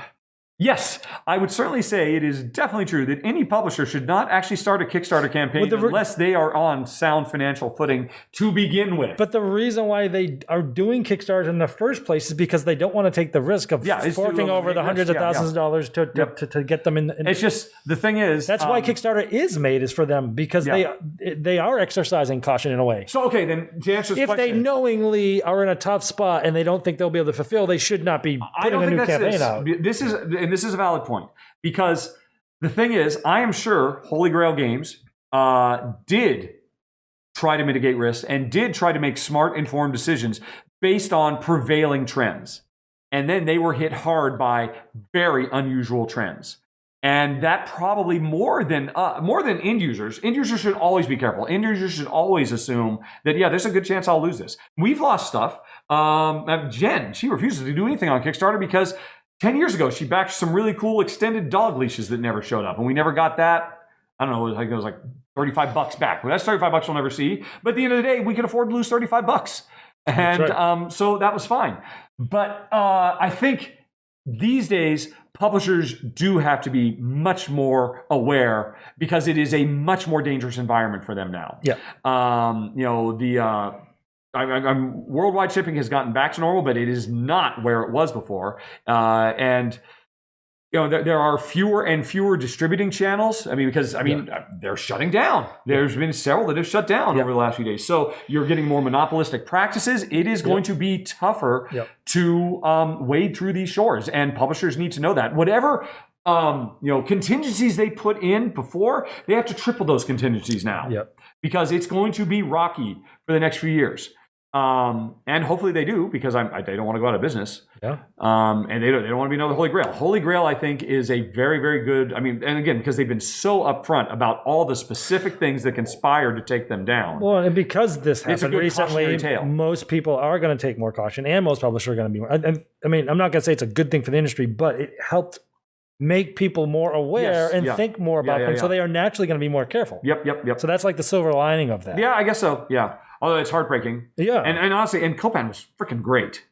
Yes, I would certainly say it is definitely true that any publisher should not actually start a Kickstarter campaign unless they are on sound financial footing to begin with. But the reason why they are doing Kickstarter in the first place is because they don't want to take the risk of forking over the hundreds of thousands of dollars to get them in. It's just, the thing is... That's why Kickstarter is made, is for them, because they are exercising caution in a way. So, okay, then to answer this question... If they knowingly are in a tough spot and they don't think they'll be able to fulfill, they should not be putting a new campaign out. This is a valid point, because the thing is, I am sure Holy Grail Games did try to mitigate risks and did try to make smart, informed decisions based on prevailing trends. And then they were hit hard by very unusual trends. And that probably more than end users. End users should always be careful. End users should always assume that, there's a good chance I'll lose this. We've lost stuff. Jen, she refuses to do anything on Kickstarter because 10 years ago, she backed some really cool extended dog leashes that never showed up. And we never got that. I don't know, it was like $35 back. Well, that's $35 we'll never see. But at the end of the day, we could afford to lose $35. And so that was fine. But I think these days, publishers do have to be much more aware, because it is a much more dangerous environment for them now. Yeah. Worldwide shipping has gotten back to normal, but it is not where it was before. And there are fewer and fewer distributing channels. They're shutting down. There's been several that have shut down over the last few days. So you're getting more monopolistic practices. It is going to be tougher to wade through these shores, and publishers need to know that. Whatever contingencies they put in before, they have to triple those contingencies now, because it's going to be rocky for the next few years. And hopefully they do, because they don't want to go out of business. Yeah. And they don't want to be another Holy Grail. Holy Grail, I think, is a very, very good. And again, because they've been so upfront about all the specific things that conspire to take them down. Well, and because this happened recently, most people are going to take more caution, and most publishers are going to be more. I'm not going to say it's a good thing for the industry, but it helped make people more aware and think more about things, so they are naturally going to be more careful. Yep. So that's like the silver lining of that. Yeah, I guess so. Yeah. Although it's heartbreaking. Yeah. And honestly, and Copan was freaking great.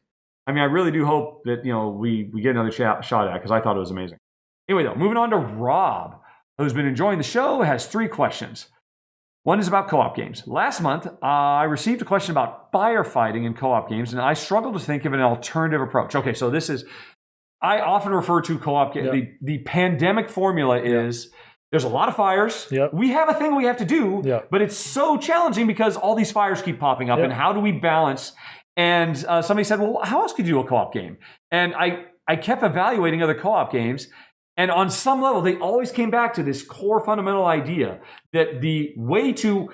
I really do hope that, we get another shot at it, because I thought it was amazing. Anyway, though, moving on to Rob, who's been enjoying the show, has 3 questions. One is about co-op games. Last month, I received a question about firefighting in co-op games, and I struggled to think of an alternative approach. Okay, so this is... I often refer to co-op games. Yep. The pandemic formula is... There's a lot of fires. Yep. We have a thing we have to do, but it's so challenging because all these fires keep popping up. And how do we balance? And somebody said, well, how else could you do a co-op game? And I kept evaluating other co-op games. And on some level, they always came back to this core fundamental idea that the way to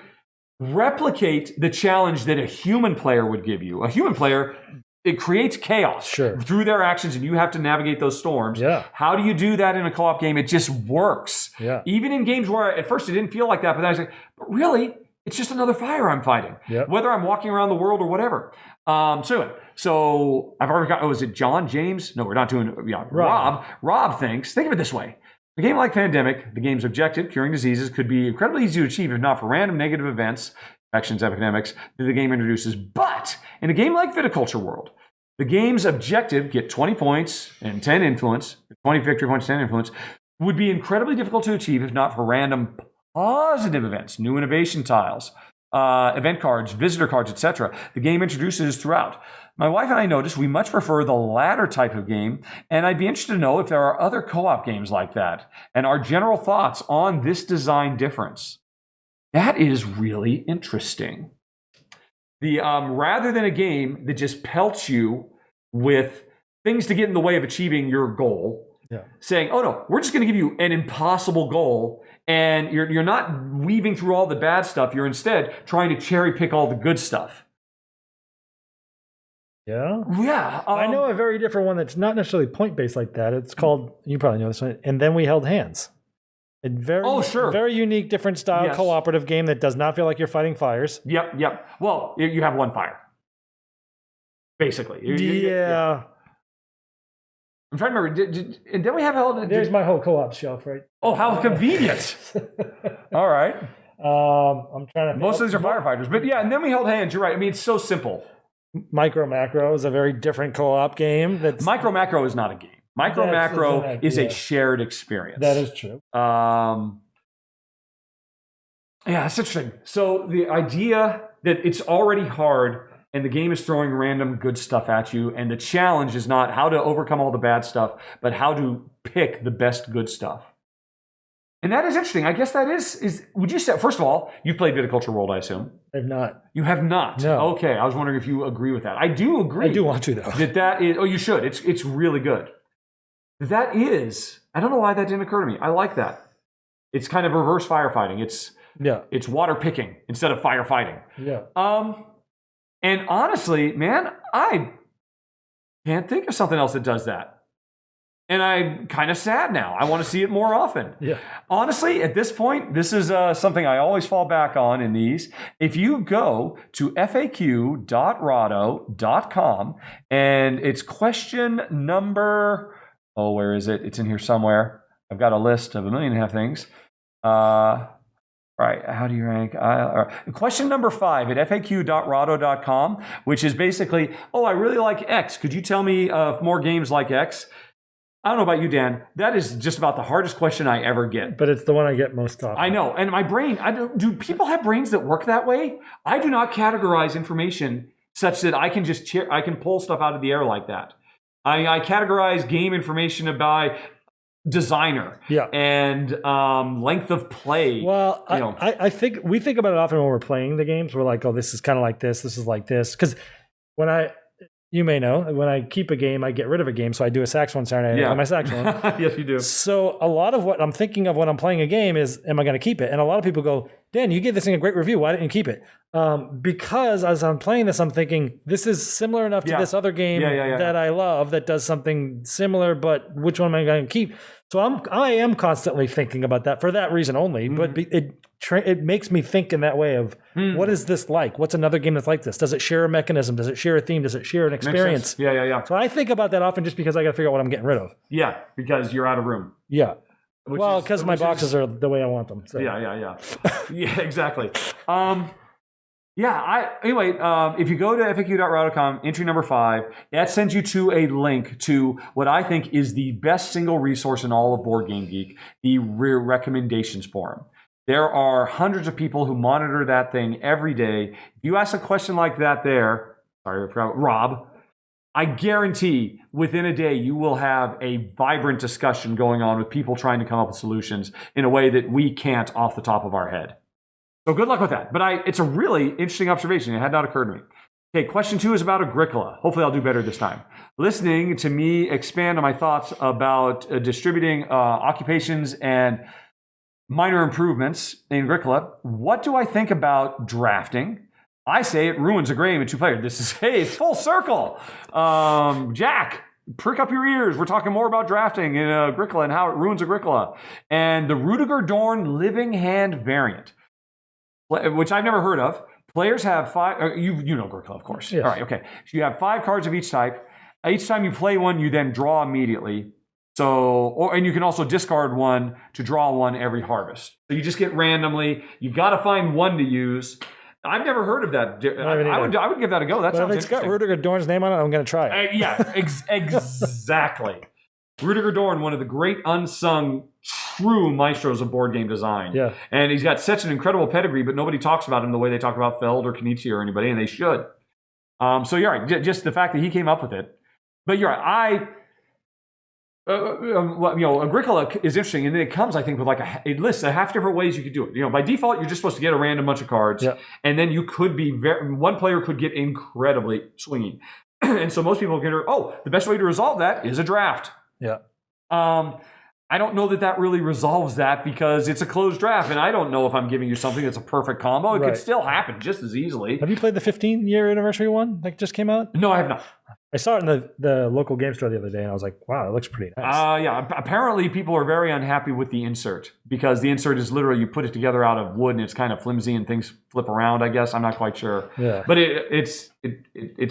replicate the challenge that a human player would give you, a human player... It creates chaos through their actions, and you have to navigate those storms. Yeah. How do you do that in a co-op game? It just works. Yeah. Even in games where at first it didn't feel like that, but then I was like, but really, it's just another fire I'm fighting. Yep. Whether I'm walking around the world or whatever. So I've already got, is it John, James? No, we're not doing, Rob. Rob thinks, think of it this way. A game like Pandemic, the game's objective, curing diseases, could be incredibly easy to achieve if not for random negative events, infections, epidemics that the game introduces. But in a game like Viticulture World, the game's objective, get 20 points and 10 influence, 20 victory points, 10 influence, would be incredibly difficult to achieve if not for random positive events, new innovation tiles, event cards, visitor cards, etc. the game introduces throughout. My wife and I noticed we much prefer the latter type of game, and I'd be interested to know if there are other co-op games like that, and our general thoughts on this design difference. That is really interesting. Rather than a game that just pelts you with things to get in the way of achieving your goal, saying, oh no, we're just going to give you an impossible goal, and you're not weaving through all the bad stuff. You're instead trying to cherry pick all the good stuff. Yeah. Yeah. I know a very different one that's not necessarily point-based like that. It's called, you probably know this one, And Then We Held Hands. A very unique, different style cooperative game that does not feel like you're fighting fires. Yep. Well, you have one fire. Basically. Yeah. I'm trying to remember. And then we have held. There's my whole co-op shelf, right? Oh, how convenient! All right. I'm trying to. Most of these are firefighters, but yeah. And then we held hands. You're right. I mean, it's so simple. Micro Macro is a very different co-op game. Micro Macro is not a game. Micro Macro is a shared experience. That is true. Yeah, it's interesting. So the idea that it's already hard and the game is throwing random good stuff at you, and the challenge is not how to overcome all the bad stuff, but how to pick the best good stuff. And that is interesting. I guess that is would you say, first of all, you've played Viticulture World, I assume? I have not. You have not? No. Okay, I was wondering if you agree with that. I do agree. I do want to, though. That is, you should. It's really good. That is, I don't know why that didn't occur to me. I like that. It's kind of reverse firefighting. It's water picking instead of firefighting. Yeah. And honestly, man, I can't think of something else that does that. And I'm kind of sad now. I want to see it more often. Yeah. Honestly, at this point, this is something I always fall back on in these. If you go to faq.rahdo.com and it's question number, where is it? It's in here somewhere. I've got a list of 1.5 million things. Right, how do you rank? Question number 5 at faq.rahdo.com, which is basically, I really like X. Could you tell me more games like X? I don't know about you, Dan. That is just about the hardest question I ever get. But it's the one I get most often. I know, and my brain, do people have brains that work that way? I do not categorize information such that I can just I can pull stuff out of the air like that. I categorize game information by designer and length of play. Well, I think we think about it often when we're playing the games. We're like, this is kind of like this is like this. Because you may know, when I keep a game, I get rid of a game. So I do a saxophone Saturday night on my saxophone. Yes, you do. So a lot of what I'm thinking of when I'm playing a game is, am I going to keep it? And a lot of people go, Dan, you gave this thing a great review. Why didn't you keep it? Because as I'm playing this, I'm thinking, this is similar enough to this other game that I love that does something similar, but which one am I going to keep? So I am constantly thinking about that for that reason only, but it makes me think in that way of what is this like? What's another game that's like this? Does it share a mechanism? Does it share a theme? Does it share an experience? Yeah. So I think about that often just because I got to figure out what I'm getting rid of. Yeah, because you're out of room. Yeah. Because my boxes are the way I want them. So. Yeah. Yeah, exactly. If you go to faq.rahdo.com, entry number 5, that sends you to a link to what I think is the best single resource in all of Board Game Geek, the recommendations forum. There are hundreds of people who monitor that thing every day. If you ask a question like that there, sorry, I forgot, Rob, I guarantee within a day you will have a vibrant discussion going on with people trying to come up with solutions in a way that we can't off the top of our head. So good luck with that. But it's a really interesting observation. It had not occurred to me. Okay, question 2 is about Agricola. Hopefully I'll do better this time. Listening to me expand on my thoughts about distributing occupations and minor improvements in Agricola, what do I think about drafting? I say it ruins a game in 2-player. It's full circle. Jack, prick up your ears. We're talking more about drafting in Agricola and how it ruins Agricola. And the Rudiger Dorn Living Hand variant, which I've never heard of. Players have 5, you know Agricola, of course. Yes. All right, okay. So you have 5 cards of each type. Each time you play one, you then draw immediately. And you can also discard one to draw one every harvest. So you just get randomly. You got to find one to use. I've never heard of that. I would give that a go. That sounds interesting. If it's got Rudiger Dorn's name on it, I'm going to try it. Exactly. Rudiger Dorn, one of the great unsung true maestros of board game design. Yeah. And he's got such an incredible pedigree, but nobody talks about him the way they talk about Feld or Kenichi or anybody, and they should. So you're right. Just the fact that he came up with it. But you're right. Agricola is interesting, and then it comes, I think, with like it lists a half different ways you could do it. By default, you're just supposed to get a random bunch of cards, and then you could be one player could get incredibly swinging, and so most people consider, the best way to resolve that is a draft. Yeah. I don't know that really resolves that because it's a closed draft, and I don't know if I'm giving you something that's a perfect combo. It could still happen just as easily. Have you played the 15-year anniversary one that just came out? No, I have not. I saw it in the local game store the other day, and I was like, wow, it looks pretty nice. Apparently people are very unhappy with the insert because the insert is literally you put it together out of wood and it's kind of flimsy and things flip around, I guess. I'm not quite sure. Yeah. But it's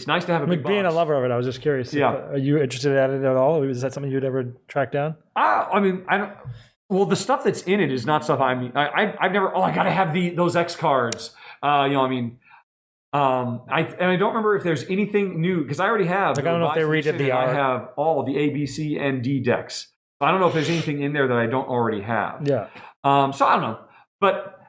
nice to have a big box. Being a lover of it, I was just curious. Yeah. Are you interested in it at all? Is that something you'd ever track down? I don't... Well, the stuff that's in it is not stuff I've never... I got to have those X cards. I don't remember if there's anything new because I already have. Like, I don't know if they redid the art. I have all the A, B, C, and D decks. So I don't know if there's anything in there that I don't already have. Yeah. So I don't know, but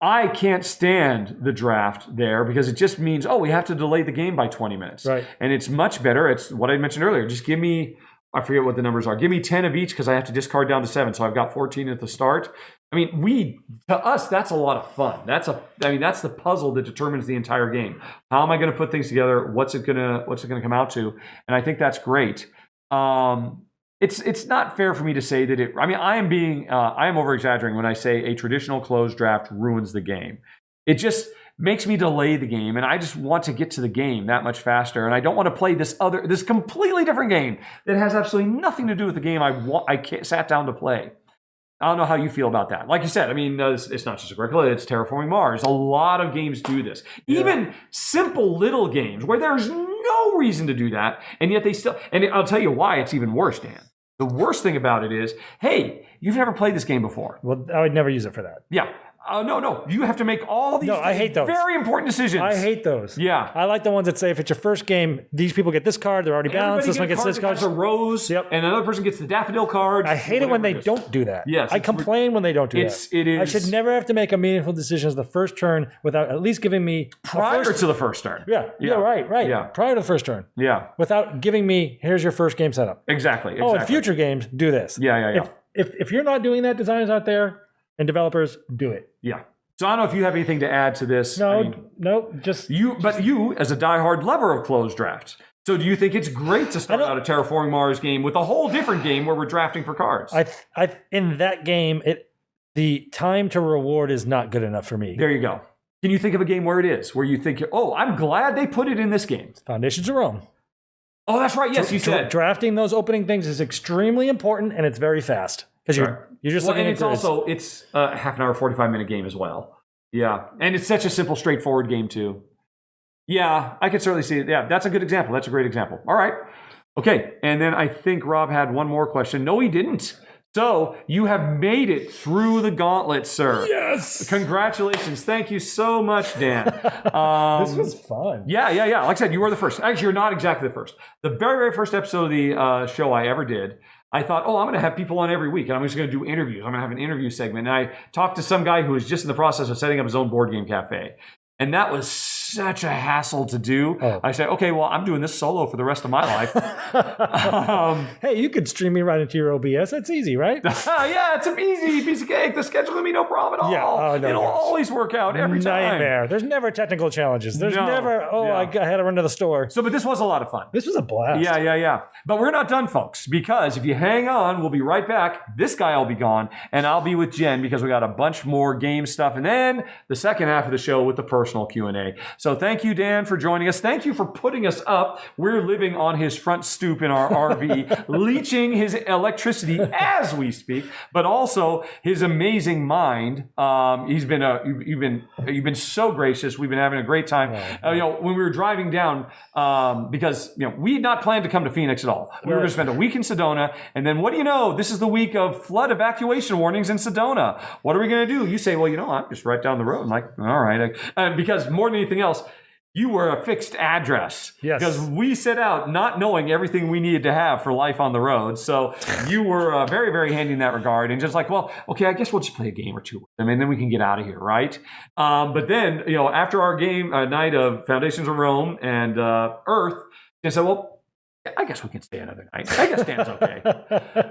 I can't stand the draft there because it just means we have to delay the game by 20 minutes. Right. And it's much better. It's what I mentioned earlier. Just give me. I forget what the numbers are. Give me 10 of each because I have to discard down to 7. So I've got 14 at the start. I mean, to us, that's a lot of fun. That's the puzzle that determines the entire game. How am I going to put things together? What's it gonna come out to? And I think that's great. It's not fair for me to say that I am over exaggerating when I say a traditional closed draft ruins the game. It just makes me delay the game, and I just want to get to the game that much faster. And I don't want to play this completely different game that has absolutely nothing to do with the game I sat down to play. I don't know how you feel about that. Like you said, it's not just Agricola, it's Terraforming Mars. A lot of games do this. Yeah. Even simple little games where there's no reason to do that, and yet they still... And I'll tell you why it's even worse, Dan. The worst thing about it is, hey, you've never played this game before. Well, I would never use it for that. Yeah. No. You have to make all these I hate those. Very important decisions. I hate those. Yeah. I like the ones that say if it's your first game, these people get this card, they're already balanced, this one gets this card. Has a rose, and another person gets the daffodil card. I hate it when they don't do that. Yes. I complain when they don't do that. It is. I should never have to make a meaningful decision as the first turn without at least giving me... Prior to the first turn. Yeah, right. Yeah. Prior to the first turn. Yeah. Without giving me, here's your first game setup. Exactly. In future games, do this. Yeah. If you're not doing that, designers out there and developers, do it. Yeah. So I don't know if you have anything to add to this. No, just... But you, as a diehard lover of closed drafts, so do you think it's great to start out a Terraforming Mars game with a whole different game where we're drafting for cards? In that game, the time to reward is not good enough for me. There you go. Can you think of a game where it is, where you think, I'm glad they put it in this game? Foundations of Rome. Oh, that's right. Yes, you said. Drafting those opening things is extremely important, and it's very fast. Because you're just looking at it. It's a half an hour, 45-minute game as well. Yeah. And it's such a simple, straightforward game, too. Yeah, I could certainly see it. Yeah, that's a good example. That's a great example. All right. Okay. And then I think Rob had one more question. No, he didn't. So you have made it through the gauntlet, sir. Yes. Congratulations. Thank you so much, Dan. This was fun. Yeah. Like I said, you were the first. Actually, you're not exactly the first. The very, very first episode of the show I ever did, I thought, I'm going to have people on every week, and I'm just going to do interviews. I'm going to have an interview segment. And I talked to some guy who was just in the process of setting up his own board game cafe. And that was such a hassle to do. Oh. I said, okay, well, I'm doing this solo for the rest of my life. Hey, you could stream me right into your OBS. That's easy, right? Yeah, it's an easy piece of cake. The schedule will be no problem at all. Yeah. It'll always work out every time. Nightmare. There's never technical challenges. There's never, I had to run to the store. So, but this was a lot of fun. This was a blast. Yeah. But we're not done, folks, because if you hang on, we'll be right back. This guy will be gone, and I'll be with Jen because we got a bunch more game stuff. And then the second half of the show with the personal Q&A. So thank you, Dan, for joining us. Thank you for putting us up. We're living on his front stoop in our RV, leeching his electricity as we speak, but also his amazing mind. You've been so gracious. We've been having a great time. When we were driving down, because we had not planned to come to Phoenix at all. We were going to spend a week in Sedona, and then what do you know? This is the week of flood evacuation warnings in Sedona. What are we going to do? You say, I'm just right down the road. I'm like, all right, because more than anything else, you were a fixed address. Yes. Because we set out not knowing everything we needed to have for life on the road. So you were very, very handy in that regard. And just like, well, okay, I guess we'll just play a game or two with them and then we can get out of here, right? But then, after our game night of Foundations of Rome and Earth, they said, well, I guess we can stay another night. I guess Dan's okay.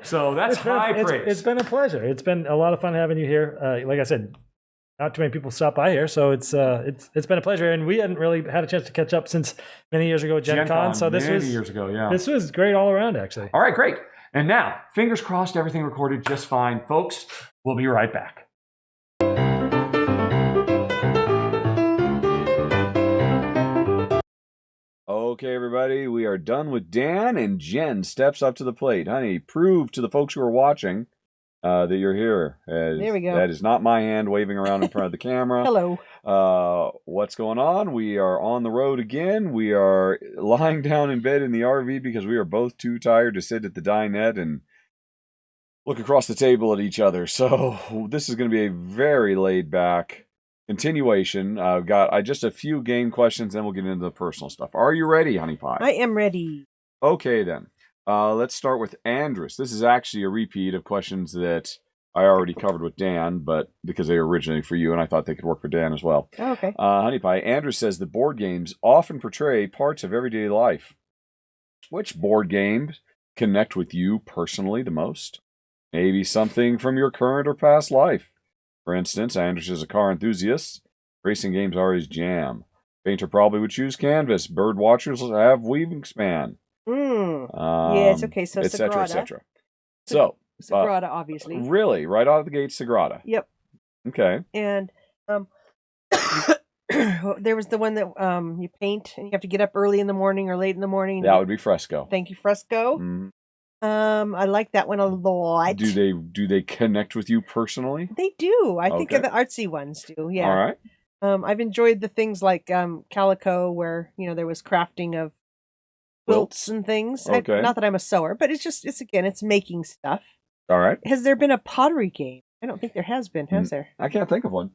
So that's high praise. It's been a pleasure. It's been a lot of fun having you here. Like I said, not too many people stop by here, so it's been a pleasure. And we hadn't really had a chance to catch up since many years ago at Gen Con. So this was years ago, yeah. This was great all around, actually. All right, great. And now, fingers crossed, everything recorded just fine, folks. We'll be right back. Okay, everybody, we are done with Dan, and Jen steps up to the plate. Honey, prove to the folks who are watching that you're here. There we go. That is not my hand waving around in front of the camera. Hello. What's going on? We are on the road again. We are lying down in bed in the RV because we are both too tired to sit at the dinette and look across the table at each other. So this is going to be a very laid-back continuation. I've got just a few game questions, then we'll get into the personal stuff. Are you ready, Honey Pie? I am ready. Okay, then. Let's start with Andrus. This is actually a repeat of questions that I already covered with Dan, but because they were originally for you, and I thought they could work for Dan as well. Oh, okay. Honey Pie, Andrus says that board games often portray parts of everyday life. Which board games connect with you personally the most? Maybe something from your current or past life. For instance, Andrus is a car enthusiast. Racing games are his jam. Painter probably would choose canvas. Bird watchers have weaving span. Yes, okay, so et cetera, Sagrada. et cetera. So, Sagrada, obviously. Really? Right out of the gate, Sagrada? Yep. Okay. And there was the one that you paint, and you have to get up early in the morning or late in the morning. That would be Fresco. Thank you, Fresco. Mm. I like that one a lot. Do they connect with you personally? They do. I think the artsy ones do. Yeah. All right. I've enjoyed the things like Calico, where there was crafting of quilts and things. Okay. Not that I'm a sewer, but it's making stuff. All right. Has there been a pottery game? I don't think there has been. Has there? I can't think of one.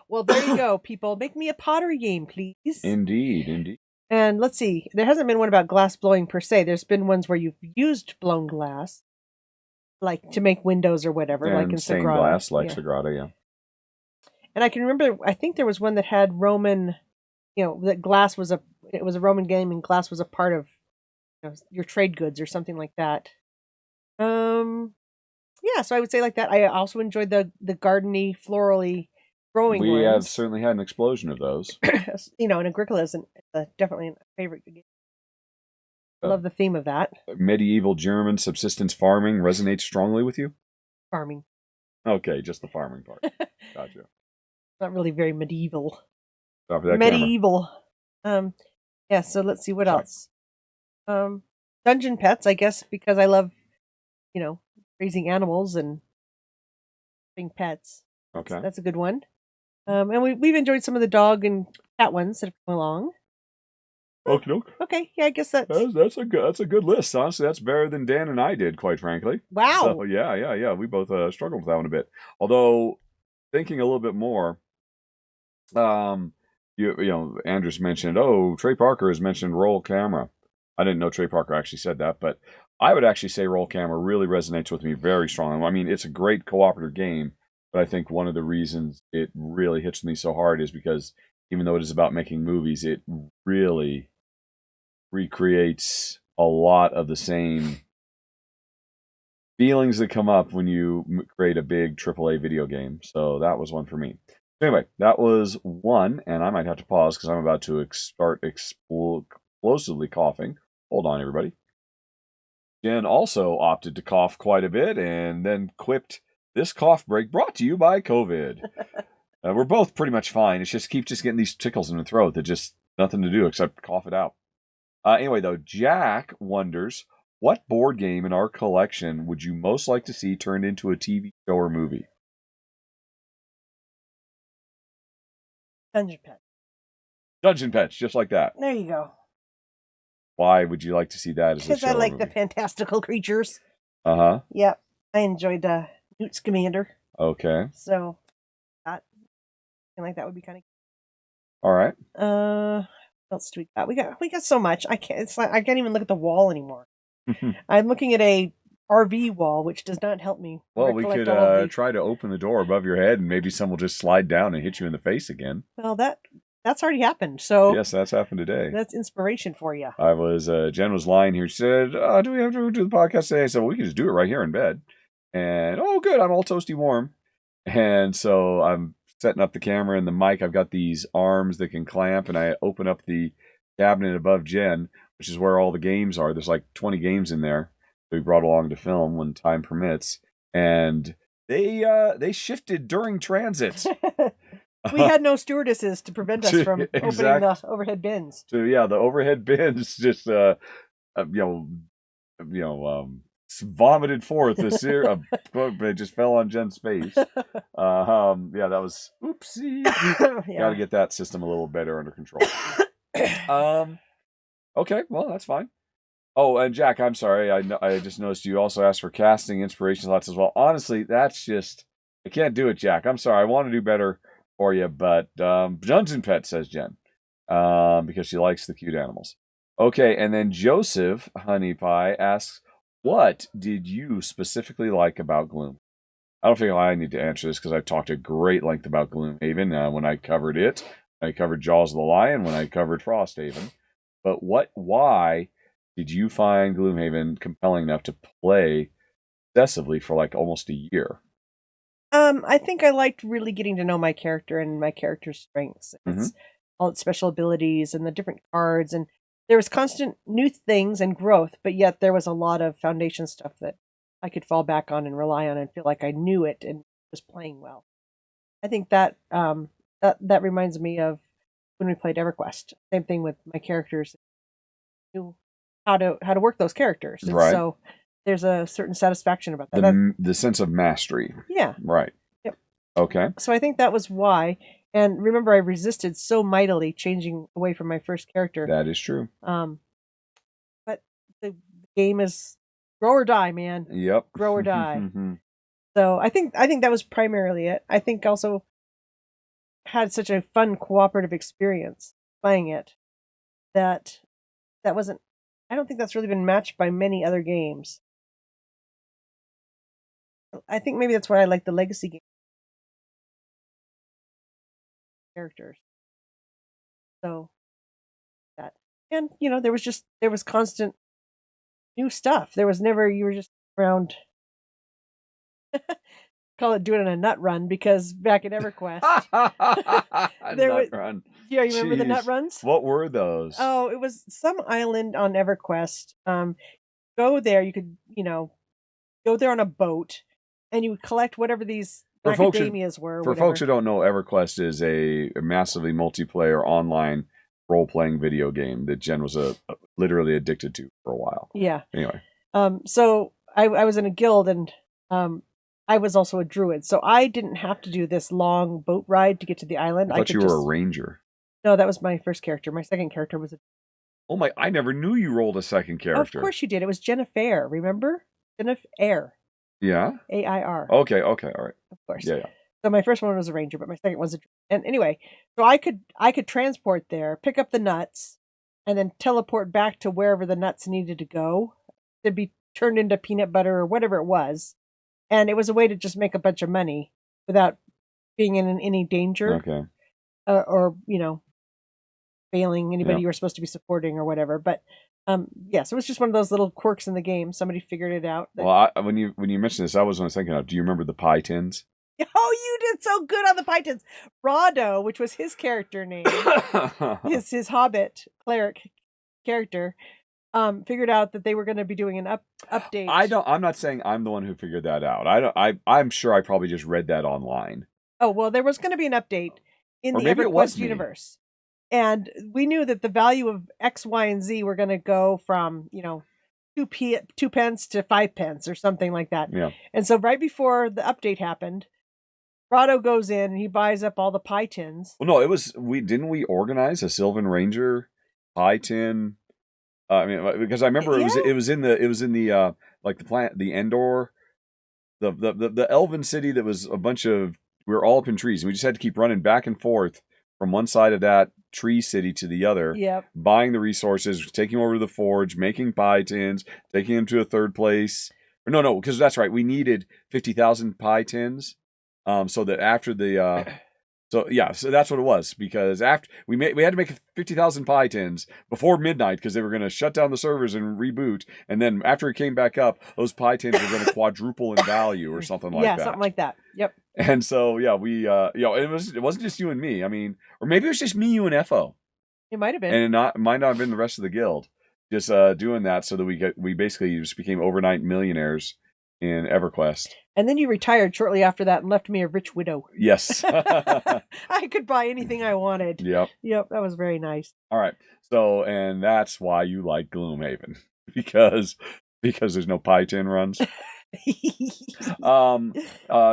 Well, there you go, people. Make me a pottery game, please. Indeed. And let's see. There hasn't been one about glass blowing per se. There's been ones where you've used blown glass, like to make windows or whatever, and like in stained Sagrada. glass, like Sagrada, yeah. And I can remember, I think there was one that had Roman, that glass was a Roman game and glass was a part of your trade goods or something like that. Yeah, so I would say like that. I also enjoyed the gardeny, florally growing ones. We have certainly had an explosion of those. And Agricola is definitely a favorite game. I love the theme of that. Medieval German subsistence farming resonates strongly with you? Farming. Okay, just the farming part. Gotcha. Not really very medieval. Stop that medieval. Camera. Yeah, so let's see what else. Dungeon pets, I guess, because I love, raising animals and being pets. Okay. That's a good one. And we've enjoyed some of the dog and cat ones that have come along. Okay, yeah, I guess that's a good list. Honestly, that's better than Dan and I did, quite frankly. Wow. So yeah. We both struggled with that one a bit. Although thinking a little bit more, Andrus mentioned, Trey Parker has mentioned roll camera. I didn't know Trey Parker actually said that, but I would actually say roll camera really resonates with me very strongly. I mean, it's a great cooperative game, but I think one of the reasons it really hits me so hard is because even though it is about making movies, it really recreates a lot of the same feelings that come up when you create a big AAA video game. So that was one for me. Anyway, that was one, and I might have to pause because I'm about to start explosively coughing. Hold on, everybody. Jen also opted to cough quite a bit and then quipped, "This cough break brought to you by COVID." We're both pretty much fine. It's just keeps getting these tickles in the throat that just nothing to do except cough it out. Anyway, though, Jack wonders, what board game in our collection would you most like to see turned into a TV show or movie? Dungeon Pets. Dungeon Pets, just like that. There you go. Why would you like to see that as a show? Because I like the fantastical creatures. Uh-huh. Yep. I enjoyed Newt Scamander. Okay. So, something like that would be kind of All right. What else do we got? We got so much. I can't. It's like I can't even look at the wall anymore. I'm looking at a RV wall, which does not help me. Well, we could try to open the door above your head, and maybe someone will just slide down and hit you in the face again. Well, that's already happened. So yes, that's happened today. That's inspiration for you. Jen was lying here. She said, "Do we have to do the podcast today?" I said, "Well, we can just do it right here in bed." And good, I'm all toasty warm. And so I'm setting up the camera and the mic. I've got these arms that can clamp, and I open up the cabinet above Jen, which is where all the games are. There's like 20 games in there that we brought along to film when time permits. And they shifted during transit. We had no stewardesses to prevent us from opening the overhead bins. So yeah, the overhead bins just vomited forth it just fell on Jen's face. That was oopsie. Got to get that system a little better under control. Okay, well, that's fine. Oh, and Jack, I'm sorry. I just noticed you also asked for casting inspiration slots as well. Honestly, that's just I can't do it, Jack. I'm sorry. I want to do better for you, but Dungeon Pet, says Jen, because she likes the cute animals. Okay, and then Joseph Honey Pie asks, what did you specifically like about Gloom? I don't think I need to answer this because I've talked at great length about Gloomhaven when I covered it. I covered Jaws of the Lion when I covered Frosthaven. But why did you find Gloomhaven compelling enough to play obsessively for like almost a year? I think I liked really getting to know my character and my character's strengths. It's all its special abilities and the different cards, and there was constant new things and growth, but yet there was a lot of foundation stuff that I could fall back on and rely on and feel like I knew it and was playing well. I think that that reminds me of when we played EverQuest. Same thing with my characters. I knew how to work those characters. And right. So there's a certain satisfaction about that. The sense of mastery. Yeah. Right. Yep. Okay. So I think that was why. And remember, I resisted so mightily changing away from my first character. That is true. But the game is grow or die, man. Yep. Grow or die. So I think that was primarily it. I think also had such a fun cooperative experience playing it that wasn't. I don't think that's really been matched by many other games. I think maybe that's why I like the legacy game characters. So that, and there was constant new stuff. There was never, you were just around. Call it doing a nut run, because back at EverQuest run. Yeah, you remember the nut runs? What were those? Oh, it was some island on EverQuest. Go there, you could go there on a boat, and you would collect whatever these macadamias were. For folks who don't know, EverQuest is a massively multiplayer online role-playing video game that Jen was literally addicted to for a while. Yeah. Anyway. So I was in a guild, and I was also a druid, so I didn't have to do this long boat ride to get to the island. I thought you were a ranger. No, that was my first character. My second character was Oh my! I never knew you rolled a second character. Of course you did. It was Jennifer. Remember? Jennifer. Yeah. AIR. Okay. All right. Of course. Yeah. So my first one was a ranger, but my second was and anyway, so I could transport there, pick up the nuts, and then teleport back to wherever the nuts needed to go to be turned into peanut butter or whatever it was. And it was a way to just make a bunch of money without being in any danger. Okay. Or failing anybody you were supposed to be supporting or whatever. But yes, it was just one of those little quirks in the game. Somebody figured it out. Well, when you mentioned this, I was thinking of. Do you remember the pie tins? Oh, you did so good on the pie tins. Rahdo, which was his character name, his Hobbit cleric character. Figured out that they were going to be doing an update. I'm not saying I'm the one who figured that out. I'm sure I probably just read that online. Oh, well, there was going to be an update in the EverQuest universe. And we knew that the value of X, Y, and Z were going to go from, 2 pence to 5 pence or something like that. Yeah. And so right before the update happened, Rahdo goes in and he buys up all the pie tins. Well, no, didn't we organize a Sylvan Ranger pie tin? Because I remember it was in the like the planet, the Endor, the elven city that was a bunch of, we were all up in trees, and we just had to keep running back and forth from one side of that tree city to the other, Yep. buying the resources, taking them over to the forge, making pie tins, taking them to a third place. Or no, because that's right. We needed 50,000 pie tins, so that after the so that's what it was, because after we had to make 50,000 pie tins before midnight because they were going to shut down the servers and reboot, and then after it came back up, those pie tins were going to quadruple in value or something like that. Yeah, something like that. Yep. And so we it wasn't just you and me. I mean, or maybe it was just me, you, and FO. It might have been. And it might not have been the rest of the guild. Just doing that so that we basically just became overnight millionaires in EverQuest. And then you retired shortly after that and left me a rich widow. Yes. I could buy anything I wanted. Yep. That was very nice. All right. So, and that's why you like Gloomhaven, because there's no pie tin runs.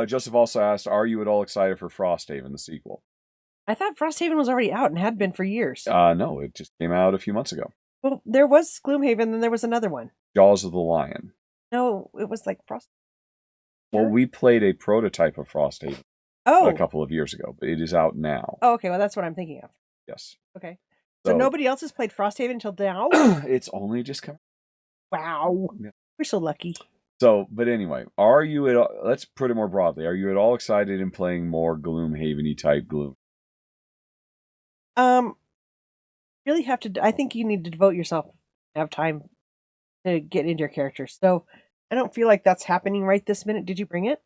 Joseph also asked, are you at all excited for Frosthaven, the sequel? I thought Frosthaven was already out and had been for years. No, it just came out a few months ago. Well, there was Gloomhaven, then there was another one. Jaws of the Lion. No, it was like Frost. Well, we played a prototype of Frosthaven a couple of years ago, but it is out now. Oh, okay. Well, that's what I'm thinking of. Yes. Okay. So nobody else has played Frosthaven until now? It's only just come. Wow. Yeah. We're so lucky. So, but anyway, are you at all, let's put it more broadly. Are you at all excited in playing more Gloomhaven-y type Gloom? Really have to, I think you need to devote yourself, have time to get into your character. So I don't feel like that's happening right this minute. Did you bring it?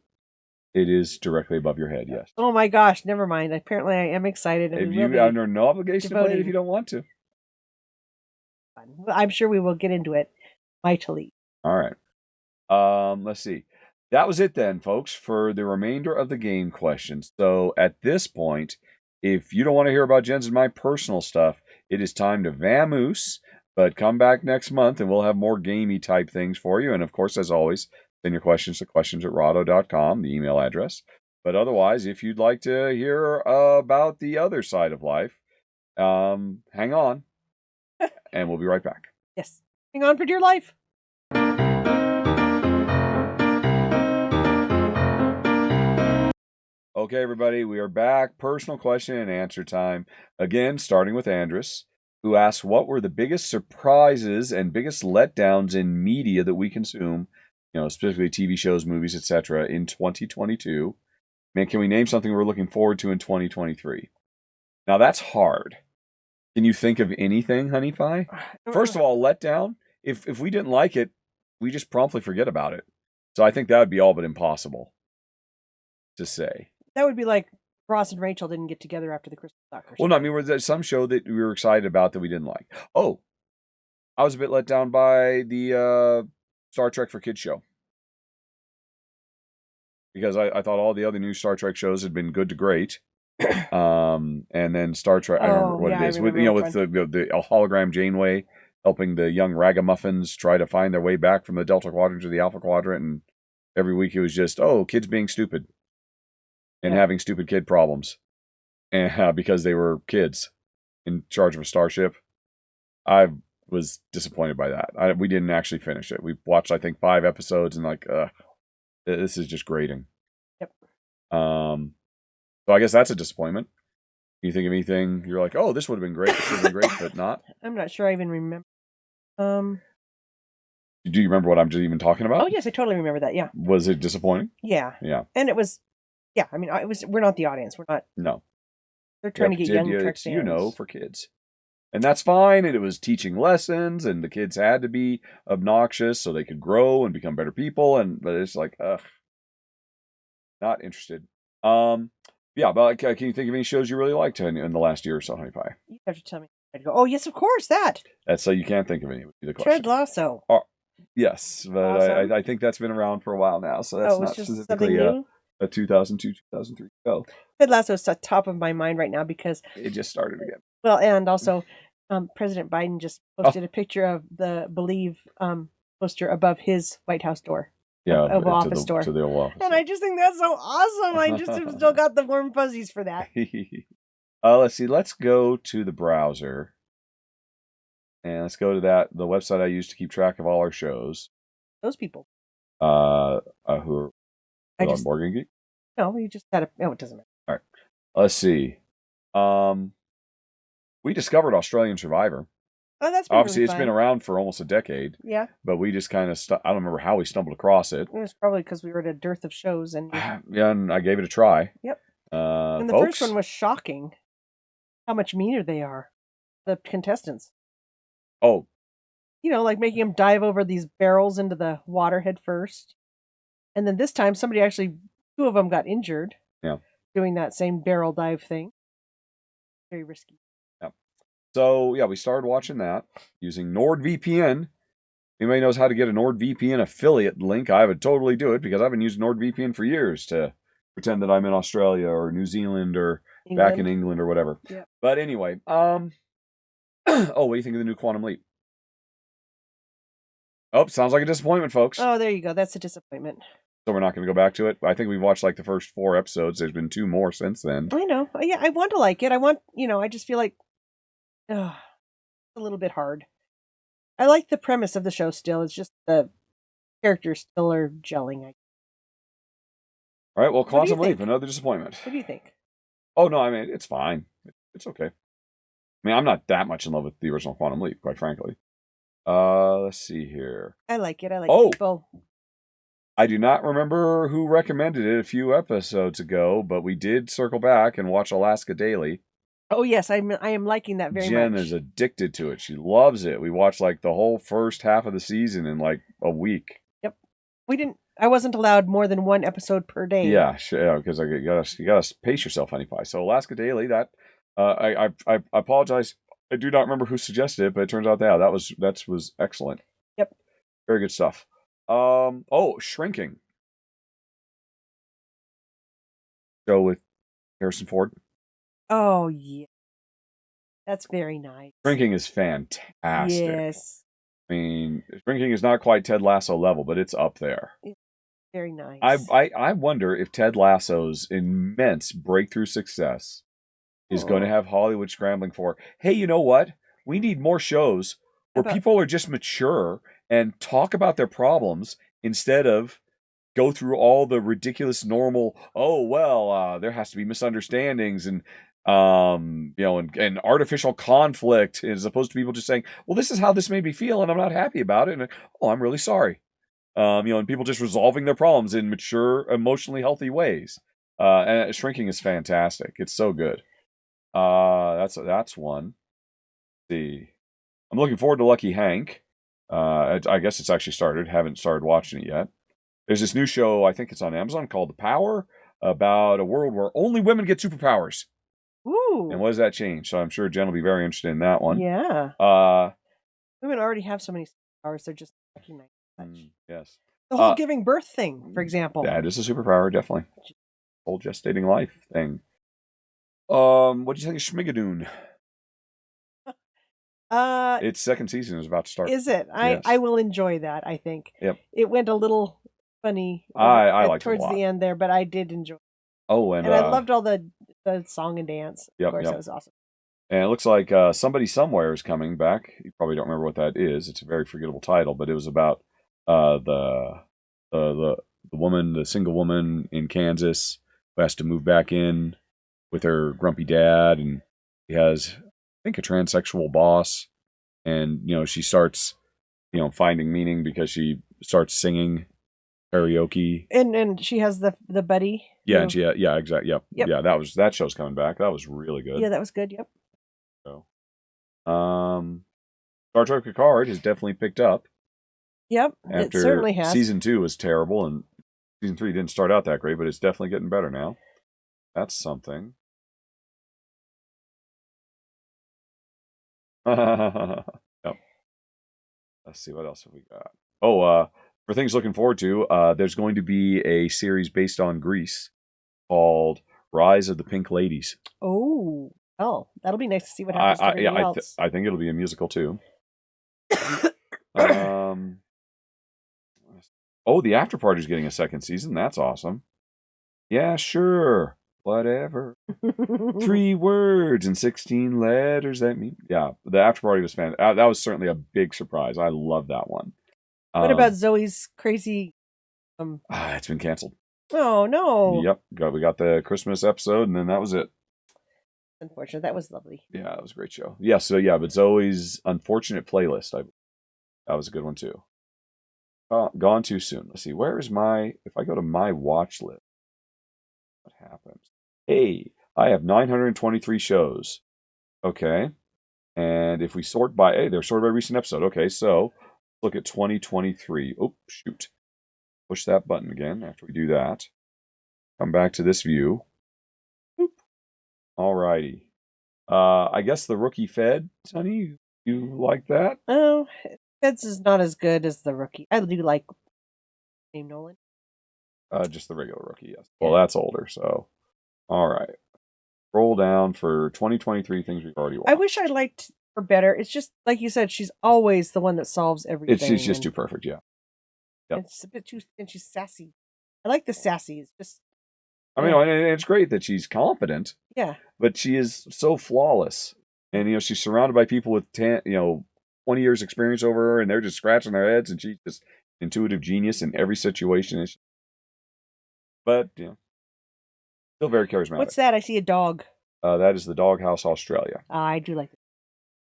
It is directly above your head, yes. Oh my gosh, never mind. Apparently I am excited. If you are under no obligation to play it if you don't want to. I'm sure we will get into it mightily. All right. Let's see. That was it then, folks, for the remainder of the game questions. So at this point, if you don't want to hear about Jen's and my personal stuff, it is time to vamoose. But come back next month and we'll have more gamey type things for you. And of course, as always, send your questions to questions@rahdo.com, the email address. But otherwise, if you'd like to hear about the other side of life, hang on. And we'll be right back. Yes. Hang on for dear life. Okay, everybody, we are back. Personal question and answer time. Again, starting with Andrus, who asks, what were the biggest surprises and biggest letdowns in media that we consume, specifically TV shows, movies, etc., in 2022? Man, can we name something we're looking forward to in 2023? Now, that's hard. Can you think of anything, Honey Pie? First of all, letdown. If we didn't like it, we just promptly forget about it. So I think that would be all but impossible to say. That would be like Ross and Rachel didn't get together after the Christmas talk. Well, no, I mean, was there some show that we were excited about that we didn't like? Oh, I was a bit let down by the Star Trek for Kids show. Because I thought all the other new Star Trek shows had been good to great. And then Star Trek, I don't remember what it is. With the hologram Janeway helping the young ragamuffins try to find their way back from the Delta Quadrant to the Alpha Quadrant. And every week it was just, kids being stupid. And having stupid kid problems. And because they were kids in charge of a starship. I was disappointed by that. We didn't actually finish it. We watched, I think, 5 episodes and this is just grating. Yep. So I guess that's a disappointment. Can you think of anything you're like, this would have been great, this would have been great, but not? I'm not sure I even remember. Do you remember what I'm just even talking about? Oh, yes, I totally remember that, yeah. Was it disappointing? Yeah. Yeah. And it was, I mean, we're not the audience. We're not. No. They're trying to get young Trek fans. For kids. And that's fine, and it was teaching lessons, and the kids had to be obnoxious so they could grow and become better people, but it's like, not interested. But can you think of any shows you really liked in the last year or so, Honey Pie? You have to tell me. I'd go, yes, of course, that. That's so you can't think of any, would be the question. Ted Lasso. Yes, but awesome. I think that's been around for a while now, so that's not specifically a 2002, 2003 show. Ted Lasso is at the top of my mind right now because it just started again. Well, and also President Biden just posted a picture of the Believe poster above his White House door. Of office door. To the Oval Office. And I just think that's so awesome. I just have still got the warm fuzzies for that. Let's see. Let's go to the browser. And let's go to the website I use to keep track of all our shows. Those people. Who are on Boardgame Geek? No, you just had it doesn't matter. All right. Let's see. We discovered Australian Survivor. Oh, that's been Obviously, really it's fun. been around for almost a decade. Yeah. But we just kind of, I don't remember how we stumbled across it. It was probably because we were at a dearth of shows. And Yeah, and I gave it a try. Yep. And the first one was shocking. How much meaner they are. The contestants. Oh. Like making them dive over these barrels into the water head first. And then this time, two of them got injured. Yeah. Doing that same barrel dive thing. Very risky. Yeah. So, yeah, we started watching that using NordVPN. Anybody knows how to get a NordVPN affiliate link? I would totally do it because I've been using NordVPN for years to pretend that I'm in Australia or New Zealand or back in England or whatever. Yeah. But anyway, what do you think of the new Quantum Leap? Oh, sounds like a disappointment, folks. Oh, there you go. That's a disappointment. So we're not going to go back to it. I think we've watched like the first 4 episodes. There's been 2 more since then. I know. Yeah, I want to like it. I just feel like it's a little bit hard. I like the premise of the show still. It's just the characters still are gelling. All right, well, Quantum Leap, think? another disappointment. What do you think? Oh, no, I mean, it's fine. It's okay. I mean, I'm not that much in love with the original Quantum Leap, quite frankly. Let's see here. I like it. I like people. I do not remember who recommended it a few episodes ago, but we did circle back and watch Alaska Daily. Oh, yes, I am liking that very much. Jen is addicted to it. She loves it. We watched like the whole first half of the season in like a week. Yep. I wasn't allowed more than 1 episode per day. Yeah, because you gotta pace yourself, honey pie. So Alaska Daily, that I apologize. I do not remember who suggested it, but it turns out that was excellent. Yep. Very good stuff. Shrinking. Go with Harrison Ford. Oh, yeah. That's very nice. Shrinking is fantastic. Yes. I mean, Shrinking is not quite Ted Lasso level, but it's up there. It's very nice. I wonder if Ted Lasso's immense breakthrough success is going to have Hollywood scrambling for, hey, you know what? We need more shows where people are just mature and talk about their problems instead of go through all the ridiculous normal, there has to be misunderstandings and and artificial conflict, as opposed to people just saying, well, this is how this made me feel and I'm not happy about it, and I'm really sorry. And people just resolving their problems in mature, emotionally healthy ways. And Shrinking is fantastic. It's so good. That's one. Let's see, I'm looking forward to Lucky Hank. I guess it's actually started. Haven't started watching it yet. There's this new show, I think it's on Amazon, called The Power, about a world where only women get superpowers. Ooh. And what does that change? So I'm sure Jen will be very interested in that one. Yeah. Women already have so many superpowers, they're just recognized much. Yes. The whole giving birth thing, for example. That is a superpower, definitely. Whole gestating life thing. What do you think of Schmigadoon? Its second season is about to start. Is it? Yes. I will enjoy that, I think. Yep. It went a little funny I liked towards it a lot. the end there, but I did enjoy it. Oh, and I loved all the song and dance. Of course, that was awesome. And it looks like Somebody Somewhere is coming back. You probably don't remember what that is. It's a very forgettable title, but it was about the woman, the single woman in Kansas who has to move back in with her grumpy dad, and he has, I think, a transsexual boss, and she starts finding meaning because she starts singing karaoke, and she has the buddy. Yeah, and exactly. Yep. Yeah, that show's coming back. That was really good. Yeah, that was good. Yep. So, Star Trek Picard has definitely picked up. Yep, after it certainly has. Season 2 was terrible, and Season 3 didn't start out that great, but it's definitely getting better now. That's something. Yep. Let's see, what else have we got? For things looking forward to, there's going to be a series based on Greece called Rise of the Pink Ladies. Oh, that'll be nice to see what happens to everything else. I think it'll be a musical too. The After Party's getting a second season. That's awesome. Yeah, sure. Whatever. 3 words and 16 letters. That mean, yeah. The After Party was fantastic. That was certainly a big surprise. I love that one. What about Zoe's crazy? It's been canceled. Oh no. Yep. We got the Christmas episode, and then that was it. Unfortunate. That was lovely. Yeah, it was a great show. Yeah, so yeah, but Zoe's Unfortunate Playlist, that was a good one too. Gone too soon. Let's see, where is if I go to my watch list, what happens? Hey, I have 923 shows. Okay. And if we sort by, hey, they're sorted by recent episode. Okay, so look at 2023. Oh, shoot. Push that button again after we do that. Come back to this view. All righty. I guess the Rookie Fed, Sonny, you like that? Oh, Feds is not as good as the Rookie. I do like name Nolan. Just the regular Rookie, yes. Well, that's older, so. All right. Roll down for 2023 things we've already watched. I wish I liked her better. It's just, like you said, she's always the one that solves everything. She's just too perfect, yeah. Yep. It's a bit too, and she's sassy. I like the sassy. It's just. I mean, it's great that she's competent. Yeah. But she is so flawless. And, she's surrounded by people with 20 years experience over her, and they're just scratching their heads, and she's just intuitive genius in every situation. But, still very charismatic. What's that? I see a dog. That is the Doghouse Australia. I do like it.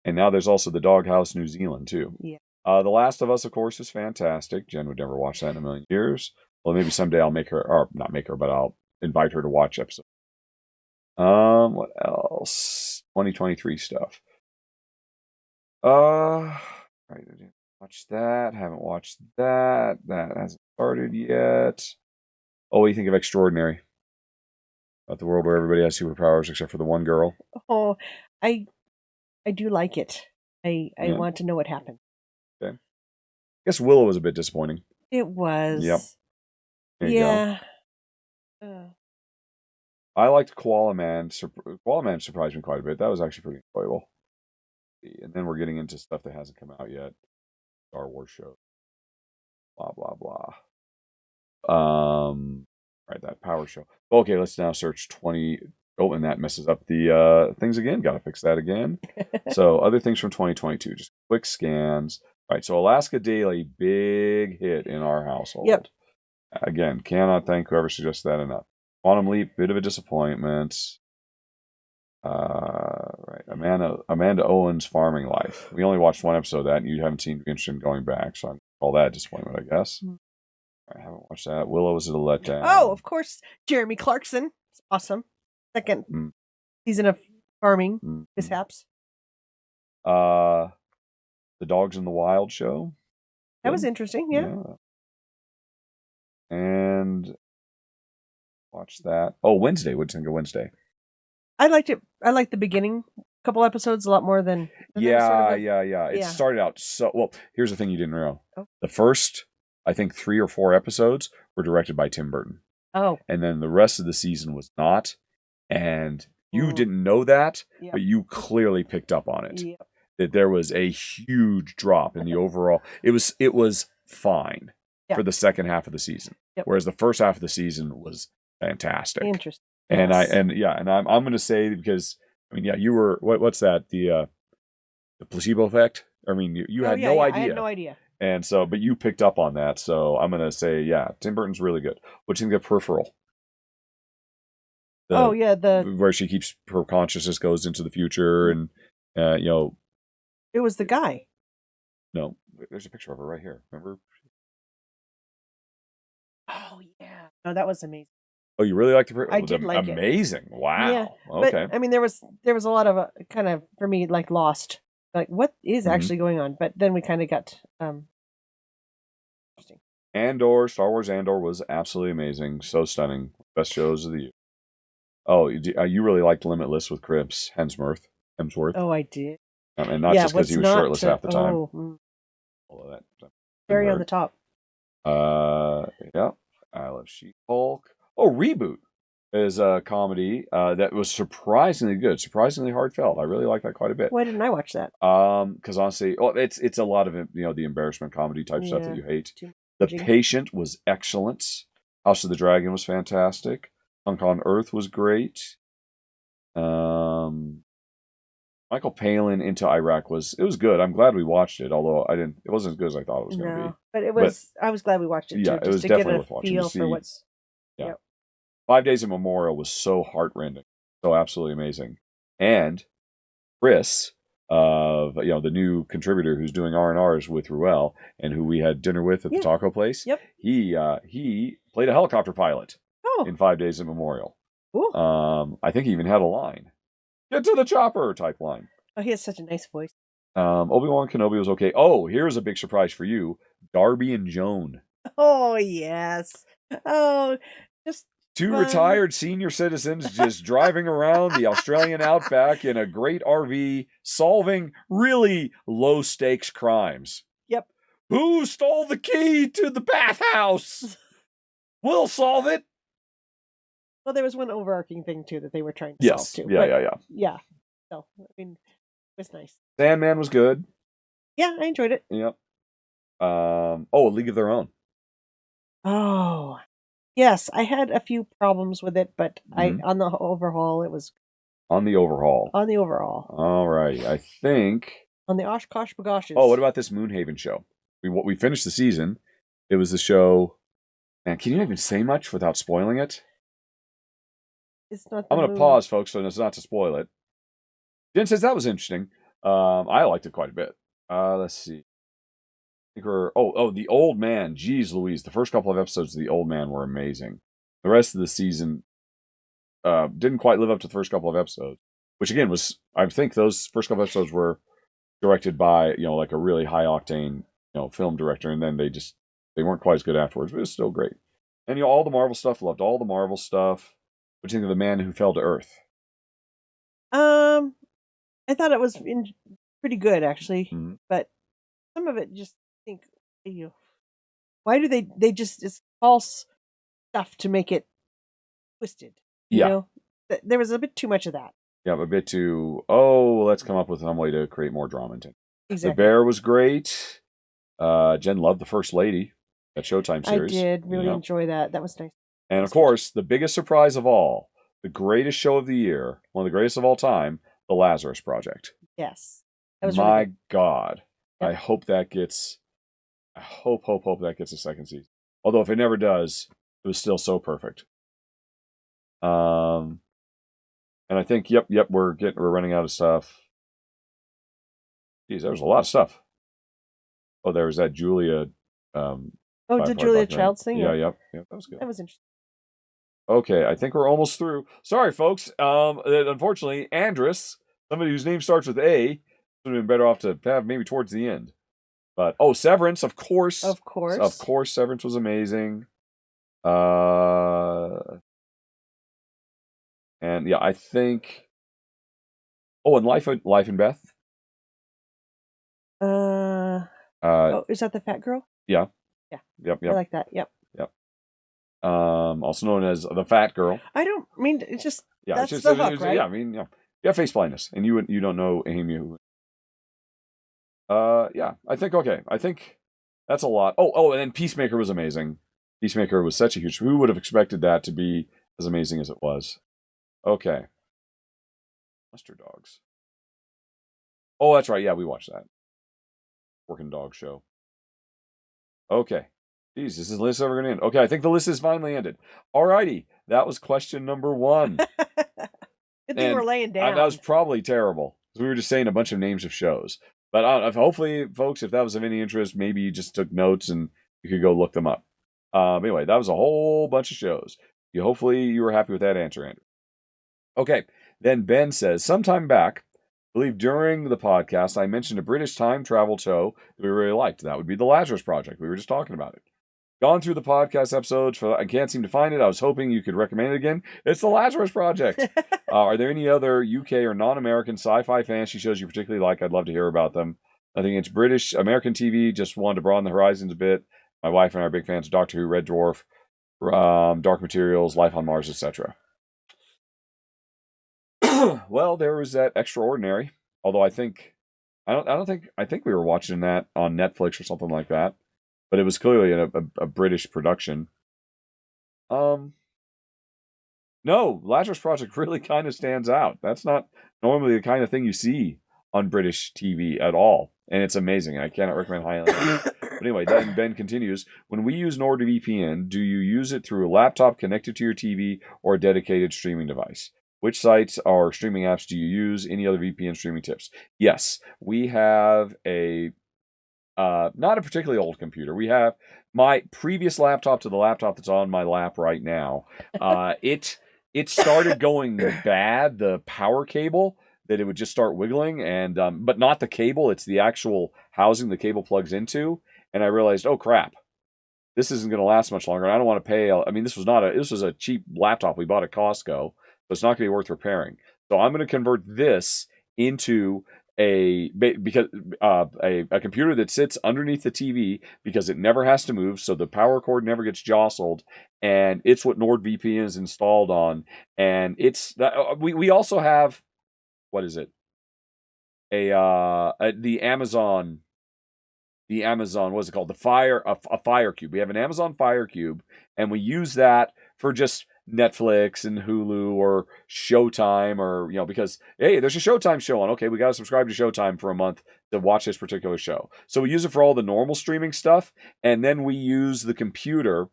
And now there's also the Doghouse New Zealand, too. Yeah. The Last of Us, of course, is fantastic. Jen would never watch that in a million years. Well, maybe someday I'll make her, or not make her, but I'll invite her to watch episode. What else? 2023 stuff. Right, I didn't watch that. Haven't watched that. That hasn't started yet. Oh, what do you think of Extraordinary? About the world where everybody has superpowers except for the one girl. Oh, I do like it. I want to know what happened. Okay. I guess Willow was a bit disappointing. It was. Yep. There you go. I liked Koala Man. Koala Man surprised me quite a bit. That was actually pretty enjoyable. And then we're getting into stuff that hasn't come out yet. Star Wars show. Blah, blah, blah. Right, that Power show. Okay, let's now search 20. Oh, and that messes up the things again. Got to fix that again. So, other things from 2022. Just quick scans. All right, so Alaska Daily, big hit in our household. Yep. Again, cannot thank whoever suggested that enough. Quantum Leap, bit of a disappointment. Right, Amanda Owen's Farming Life. We only watched one episode of that, and you haven't seemed to be interested in going back, so I'm call that a disappointment, I guess. I haven't watched that. Willow was a letdown. Oh, of course, Jeremy Clarkson. It's awesome. Second season of Farming Mishaps. The Dogs in the Wild show. That was interesting, yeah. And watch that. Oh, Wednesday. What'd you think of Wednesday? I liked it. I liked the beginning couple episodes a lot more than yeah. It started out so well. Here's the thing you didn't know. Oh. The first, I think, 3 or 4 episodes were directed by Tim Burton. Oh. And then the rest of the season was not. And you didn't know that, but you clearly picked up on it. Yep. That there was a huge drop in the overall. It was fine for the second half of the season. Yep. Whereas the first half of the season was fantastic. Interesting. And yes. I'm going to say, because I mean, you were what's that, the placebo effect? I mean, you had no idea. I had no idea. And so, but you picked up on that, so I'm going to say, Tim Burton's really good. What do you think of Peripheral? Where she keeps her consciousness goes into the future, and it was the guy. No, there's a picture of her right here. Remember? Oh yeah, no, that was amazing. Oh, you really liked it? I did like it. Amazing! Wow. Yeah, okay. But, I mean, there was a lot of kind of, for me, like lost. Like, what is actually going on? But then we kind of got interesting. Star Wars Andor was absolutely amazing. So stunning. Best shows of the year. Oh, you really liked Limitless with Chris Hemsworth. Oh, I did. And not just because he was shirtless half the time. All of that. Very on the top. Yeah. I Love She-Hulk. Oh, Reboot is a comedy that was surprisingly good, surprisingly heartfelt. I really like that quite a bit. Why didn't I watch that? Because honestly, it's a lot of the embarrassment comedy type stuff that you hate. The Patient was excellent. House of the Dragon was fantastic. Punk on Earth was great. Michael Palin Into Iraq was good. I'm glad we watched it, although it wasn't as good as I thought it was going to be. But it was. I was glad we watched it too. Yeah, just it was to definitely get worth watching. Feel for what's. Yeah. 5 Days of Memorial was so heartrending, so absolutely amazing. and Chris, the new contributor who's doing R&Rs with Ruel and who we had dinner with at the taco place. Yep. He played a helicopter pilot in 5 Days of Memorial. Cool. I think he even had a line. Get to the chopper type line. Oh, he has such a nice voice. Obi-Wan Kenobi was okay. Oh, here's a big surprise for you. Darby and Joan. Oh, yes. Oh, just two retired senior citizens just driving around the Australian outback in a great RV, solving really low-stakes crimes. Yep. Who stole the key to the bathhouse? We'll solve it. Well, there was one overarching thing, too, that they were trying to solve, too. Yeah. So, I mean, it was nice. Sandman was good. Yeah, I enjoyed it. Yep. A League of Their Own. Oh, yes. I had a few problems with it, but on the overhaul, it was... On the overhaul. All right. I think... On the Oshkosh Bagoshes. Oh, what about this Moonhaven show? We finished the season. It was the show... Man, can you even say much without spoiling it? It's not. I'm going to pause, folks, so as not to spoil it. Jen says that was interesting. I liked it quite a bit. Let's see. I think The Old Man. Jeez Louise. The first couple of episodes of The Old Man were amazing. The rest of the season didn't quite live up to the first couple of episodes. Which, again, I think those first couple of episodes were directed by, like a really high-octane, film director. And then they weren't quite as good afterwards, but it was still great. And, all the Marvel stuff. Loved all the Marvel stuff. What do you think of The Man Who Fell to Earth? I thought it was pretty good, actually. Mm-hmm. But some of it just think, why do they just it's false stuff to make it twisted? You know? There was a bit too much of that. Yeah, a bit too, let's come up with some way to create more drama into it. Exactly. The Bear was great. Jen loved The First Lady, that Showtime series. I did really enjoy that. That was nice. And of course, the biggest surprise of all, the greatest show of the year, one of the greatest of all time, The Lazarus Project. Yes. That was My really good. God. Yep. I hope that gets that gets a second season. Although if it never does, it was still so perfect. And I think, we're running out of stuff. Geez, there was a lot of stuff. Oh, there was that Julia. The Julia Childs thing? Yeah, that was good. That was interesting. Okay, I think we're almost through. Sorry, folks. Unfortunately, Andrus, somebody whose name starts with A, would have been better off to have maybe towards the end. But, Severance, of course. Of course. Of course, Severance was amazing. And, I think... and Life and Beth. Is that the fat girl? Yeah. Yeah. Yep. I like that. Yep. Also known as the Fat Girl. I don't mean it's just that's it's just, the hook, right? Yeah, I mean, you have face blindness, and you don't know Amy. I think that's a lot. And then Peacemaker was amazing. Peacemaker was such a huge. Who would have expected that to be as amazing as it was? Okay. Mustard Dogs. Oh, that's right. Yeah, we watched that. Working Dog Show. Okay. Jeez, is this list ever going to end? Okay, I think the list is finally ended. Alrighty, that was question number 1. Good thing we're laying down. That was probably terrible. We were just saying a bunch of names of shows. But hopefully, folks, if that was of any interest, maybe you just took notes and you could go look them up. Anyway, that was a whole bunch of shows. Hopefully you were happy with that answer, Andrew. Okay, then Ben says, sometime back, I believe during the podcast, I mentioned a British time travel show that we really liked. That would be The Lazarus Project. We were just talking about it. Gone through the podcast episodes. I can't seem to find it. I was hoping you could recommend it again. It's The Lazarus Project. Are there any other UK or non-American sci-fi fantasy shows you particularly like? I'd love to hear about them. I think it's British, American TV. Just wanted to broaden the horizons a bit. My wife and I are big fans of Doctor Who, Red Dwarf, Dark Materials, Life on Mars, etc. Well, there was that Extraordinary. Although I think we were watching that on Netflix or something like that. But it was clearly a British production. No, Lazarus Project really kind of stands out. That's not normally the kind of thing you see on British TV at all. And it's amazing. I cannot recommend highly enough. But anyway, then Ben continues. When we use NordVPN, do you use it through a laptop connected to your TV or a dedicated streaming device? Which sites or streaming apps do you use? Any other VPN streaming tips? Yes, we have a not a particularly old computer. We have my previous laptop to the laptop that's on my lap right now. It started going bad. The power cable, that it would just start wiggling, and but not the cable. It's the actual housing the cable plugs into. And I realized, oh crap, this isn't going to last much longer. And I don't want to pay. I mean, this was a cheap laptop we bought at Costco, so it's not going to be worth repairing. So I'm going to convert this into a computer that sits underneath the TV because it never has to move, so the power cord never gets jostled, and it's what NordVPN is installed on. And it's we also have, what is it? The Amazon, what is it called? A Fire Cube. We have an Amazon Fire Cube, and we use that for just Netflix and Hulu or Showtime, or because hey, there's a Showtime show on. Okay, we got to subscribe to Showtime for a month to watch this particular show. So we use it for all the normal streaming stuff, and then we use the computer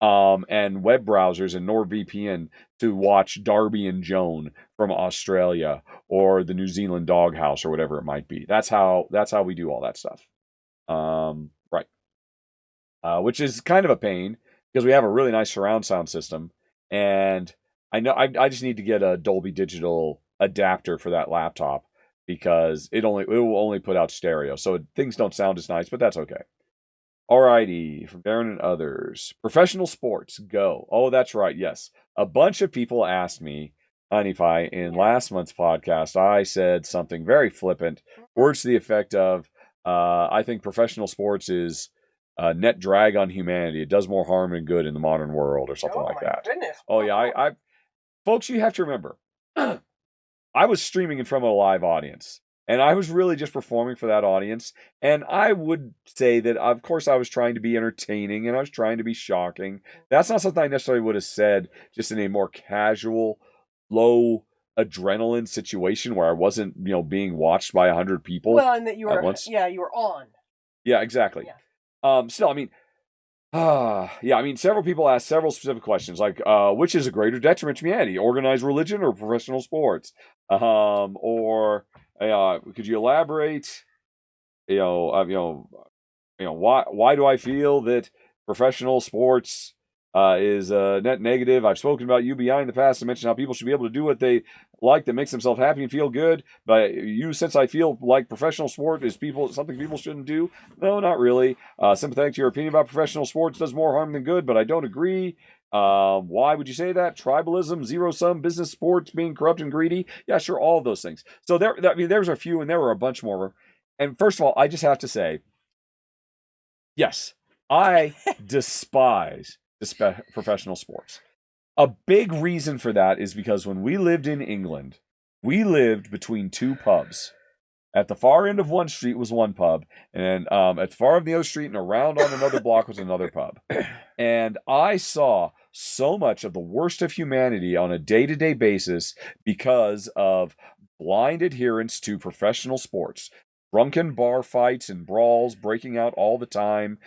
and web browsers and NordVPN to watch Darby and Joan from Australia or the New Zealand Doghouse or whatever it might be. That's how we do all that stuff. Right. Which is kind of a pain because we have a really nice surround sound system, and I know I just need to get a Dolby Digital adapter for that laptop because it will only put out stereo, so things don't sound as nice, but that's okay. Alrighty, from Darren and others. Professional sports, go. Oh, that's right, yes. A bunch of people asked me, Honeypie, in last month's podcast, I said something very flippant, words to the effect of, I think professional sports is a net drag on humanity. It does more harm than good in the modern world, or something like that. Goodness. Oh, yeah, I folks, you have to remember, I was streaming in front of a live audience. And I was really just performing for that audience. And I would say that, of course, I was trying to be entertaining and I was trying to be shocking. That's not something I necessarily would have said just in a more casual, low adrenaline situation where I wasn't, being watched by 100 people. Well, and that you were, you were on. Yeah, exactly. Yeah. Still, I mean, several people asked several specific questions, like, which is a greater detriment to humanity, organized religion or professional sports? Or could you elaborate? Why do I feel that professional sports is net negative? I've spoken about UBI in the past and mentioned how people should be able to do what they like that makes themselves happy and feel good. But since I feel like professional sport is something people shouldn't do. No, not really. Sympathetic to your opinion about professional sports does more harm than good, but I don't agree. Why would you say that? Tribalism, zero-sum, business sports, being corrupt and greedy? Yeah, sure, all of those things. So there's a few, and there were a bunch more. And first of all, I just have to say, yes, I despise professional sports. A big reason for that is because when we lived in England, we lived between two pubs. At the far end of one street was one pub, and at the far end of the other street and around on another block was another pub. And I saw so much of the worst of humanity on a day-to-day basis because of blind adherence to professional sports. Drunken bar fights and brawls breaking out all the time.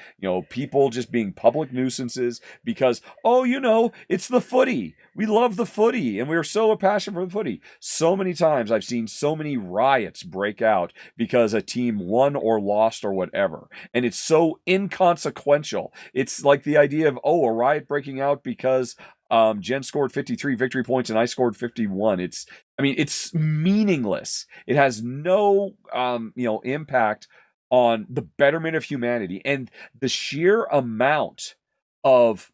People just being public nuisances because, it's the footy. We love the footy and we are so passionate for the footy. So many times I've seen so many riots break out because a team won or lost or whatever. And it's so inconsequential. It's like the idea of, a riot breaking out because Jen scored 53 victory points and I scored 51. It's meaningless. It has no, impact on the betterment of humanity. And the sheer amount of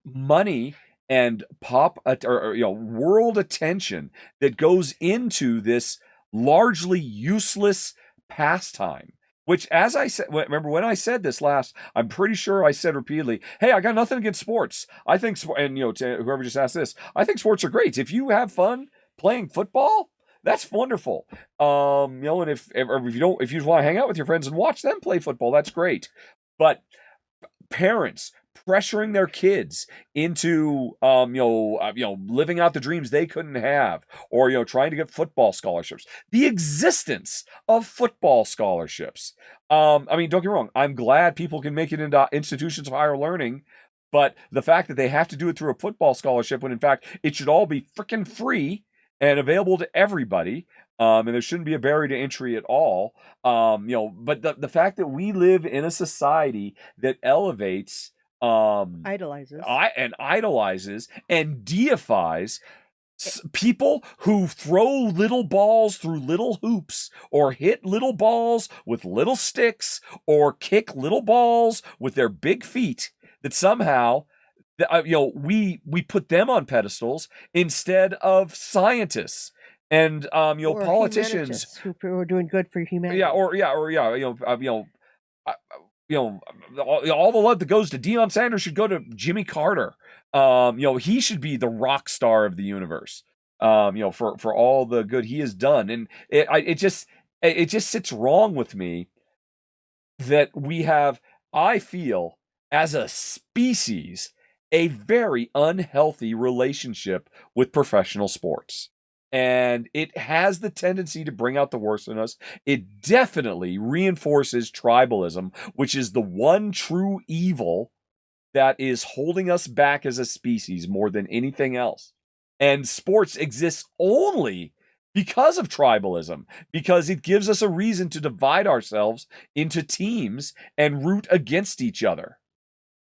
money and world attention that goes into this largely useless pastime. Which, as I said, remember when I said this last, I'm pretty sure I said repeatedly, hey, I got nothing against sports. I think, and to whoever just asked this, I think sports are great. If you have fun playing football, that's wonderful. And if you just want to hang out with your friends and watch them play football, that's great. But parents pressuring their kids into living out the dreams they couldn't have, or trying to get football scholarships, the existence of football scholarships. Don't get me wrong, I'm glad people can make it into institutions of higher learning, But the fact that they have to do it through a football scholarship, when in fact it should all be freaking free and available to everybody, and there shouldn't be a barrier to entry at all. But the fact that we live in a society that elevates, Idolizes. idolizes and deifies people who throw little balls through little hoops, or hit little balls with little sticks, or kick little balls with their big feet, that somehow we put them on pedestals instead of scientists and Or politicians who are doing good for humanity. all the love that goes to Deion Sanders should go to Jimmy Carter. He should be the rock star of the universe. For all the good he has done, and it just sits wrong with me that we have, I feel, as a species, a very unhealthy relationship with professional sports. And it has the tendency to bring out the worst in us. It definitely reinforces tribalism, which is the one true evil that is holding us back as a species more than anything else. And sports exists only because of tribalism, because it gives us a reason to divide ourselves into teams and root against each other.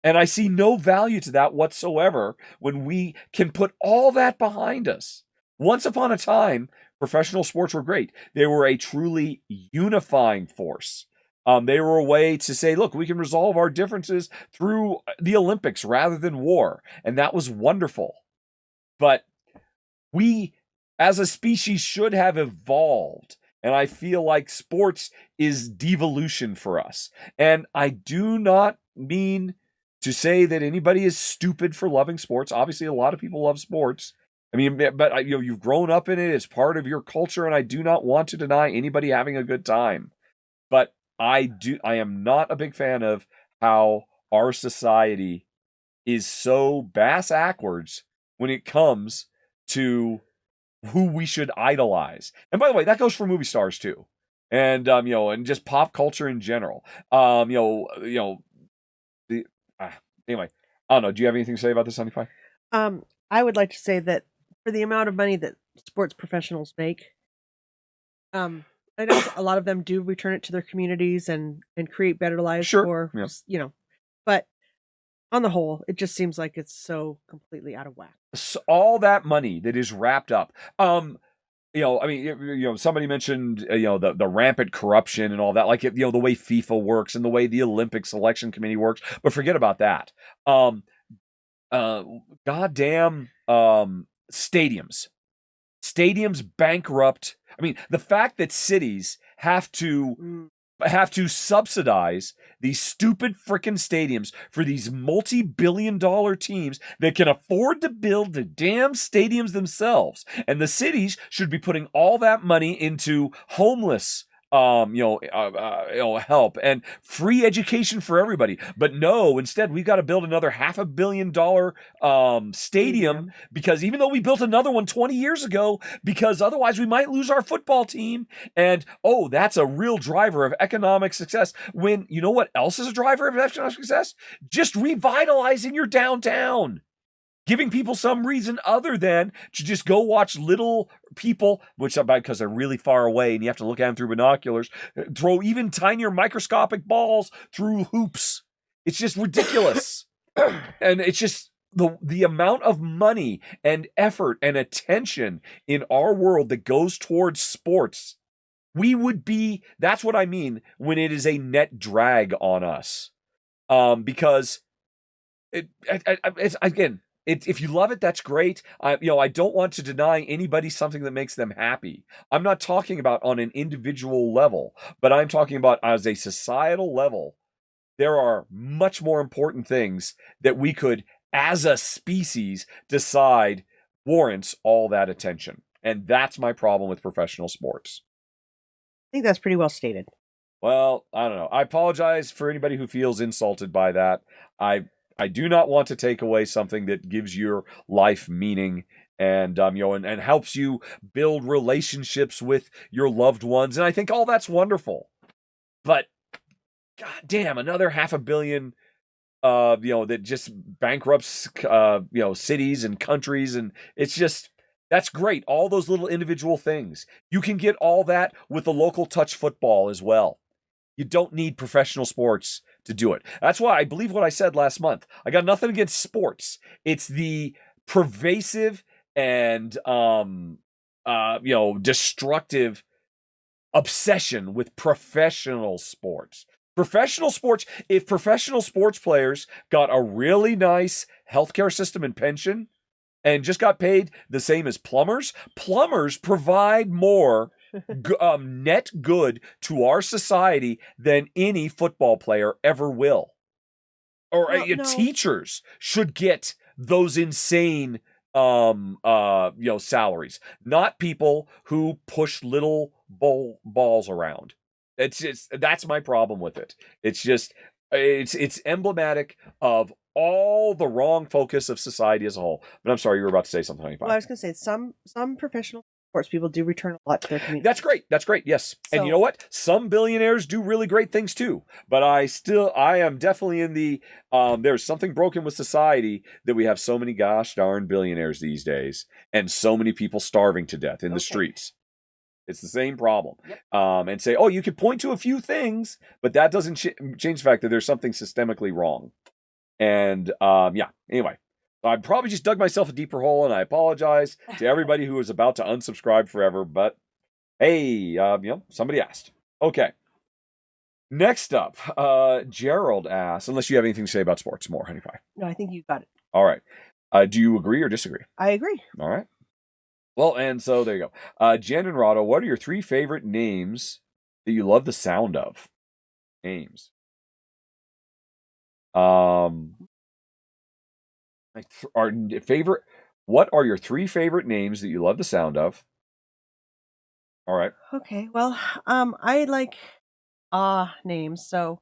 And I see no value to that whatsoever when we can put all that behind us. Once upon a time, professional sports were great. They were a truly unifying force. They were a way to say, look, we can resolve our differences through the Olympics rather than war. And that was wonderful. But we, as a species, should have evolved. And I feel like sports is devolution for us. And I do not mean to say that anybody is stupid for loving sports. Obviously, a lot of people love sports. I mean, but you've grown up in it. It's part of your culture, and I do not want to deny anybody having a good time. But I am not a big fan of how our society is so bass-ackwards when it comes to who we should idolize. And by the way, that goes for movie stars too, and and just pop culture in general. Anyway, I don't know. Do you have anything to say about this, Sci-fi? I would like to say that for the amount of money that sports professionals make, I know a lot of them do return it to their communities and create better lives for, but on the whole, it just seems like it's so completely out of whack. So all that money that is wrapped up, somebody mentioned, the rampant corruption and all that, like, the way FIFA works and the way the Olympic selection committee works, but forget about that. Goddamn, stadiums bankrupt. I mean, the fact that cities have to subsidize these stupid frickin' stadiums for these multi-billion-dollar teams that can afford to build the damn stadiums themselves, and the cities should be putting all that money into homeless help and free education for everybody. But no, instead we've got to build another $500 million stadium, because even though we built another one 20 years ago, because otherwise we might lose our football team. And that's a real driver of economic success. When you know what else is a driver of economic success? Just revitalizing your downtown. Giving people some reason other than to just go watch little people, which because they're really far away and you have to look at them through binoculars, throw even tinier microscopic balls through hoops. It's just ridiculous. And it's just the amount of money and effort and attention in our world that goes towards sports. That's what I mean when it is a net drag on us. Because it's again, if you love it, that's great. I don't want to deny anybody something that makes them happy. I'm not talking about on an individual level, but I'm talking about as a societal level. There are much more important things that we could, as a species, decide warrants all that attention. And that's my problem with professional sports. I think that's pretty well stated. Well, I don't know. I apologize for anybody who feels insulted by that. I do not want to take away something that gives your life meaning and and helps you build relationships with your loved ones. And I think all that's wonderful. But God damn, another $500 million that just bankrupts, cities and countries. And it's just, that's great. All those little individual things. You can get all that with the local touch football as well. You don't need professional sports to do it. That's why I believe what I said last month. I got nothing against sports. It's the pervasive and, destructive obsession with professional sports. Professional sports, if professional sports players got a really nice healthcare system and pension and just got paid the same as plumbers provide more net good to our society than any football player ever will. Or teachers should get those insane salaries, not people who push little balls around. It's just, that's my problem with it. It's just, it's emblematic of all the wrong focus of society as a whole. But I'm sorry, you were about to say something. Well, I was going to say some professional sports people do return a lot to their community. That's great. Yes. So, and you know what? Some billionaires do really great things too. But I am definitely in the, there's something broken with society that we have so many gosh darn billionaires these days and so many people starving to death in the streets. It's the same problem. Yep. And say, oh, you could point to a few things, but that doesn't change the fact that there's something systemically wrong. And anyway. I probably just dug myself a deeper hole, and I apologize to everybody who was about to unsubscribe forever. But hey, somebody asked. Okay. Next up, Gerald asks, unless you have anything to say about sports more, Honey Pie. No, I think you got it. All right. Do you agree or disagree? I agree. All right. Well, and so there you go. Jen and Rahdo, what are your 3 favorite names that you love the sound of? Names. What are your 3 favorite names that you love the sound of? All right. Okay. Well, I like names, so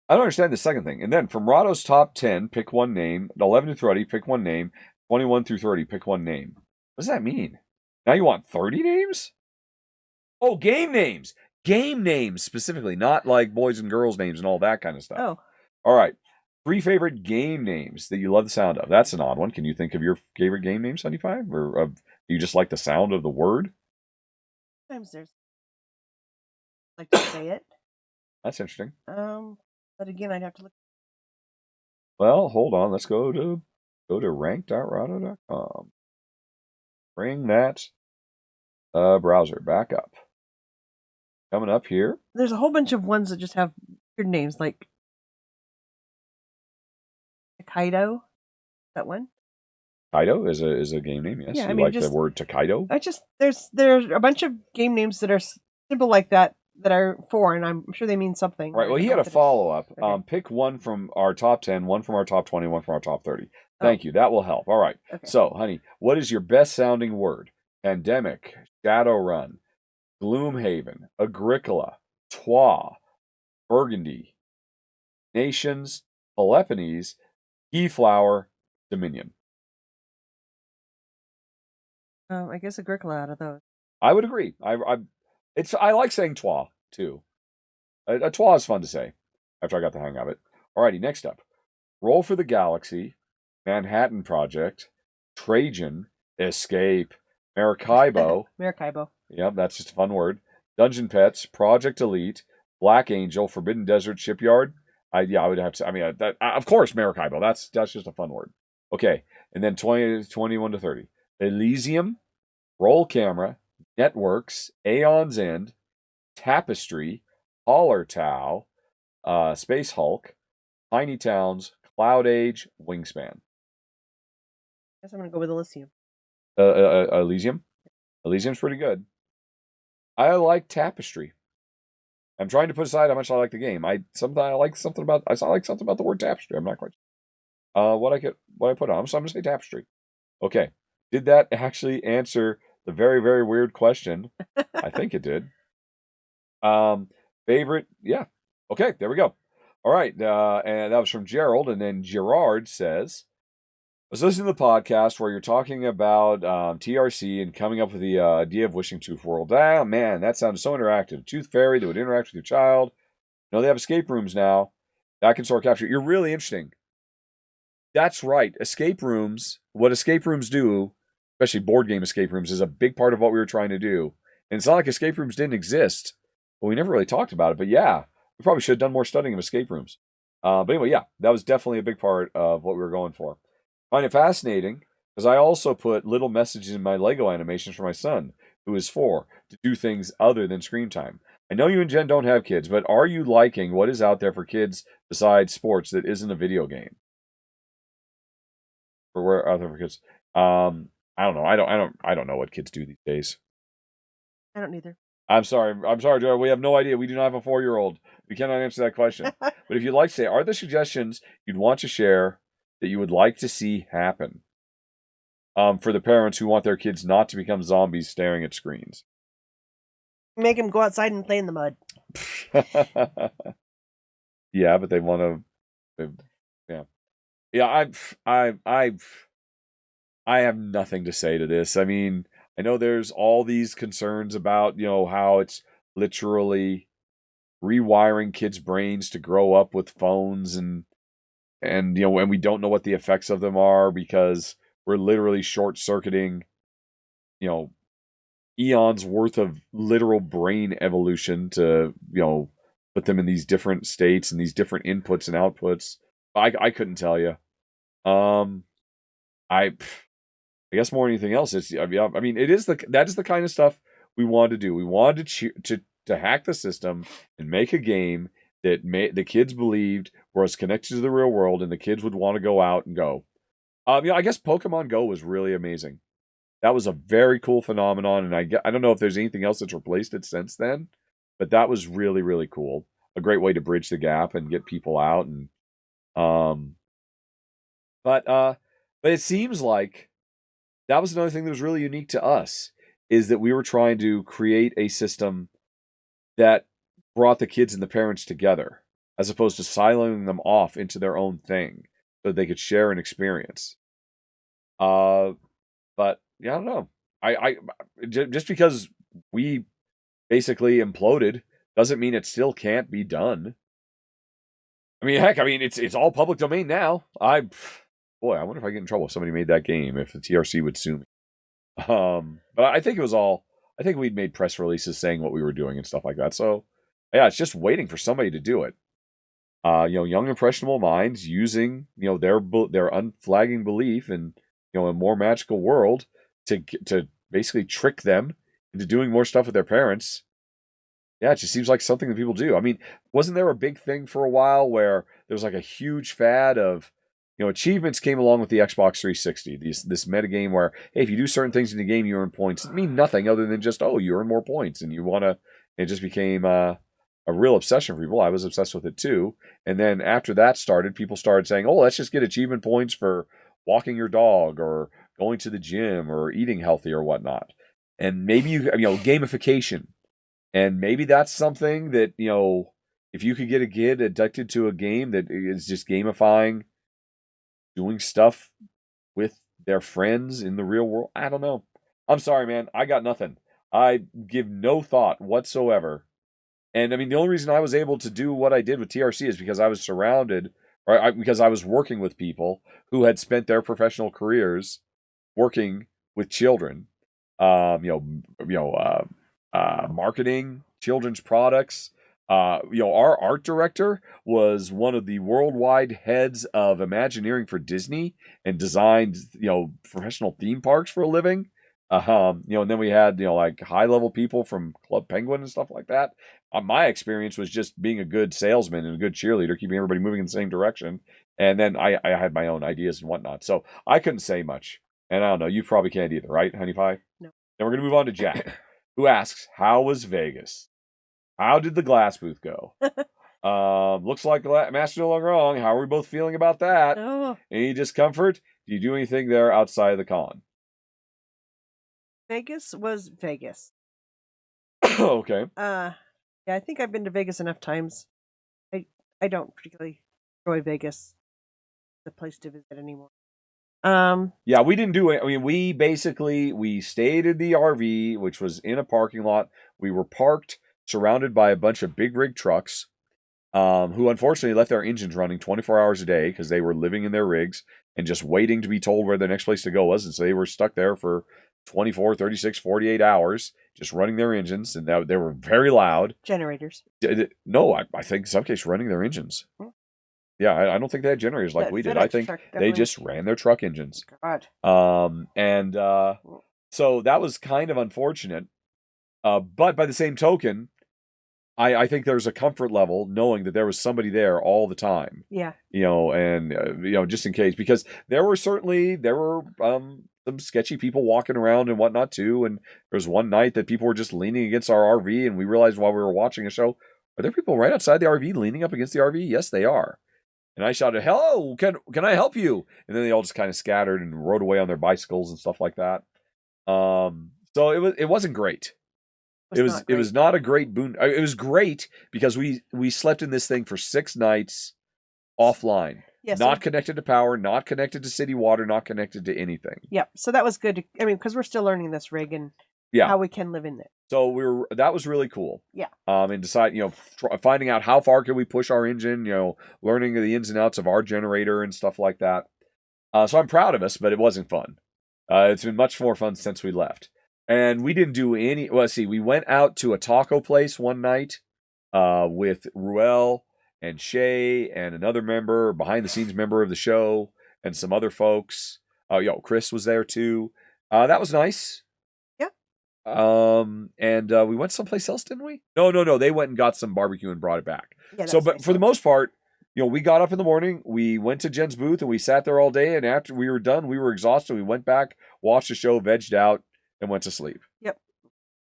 I don't understand the second thing. And then from Rahdo's top 10, pick one name. 11 to 30, pick one name. 21 through 30, pick one name. What does that mean? Now you want 30 names? Oh, game names. Game names specifically, not like boys and girls names and all that kind of stuff. Oh. All right. 3 favorite game names that you love the sound of. That's an odd one. Can you think of your favorite game name, 75? Or do you just like the sound of the word? Sometimes there's like to say it. That's interesting. But again, I'd have to look. Well, hold on. Let's go to rank.rahdo.com. Bring that browser back up. Coming up here. There's a whole bunch of ones that just have weird names, like Takedo. That one. Takedo is a game name. Yes, yeah, you like the word Takedo. There's a bunch of game names that are simple like that are foreign. I'm sure they mean something. Right. Well, he had a follow up. Okay. Pick one from our top 10, one from our top 20, one from our top 30. Thank you. That will help. All right. Okay. So, honey, what is your best sounding word? Pandemic, Shadowrun, Gloomhaven, Agricola, Trois, Burgundy, Nations, Peloponnese, Keyflower, Dominion. I guess Agricola out of those. I would agree. I like saying Trois too. A Trois is fun to say after I got the hang of it. Alrighty, next up. Roll for the Galaxy, Manhattan Project, Trajan, Escape, Maracaibo. Maracaibo. Yep, that's just a fun word. Dungeon Pets, Project Elite, Black Angel, Forbidden Desert Shipyard. I would have to. Of course, Maracaibo. That's just a fun word. Okay, and then 21 to 30. Elysium, Roll Camera, Networks, Aeon's End, Tapestry, Holler Tau, Space Hulk, Tiny Towns, Cloud Age, Wingspan. I guess I'm going to go with Elysium. Elysium? Elysium's pretty good. I like Tapestry. I'm trying to put aside how much I like the game. I like something about the word tapestry. I'm not quite sure. What I put on. So I'm going to say Tapestry. Okay. Did that actually answer the very, very weird question? I think it did. Favorite? Yeah. Okay, there we go. All right. And that was from Gerald. And then Gerard says, I was listening to the podcast where you're talking about TRC and coming up with the idea of Wishing Tooth World. Ah, man, that sounded so interactive. Tooth Fairy that would interact with your child. You know, they have escape rooms now. That can sort of capture. You're really interesting. That's right. Escape rooms, what escape rooms do, especially board game escape rooms, is a big part of what we were trying to do. And it's not like escape rooms didn't exist. Well, we never really talked about it, but yeah, we probably should have done more studying of escape rooms. But anyway, yeah, that was definitely a big part of what we were going for. I find it fascinating because I also put little messages in my Lego animations for my son, who is 4, to do things other than screen time. I know you and Jen don't have kids, but are you liking what is out there for kids besides sports that isn't a video game? Or where out there for kids? I don't know. I don't know what kids do these days. I don't either. I'm sorry, Joe. We have no idea. We do not have a 4-year-old. We cannot answer that question. But if you'd like to say, are there suggestions you'd want to share that you would like to see happen? For the parents who want their kids not to become zombies staring at screens. Make them go outside and play in the mud. Yeah, but they want to. Yeah. I have nothing to say to this. I mean, I know there's all these concerns about, how it's literally rewiring kids' brains to grow up with phones and we don't know what the effects of them are because we're literally short-circuiting, eons worth of literal brain evolution to, put them in these different states and these different inputs and outputs. I couldn't tell you. I guess more than anything else, that is the kind of stuff we wanted to do. We wanted to hack the system and make a game that the kids believed was connected to the real world, and the kids would want to go out and go. I guess Pokemon Go was really amazing. That was a very cool phenomenon, and I don't know if there's anything else that's replaced it since then, but that was really, really cool. A great way to bridge the gap and get people out, and but it seems like that was another thing that was really unique to us, is that we were trying to create a system that brought the kids and the parents together, as opposed to siloing them off into their own thing so they could share an experience. But yeah, I don't know. I just because we basically imploded doesn't mean it still can't be done. I mean, heck, it's all public domain now. I wonder if I get in trouble if somebody made that game, if the TRC would sue me. But I think I think we'd made press releases saying what we were doing and stuff like that. So yeah, it's just waiting for somebody to do it. Young impressionable minds using, their unflagging belief in, a more magical world to basically trick them into doing more stuff with their parents. Yeah, it just seems like something that people do. I mean, wasn't there a big thing for a while where there was like a huge fad of, achievements came along with the Xbox 360. This metagame where, hey, if you do certain things in the game, you earn points. It mean nothing other than just, you earn more points, and you want to. It just became a real obsession for people. I was obsessed with it too. And then after that started, people started saying, let's just get achievement points for walking your dog or going to the gym or eating healthy or whatnot. And maybe gamification. And maybe that's something that, if you could get a kid addicted to a game that is just gamifying doing stuff with their friends in the real world, I don't know. I'm sorry, man. I got nothing. I give no thought whatsoever. And the only reason I was able to do what I did with TRC is because I was surrounded, because I was working with people who had spent their professional careers working with children, marketing children's products. Our art director was one of the worldwide heads of Imagineering for Disney and designed, professional theme parks for a living. And then we had, like high level people from Club Penguin and stuff like that. My experience was just being a good salesman and a good cheerleader, keeping everybody moving in the same direction. And then I had my own ideas and whatnot. So I couldn't say much. And I don't know, you probably can't either, right, Honey Pie? No. Then we're going to move on to Jack, who asks, how was Vegas? How did the glass booth go? Looks like Master No Longer Wrong. How are we both feeling about that? Oh. Any discomfort? Do you do anything there outside of the con? Vegas was Vegas. Okay. Yeah, I think I've been to Vegas enough times. I don't particularly enjoy Vegas, the place to visit anymore. Yeah, we didn't do it. We stayed in the RV, which was in a parking lot. We were parked, surrounded by a bunch of big rig trucks, who unfortunately left their engines running 24 hours a day because they were living in their rigs. and just waiting to be told where the next place to go was. And so they were stuck there for 24, 36, 48 hours, just running their engines. And they were very loud. Generators. No, I think in some cases running their engines. Yeah, I don't think they had generators like we did. I think they just ran their truck engines. God. So that was kind of unfortunate. But by the same token, I think there's a comfort level knowing that there was somebody there all the time. Yeah. Just in case, because there were some sketchy people walking around and whatnot too. And there was one night that people were just leaning against our RV, and we realized while we were watching a show, are there people right outside the RV leaning up against the RV? Yes, they are. And I shouted, "Hello, can I help you?" And then they all just kind of scattered and rode away on their bicycles and stuff like that. So it wasn't great. It was not a great boon. It was great because we slept in this thing for 6 nights offline. Yes, not connected to power, not connected to city water, not connected to anything. Yep. So that was good. Because we're still learning this rig and how we can live in it. So that was really cool. Yeah. And decide, finding out how far can we push our engine, learning the ins and outs of our generator and stuff like that. So I'm proud of us, but it wasn't fun. It's been much more fun since we left. And we didn't do any. Well, see, we went out to a taco place one night with Ruel and Shay and another behind the scenes member of the show, and some other folks. Chris was there too. That was nice. Yeah. And we went someplace else, didn't we? No. They went and got some barbecue and brought it back. Yeah, but for the most part, we got up in the morning, we went to Jen's booth, and we sat there all day. And after we were done, we were exhausted. We went back, watched the show, vegged out, and went to sleep. Yep.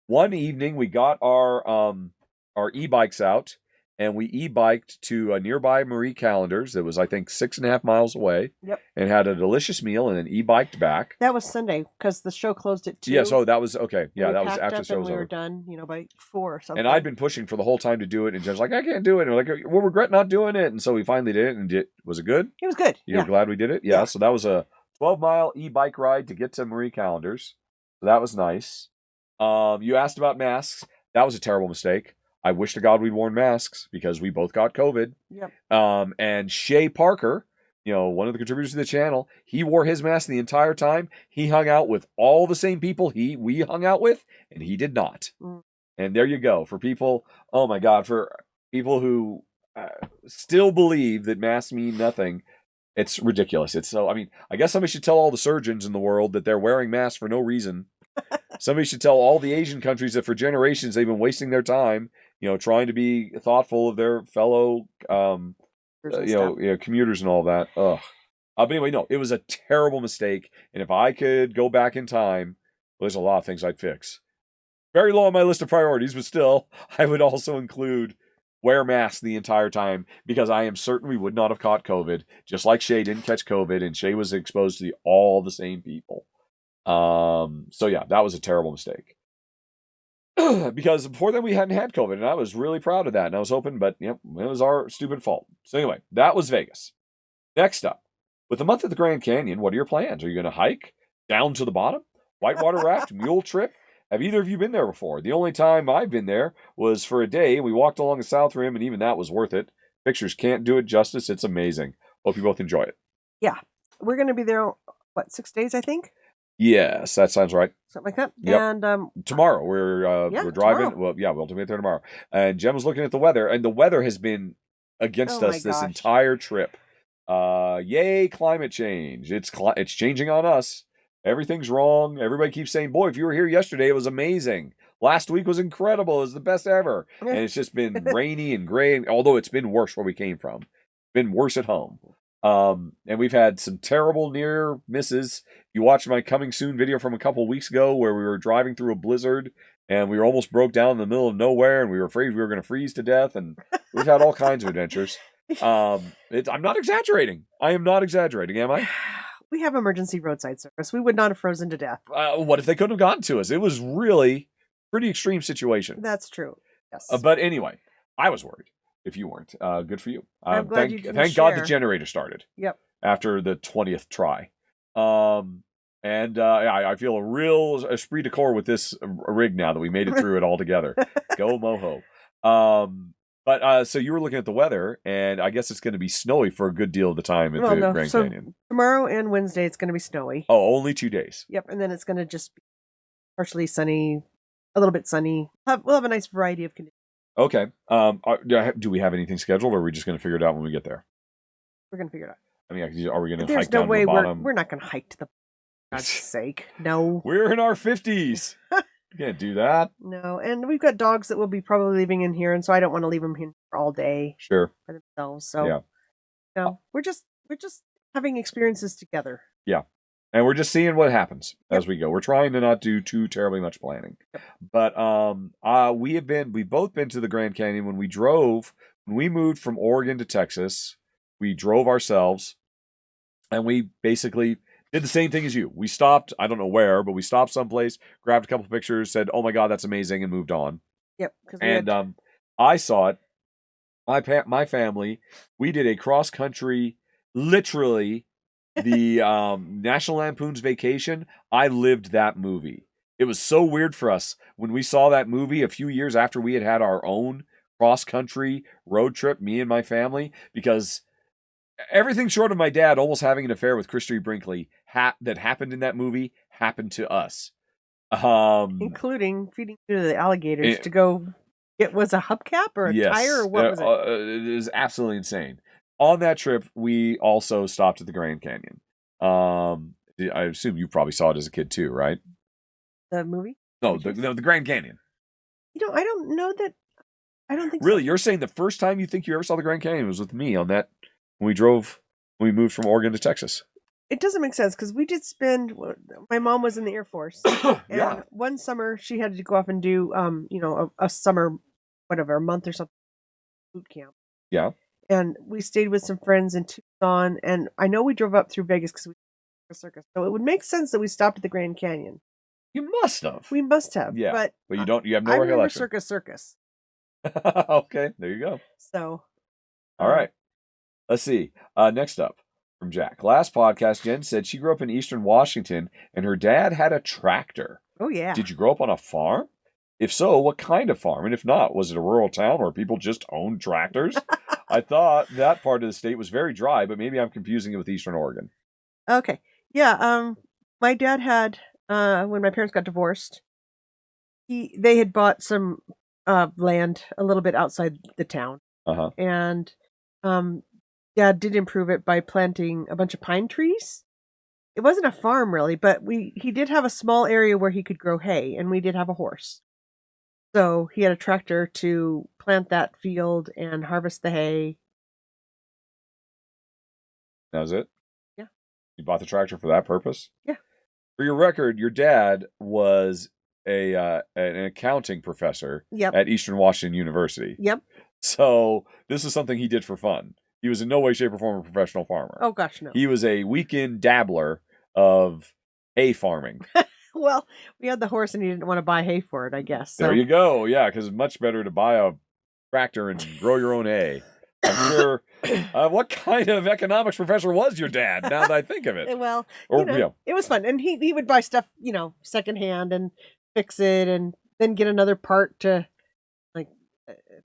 One evening, we got our e-bikes out, and we e-biked to a nearby Marie Callender's that was, I think, 6.5 miles away. Yep. And had a delicious meal, and then e-biked back. That was Sunday because the show closed at 2. Yeah, so that was okay. Yeah, that was after the show was over. We were done, by 4 or something. And I'd been pushing for the whole time to do it, and Jen's like, "I can't do it." And we're like, "We'll regret not doing it." And so we finally did it, and was it good? It was good. You're glad we did it? Yeah. So that was a 12-mile e-bike ride to get to Marie Callender's. So that was nice. You asked about masks. That was a terrible mistake. I wish to God we'd worn masks because we both got COVID. Yep. And Shay Parker, one of the contributors to the channel, he wore his mask the entire time. He hung out with all the same people we hung out with, and he did not. And there you go. For people, oh my God, for people who still believe that masks mean nothing, it's ridiculous. I guess somebody should tell all the surgeons in the world that they're wearing masks for no reason. Somebody should tell all the Asian countries that for generations they've been wasting their time, trying to be thoughtful of their fellow, commuters and all that. Ugh. But anyway, no, it was a terrible mistake. And if I could go back in time, there's a lot of things I'd fix. Very low on my list of priorities, but still, I would also include wear masks the entire time, because I am certain we would not have caught COVID, just like Shay didn't catch COVID, and Shay was exposed to all the same people. So yeah, that was a terrible mistake. Because before then we hadn't had COVID, and I was really proud of that, and I was hoping, but it was our stupid fault. So anyway, that was Vegas. Next up, with the month of the Grand Canyon, what are your plans? Are you going to hike down to the bottom? Whitewater raft, mule trip? Have either of you been there before? The only time I've been there was for a day. We walked along the South Rim, and even that was worth it. Pictures can't do it justice. It's amazing. Hope you both enjoy it. Yeah. We're going to be there, 6 days, I think? Yes, that sounds right. Something like that. Yep. And tomorrow we're driving. Tomorrow. Well, yeah, we'll be there tomorrow. And Jem was looking at the weather, and the weather has been against us this entire trip. Yay, climate change! It's changing on us. Everything's wrong. Everybody keeps saying, "Boy, if you were here yesterday, it was amazing. Last week was incredible. It was the best ever." And it's just been rainy and gray. Although it's been worse where we came from. It's been worse at home. And we've had some terrible near misses. You watched my coming soon video from a couple weeks ago where we were driving through a blizzard and we were almost broke down in the middle of nowhere and we were afraid we were going to freeze to death. And we've had all kinds of adventures. I'm not exaggerating. I am not exaggerating, am I? We have emergency roadside service. We would not have frozen to death. What if they couldn't have gotten to us? It was really pretty extreme situation. That's true. Yes. But anyway, I was worried. If you weren't, good for you. I'm glad you didn't thank God the generator started. Yep. After the 20th try. I feel a real esprit de corps with this rig now that we made it through it all together. Go Moho. But so you were looking at the weather, and I guess it's going to be snowy for a good deal of the time at Well, the no, Grand so Canyon. tomorrow and Wednesday it's going to be snowy. Oh, only 2 days. Yep, and then it's going to just be partially sunny, a little bit sunny. We'll have a nice variety of conditions. Okay. Do we have anything scheduled, or are we just going to figure it out when we get there? We're going to figure it out. I mean, are we going to There's hike no down way to the bottom? we're not going to hike to the. For God's sake, no. We're in our 50s. You can't do that. No, and we've got dogs that will be probably living in here, and so I don't want to leave them here all day Sure. by themselves. So, Yeah. no, we're just having experiences together. Yeah. And we're just seeing what happens as we go. We're trying to not do too terribly much planning. But we've both been to the Grand Canyon when we moved from Oregon to Texas. We drove ourselves, and we basically did the same thing as you. We stopped, I don't know where, but we stopped someplace, grabbed a couple pictures, said, "Oh my God, that's amazing," and moved on. Yep. And I saw it. My family, we did a cross country, literally the National Lampoon's Vacation. I lived that movie. It was so weird for us when we saw that movie a few years after we had our own cross country road trip, me and my family, because everything short of my dad almost having an affair with Christy Brinkley that happened in that movie happened to us. Including feeding to the alligators to go. It was a hubcap or a tire or what was it? It is absolutely insane. On that trip, we also stopped at the Grand Canyon. I assume you probably saw it as a kid too, right? The movie? No, the Grand Canyon. I don't know that. I don't think. Really, so. You're saying the first time you think you ever saw the Grand Canyon was with me on that when we moved from Oregon to Texas. It doesn't make sense because we did spend. My mom was in the Air Force, and one summer she had to go off and do, a summer, whatever, a month or something, boot camp. Yeah. And we stayed with some friends in Tucson, and I know we drove up through Vegas because we were a circus, so it would make sense that we stopped at the Grand Canyon. You must have. We must have. Yeah. But you don't. You have no I remember recollection. circus. Okay, there you go. So. All right. Let's see. Next up from Jack. Last podcast, Jen said she grew up in Eastern Washington and her dad had a tractor. Oh, yeah. Did you grow up on a farm? If so, what kind of farm? And if not, was it a rural town where people just owned tractors? I thought that part of the state was very dry, but maybe I'm confusing it with Eastern Oregon. Okay. Yeah. My dad had, when my parents got divorced, they had bought some land a little bit outside the town. Uh-huh. And Dad did improve it by planting a bunch of pine trees. It wasn't a farm really, but he did have a small area where he could grow hay, and we did have a horse. So he had a tractor to plant that field and harvest the hay. That was it? Yeah. You bought the tractor for that purpose? Yeah. For your record, your dad was an accounting professor at Eastern Washington University. Yep. So this is something he did for fun. He was in no way, shape, or form a professional farmer. Oh, gosh, no. He was a weekend dabbler of hay farming. Well, we had the horse and he didn't want to buy hay for it, I guess. So. There you go. Yeah, because it's much better to buy a tractor and grow your own hay. I'm sure. What kind of economics professor was your dad, now that I think of it? Well, it was fun. And he would buy stuff, secondhand and fix it and then get another part to, like,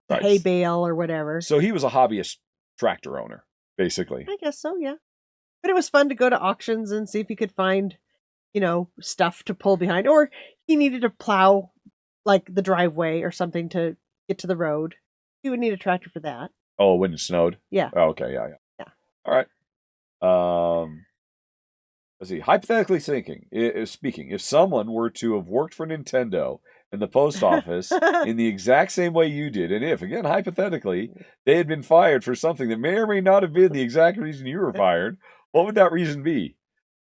hay bale or whatever. So he was a hobbyist tractor owner, basically. I guess so, yeah. But it was fun to go to auctions and see if he could find, stuff to pull behind. Or he needed to plow, like, the driveway or something to get to the road. He would need a tractor for that. Oh, when it snowed? Yeah. Oh, okay, yeah. All right. Let's see. Hypothetically speaking, if someone were to have worked for Nintendo in the post office in the exact same way you did, and if, again, hypothetically, they had been fired for something that may or may not have been the exact reason you were fired, what would that reason be?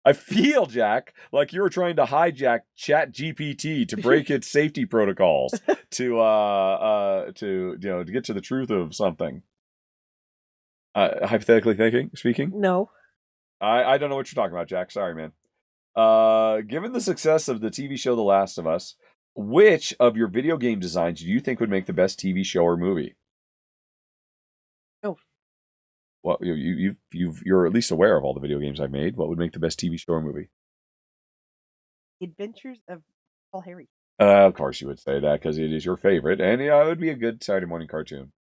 I feel, Jack, like you were trying to hijack ChatGPT to break its safety protocols to get to the truth of something. Hypothetically speaking? No. I don't know what you're talking about, Jack. Sorry, man. Given the success of the TV show The Last of Us, which of your video game designs do you think would make the best TV show or movie? Oh. Well, you're at least aware of all the video games I've made. What would make the best TV show or movie? The Adventures of Paul Harry. Of course you would say that because it is your favorite, and it would be a good Saturday morning cartoon.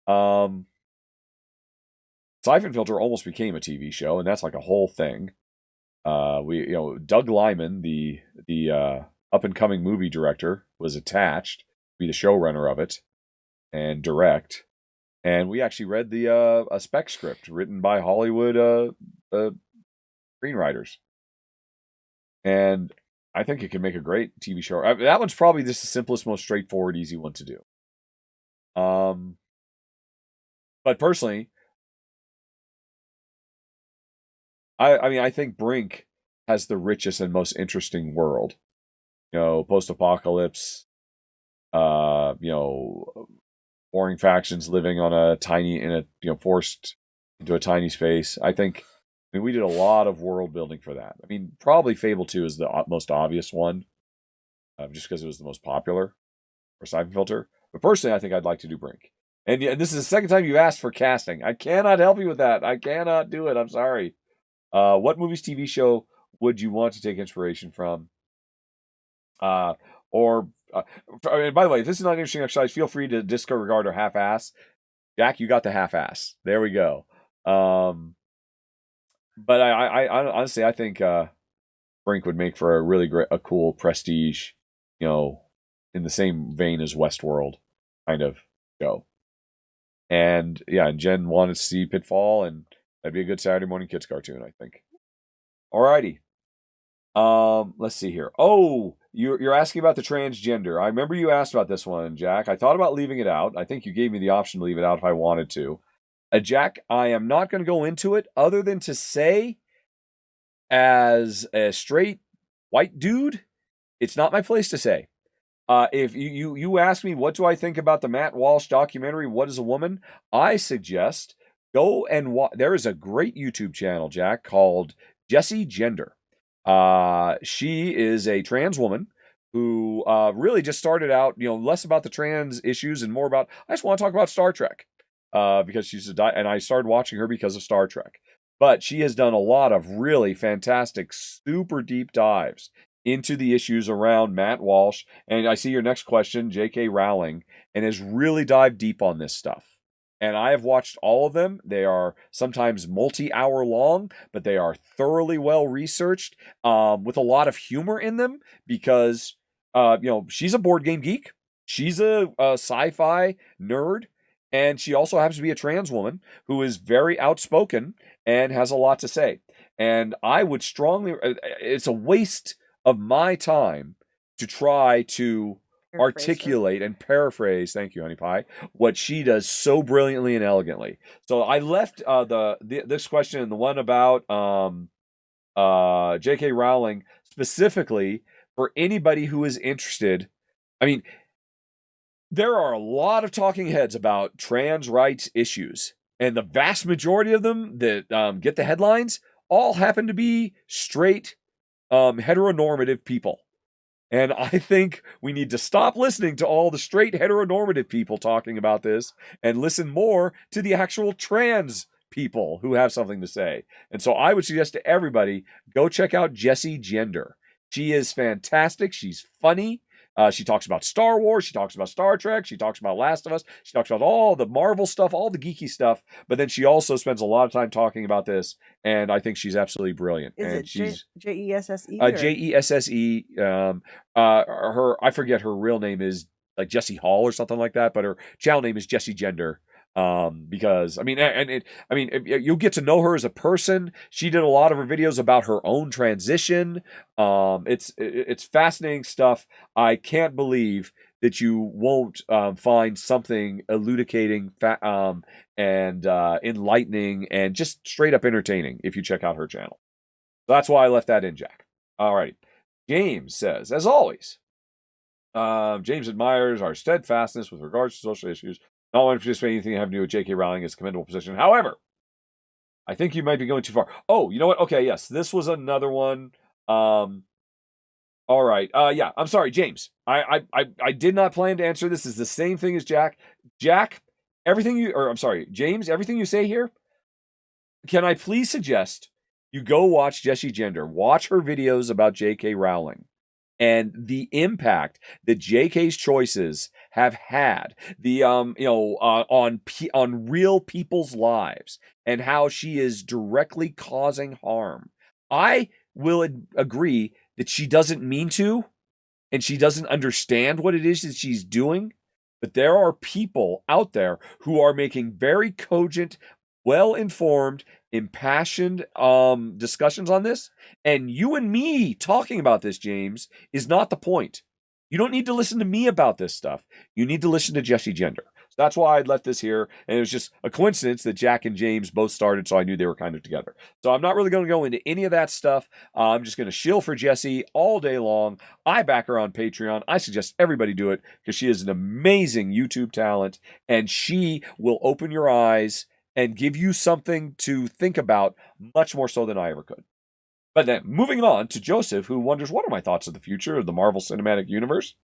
Siphon Filter almost became a TV show, and that's like a whole thing. Doug Lyman, the up and coming movie director, was attached to be the showrunner of it and direct. And we actually read the a spec script written by Hollywood screenwriters. And I think it can make a great TV show. That one's probably just the simplest, most straightforward, easy one to do. But personally, I think Brink has the richest and most interesting world. Post-apocalypse, warring factions living on forced into a tiny space. I think we did a lot of world building for that. Probably Fable 2 is the most obvious one, just because it was the most popular for Siphon Filter. But personally, I think I'd like to do Brink. And this is the second time you've asked for casting. I cannot help you with that. I cannot do it. I'm sorry. What movies, TV show would you want to take inspiration from? And by the way, if this is not an interesting exercise, feel free to disregard or half-ass. Jack, you got the half-ass. There we go. But I honestly, I think Brink would make for a really a cool prestige, in the same vein as Westworld kind of show. And yeah, and Jen wanted to see Pitfall, and that'd be a good Saturday morning kids cartoon, I think. Alrighty. Let's see here. Oh, you're asking about the transgender. I remember you asked about this one, Jack. I thought about leaving it out. I think you gave me the option to leave it out if I wanted to. Jack, I am not going to go into it other than to say, as a straight white dude, it's not my place to say. If you ask me, what do I think about the Matt Walsh documentary, What is a Woman? I suggest go and watch. There is a great YouTube channel, Jack, called Jessie Gender. She is a trans woman who really just started out, less about the trans issues and more about, I just want to talk about Star Trek. Because she's and I started watching her because of Star Trek. But she has done a lot of really fantastic, super deep dives into the issues around Matt Walsh. And I see your next question, J.K. Rowling, and has really dived deep on this stuff. And I have watched all of them. They are sometimes multi-hour long, but they are thoroughly well researched, with a lot of humor in them because, she's a board game geek. She's a sci-fi nerd. And she also happens to be a trans woman who is very outspoken and has a lot to say. And I would it's a waste of my time to try to articulate and paraphrase, thank you, honey pie, what she does so brilliantly and elegantly. So I left this question and the one about J.K. Rowling specifically for anybody who is interested. There are a lot of talking heads about trans rights issues, and the vast majority of them that get the headlines all happen to be straight, heteronormative people. And I think we need to stop listening to all the straight heteronormative people talking about this and listen more to the actual trans people who have something to say. And so I would suggest to everybody, go check out Jessie Gender. She is fantastic. She's funny. She talks about Star Wars. She talks about Star Trek. She talks about Last of Us. She talks about all the Marvel stuff, all the geeky stuff. But then she also spends a lot of time talking about this, and I think she's absolutely brilliant. She's Jesse? Jesse. I forget her real name is like Jessie Hall or something like that, but her channel name is Jessie Gender. Because you'll get to know her as a person. She did a lot of her videos about her own transition. It's fascinating stuff. I can't believe that you won't find something elucidating and enlightening and just straight up entertaining if you check out her channel. So that's why I left that in, Jack. Alrighty. James says, as always, James admires our steadfastness with regards to social issues. Not wanting to participate in anything having to do with J.K. Rowling is a commendable position. However, I think you might be going too far. Oh, you know what? Okay, yes. This was another one. All right. Yeah, I'm sorry, James. I did not plan to answer this. This is the same thing as Jack. Jack, James, everything you say here, can I please suggest you go watch Jessie Gender. Watch her videos about J.K. Rowling. and the impact that JK's choices have had, the on real people's lives, and how she is directly causing harm. I will agree that she doesn't mean to, and she doesn't understand what it is that she's doing. But there are people out there who are making very cogent, well-informed, impassioned discussions on this. And you and me talking about this, James, is not the point. You don't need to listen to me about this stuff. You need to listen to Jesse Gender. So that's why I'd left this here. And it was just a coincidence that Jack and James both started, so I knew they were kind of together. So I'm not really going to go into any of that stuff. I'm just going to shill for Jesse all day long. I back her on Patreon. I suggest everybody do it because she is an amazing YouTube talent, and she will open your eyes and give you something to think about much more so than I ever could. But then moving on to Joseph, who wonders, what are my thoughts of the future of the Marvel Cinematic Universe?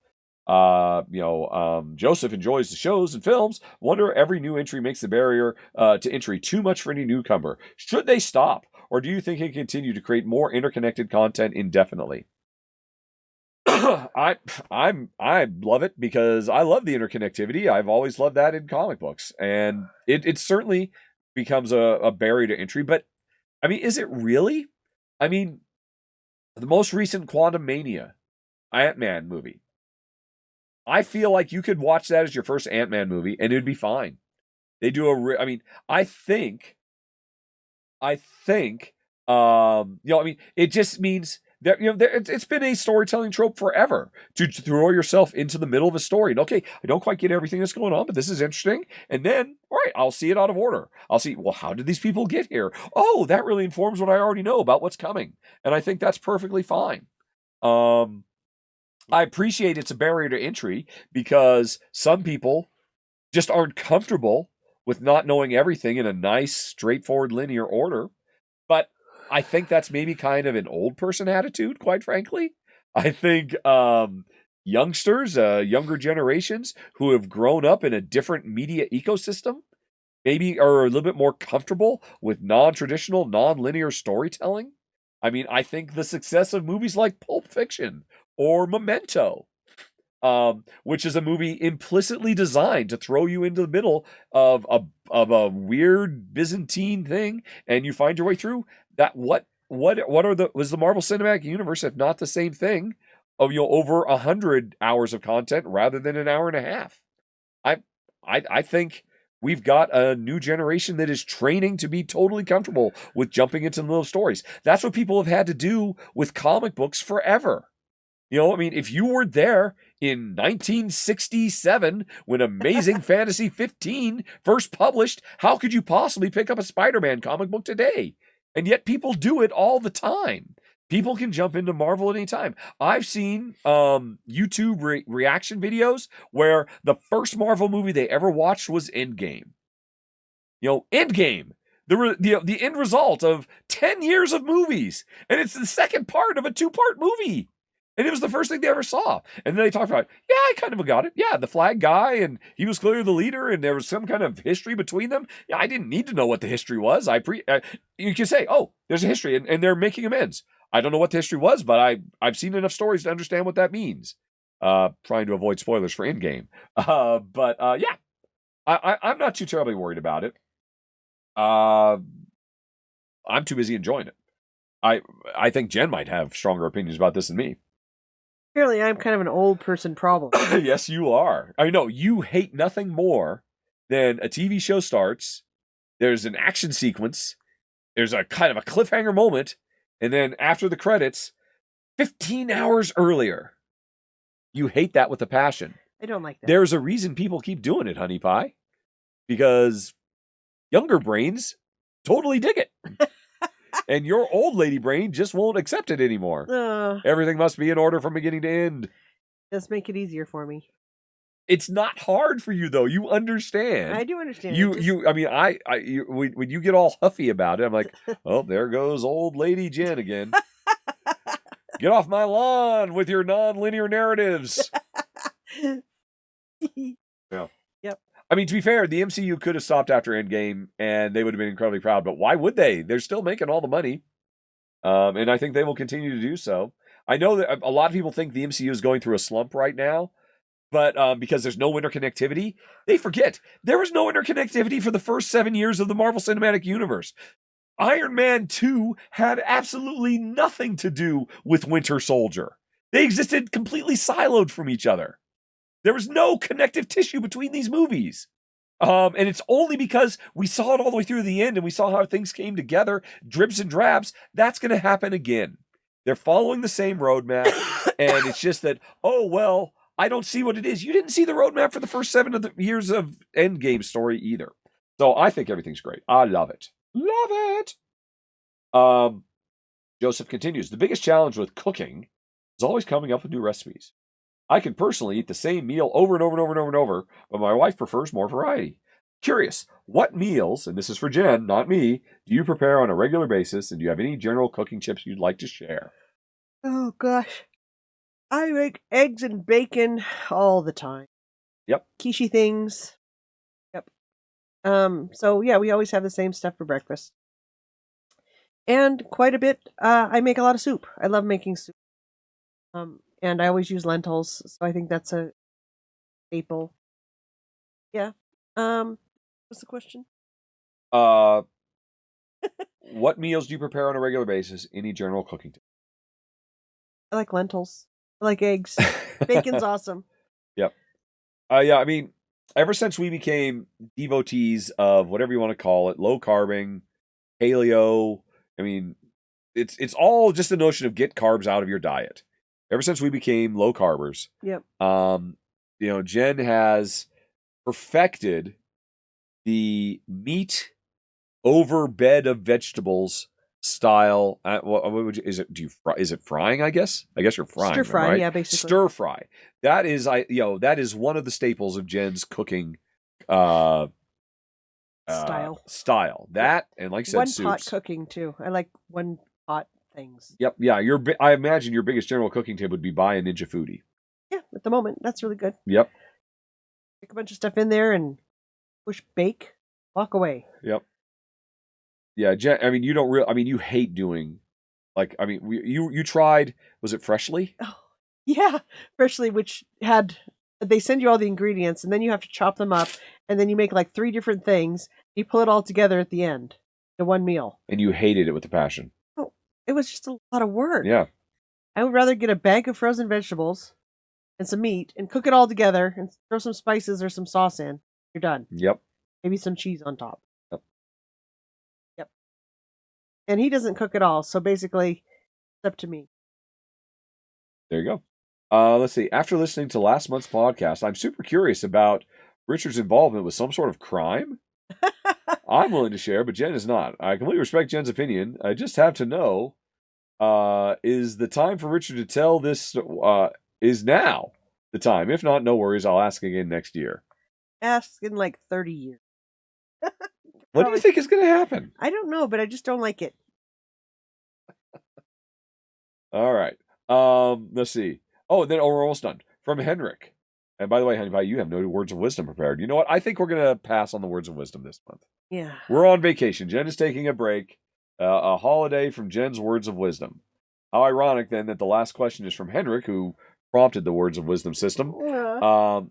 Joseph enjoys the shows and films. Wonder every new entry makes the barrier to entry too much for any newcomer. Should they stop? Or do you think it can continue to create more interconnected content indefinitely? I love it because I love the interconnectivity. I've always loved that in comic books, and it certainly becomes a barrier to entry. But I mean, is it really? I mean, the most recent Quantum Mania Ant-Man movie, I feel like you could watch that as your first Ant-Man movie and it'd be fine. They do I think, it just means that, it's been a storytelling trope forever to throw yourself into the middle of a story. And okay, I don't quite get everything that's going on, but this is interesting. And then, all right, I'll see it out of order. I'll see, well, how did these people get here? Oh, that really informs what I already know about what's coming. And I think that's perfectly fine. I appreciate it's a barrier to entry because some people just aren't comfortable with not knowing everything in a nice, straightforward, linear order. But I think that's maybe kind of an old person attitude, quite frankly. I think youngsters, younger generations who have grown up in a different media ecosystem maybe are a little bit more comfortable with non-traditional, non-linear storytelling. I mean, I think the success of movies like Pulp Fiction or Memento, which is a movie implicitly designed to throw you into the middle of a weird Byzantine thing, and you find your way through that. Was the Marvel Cinematic Universe if not the same thing of over 100 hours of content rather than an hour and a half? I think we've got a new generation that is training to be totally comfortable with jumping into the middle of stories. That's what people have had to do with comic books forever. If you were there in 1967 when Amazing Fantasy 15 first published, how could you possibly pick up a Spider-Man comic book today? And yet people do it all the time. People can jump into Marvel at any time. I've seen YouTube reaction videos where the first Marvel movie they ever watched was Endgame. Endgame. The end result of 10 years of movies. And it's the second part of a 2-part movie. And it was the first thing they ever saw. And then they talked about, yeah, I kind of got it. Yeah, the flag guy, and he was clearly the leader, and there was some kind of history between them. Yeah, I didn't need to know what the history was. You can say, oh, there's a history, and they're making amends. I don't know what the history was, but I've seen enough stories to understand what that means. Trying to avoid spoilers for Endgame. Yeah, I'm not too terribly worried about it. I'm too busy enjoying it. I think Jen might have stronger opinions about this than me. Apparently, I'm kind of an old person problem. Yes, you are. I know you hate nothing more than a TV show starts, there's an action sequence, there's a kind of a cliffhanger moment, and then after the credits, 15 hours earlier, you hate that with a passion. I don't like that. There's a reason people keep doing it, honey pie, because younger brains totally dig it. And your old lady brain just won't accept it anymore. Everything must be in order from beginning to end. Does make it easier for me. It's not hard for you, though. You understand. I do understand. When you get all huffy about it, I'm like, oh, there goes old lady Jen again. Get off my lawn with your non-linear narratives. Yeah. Yep. I mean, to be fair, the MCU could have stopped after Endgame, and they would have been incredibly proud. But why would they? They're still making all the money, and I think they will continue to do so. I know that a lot of people think the MCU is going through a slump right now, but because there's no interconnectivity, they forget there was no interconnectivity for the first 7 years of the Marvel Cinematic Universe. Iron Man 2 had absolutely nothing to do with Winter Soldier. They existed completely siloed from each other. There was no connective tissue between these movies. And it's only because we saw it all the way through the end and we saw how things came together, dribs and drabs. That's going to happen again. They're following the same roadmap. And it's just that, oh, well, I don't see what it is. You didn't see the roadmap for the first 7 of the years of Endgame story either. So I think everything's great. I love it. Love it. Joseph continues. The biggest challenge with cooking is always coming up with new recipes. I can personally eat the same meal over and over and over and over and over, but my wife prefers more variety. Curious, what meals, and this is for Jen, not me, do you prepare on a regular basis, and do you have any general cooking tips you'd like to share? Oh, gosh. I make eggs and bacon all the time. Yep. Quiche things. Yep. So, yeah, we always have the same stuff for breakfast. And quite a bit, I make a lot of soup. I love making soup. And I always use lentils, so I think that's a staple. Yeah. What's the question? What meals do you prepare on a regular basis? Any general cooking tips? I like lentils. I like eggs. Bacon's awesome. Yep. Yeah, I mean, ever since we became devotees of whatever you want to call it, low carbing, paleo, I mean, it's all just the notion of get carbs out of your diet. Ever since we became low carbers, Yep. Jen has perfected the meat over bed of vegetables style. What would you, is it? Do you fry? Is it frying? I guess you're frying. Stir fry, right? yeah, basically. Stir fry. That is, that is one of the staples of Jen's cooking style. That and like I said, one soups. pot cooking too. I like one pot things. Yep. Yeah. I imagine your biggest general cooking tip would be buy a Ninja Foodie. Yeah, at the moment, that's really good. Yep. Stick a bunch of stuff in there and push bake. Walk away. Yep. Yeah, Jen, I mean, you hate doing, you tried, was it Freshly? Oh, yeah, Freshly, which they send you all the ingredients, and then you have to chop them up, and then you make like 3 different things. You pull it all together at the end, to one meal. And you hated it with a passion. Oh, it was just a lot of work. Yeah. I would rather get a bag of frozen vegetables and some meat and cook it all together and throw some spices or some sauce in. You're done. Yep. Maybe some cheese on top. Yep. And he doesn't cook at all, so basically, it's up to me. There you go. Let's see. After listening to last month's podcast, I'm super curious about Richard's involvement with some sort of crime. I'm willing to share, but Jen is not. I completely respect Jen's opinion. I just have to know, is the time for Richard to tell this, is now the time? If not, no worries. I'll ask again next year. Ask in like 30 years. What do you think is going to happen? I don't know, but I just don't like it. All right. Let's see. Oh, then we're almost done. From Henrik. And by the way, Honey Pie, you have no words of wisdom prepared. You know what? I think we're going to pass on the words of wisdom this month. Yeah. We're on vacation. Jen is taking a break. A holiday from Jen's words of wisdom. How ironic, then, that the last question is from Henrik, who prompted the words of wisdom system. With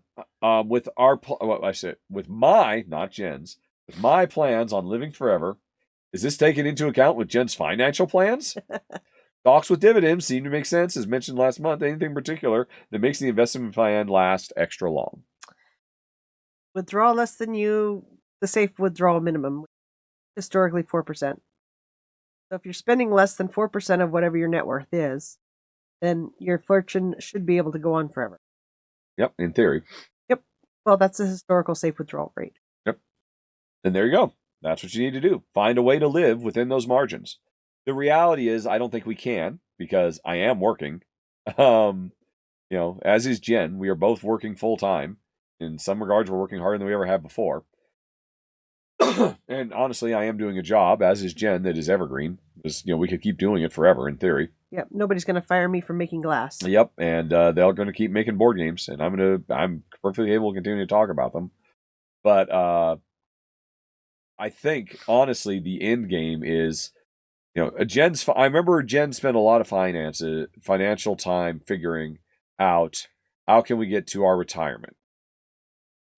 my, not Jen's, with my plans on living forever, is this taken into account with Jen's financial plans? Stocks with dividends seem to make sense, as mentioned last month. Anything particular that makes the investment plan last extra long? Withdraw less than the safe withdrawal minimum, historically 4%. So if you're spending less than 4% of whatever your net worth is, then your fortune should be able to go on forever. Yep, in theory. Yep. Well, that's the historical safe withdrawal rate. Yep. And there you go. That's what you need to do. Find a way to live within those margins. The reality is, I don't think we can, because I am working. As is Jen. We are both working full time. In some regards, we're working harder than we ever have before. And honestly, I am doing a job, as is Jen, that is evergreen. Because, we could keep doing it forever, in theory. Yep. Nobody's going to fire me for making glass. Yep. And they're going to keep making board games, and I'm perfectly able to continue to talk about them. But I think, honestly, the end game is I remember Jen spent a lot of financial time figuring out how can we get to our retirement.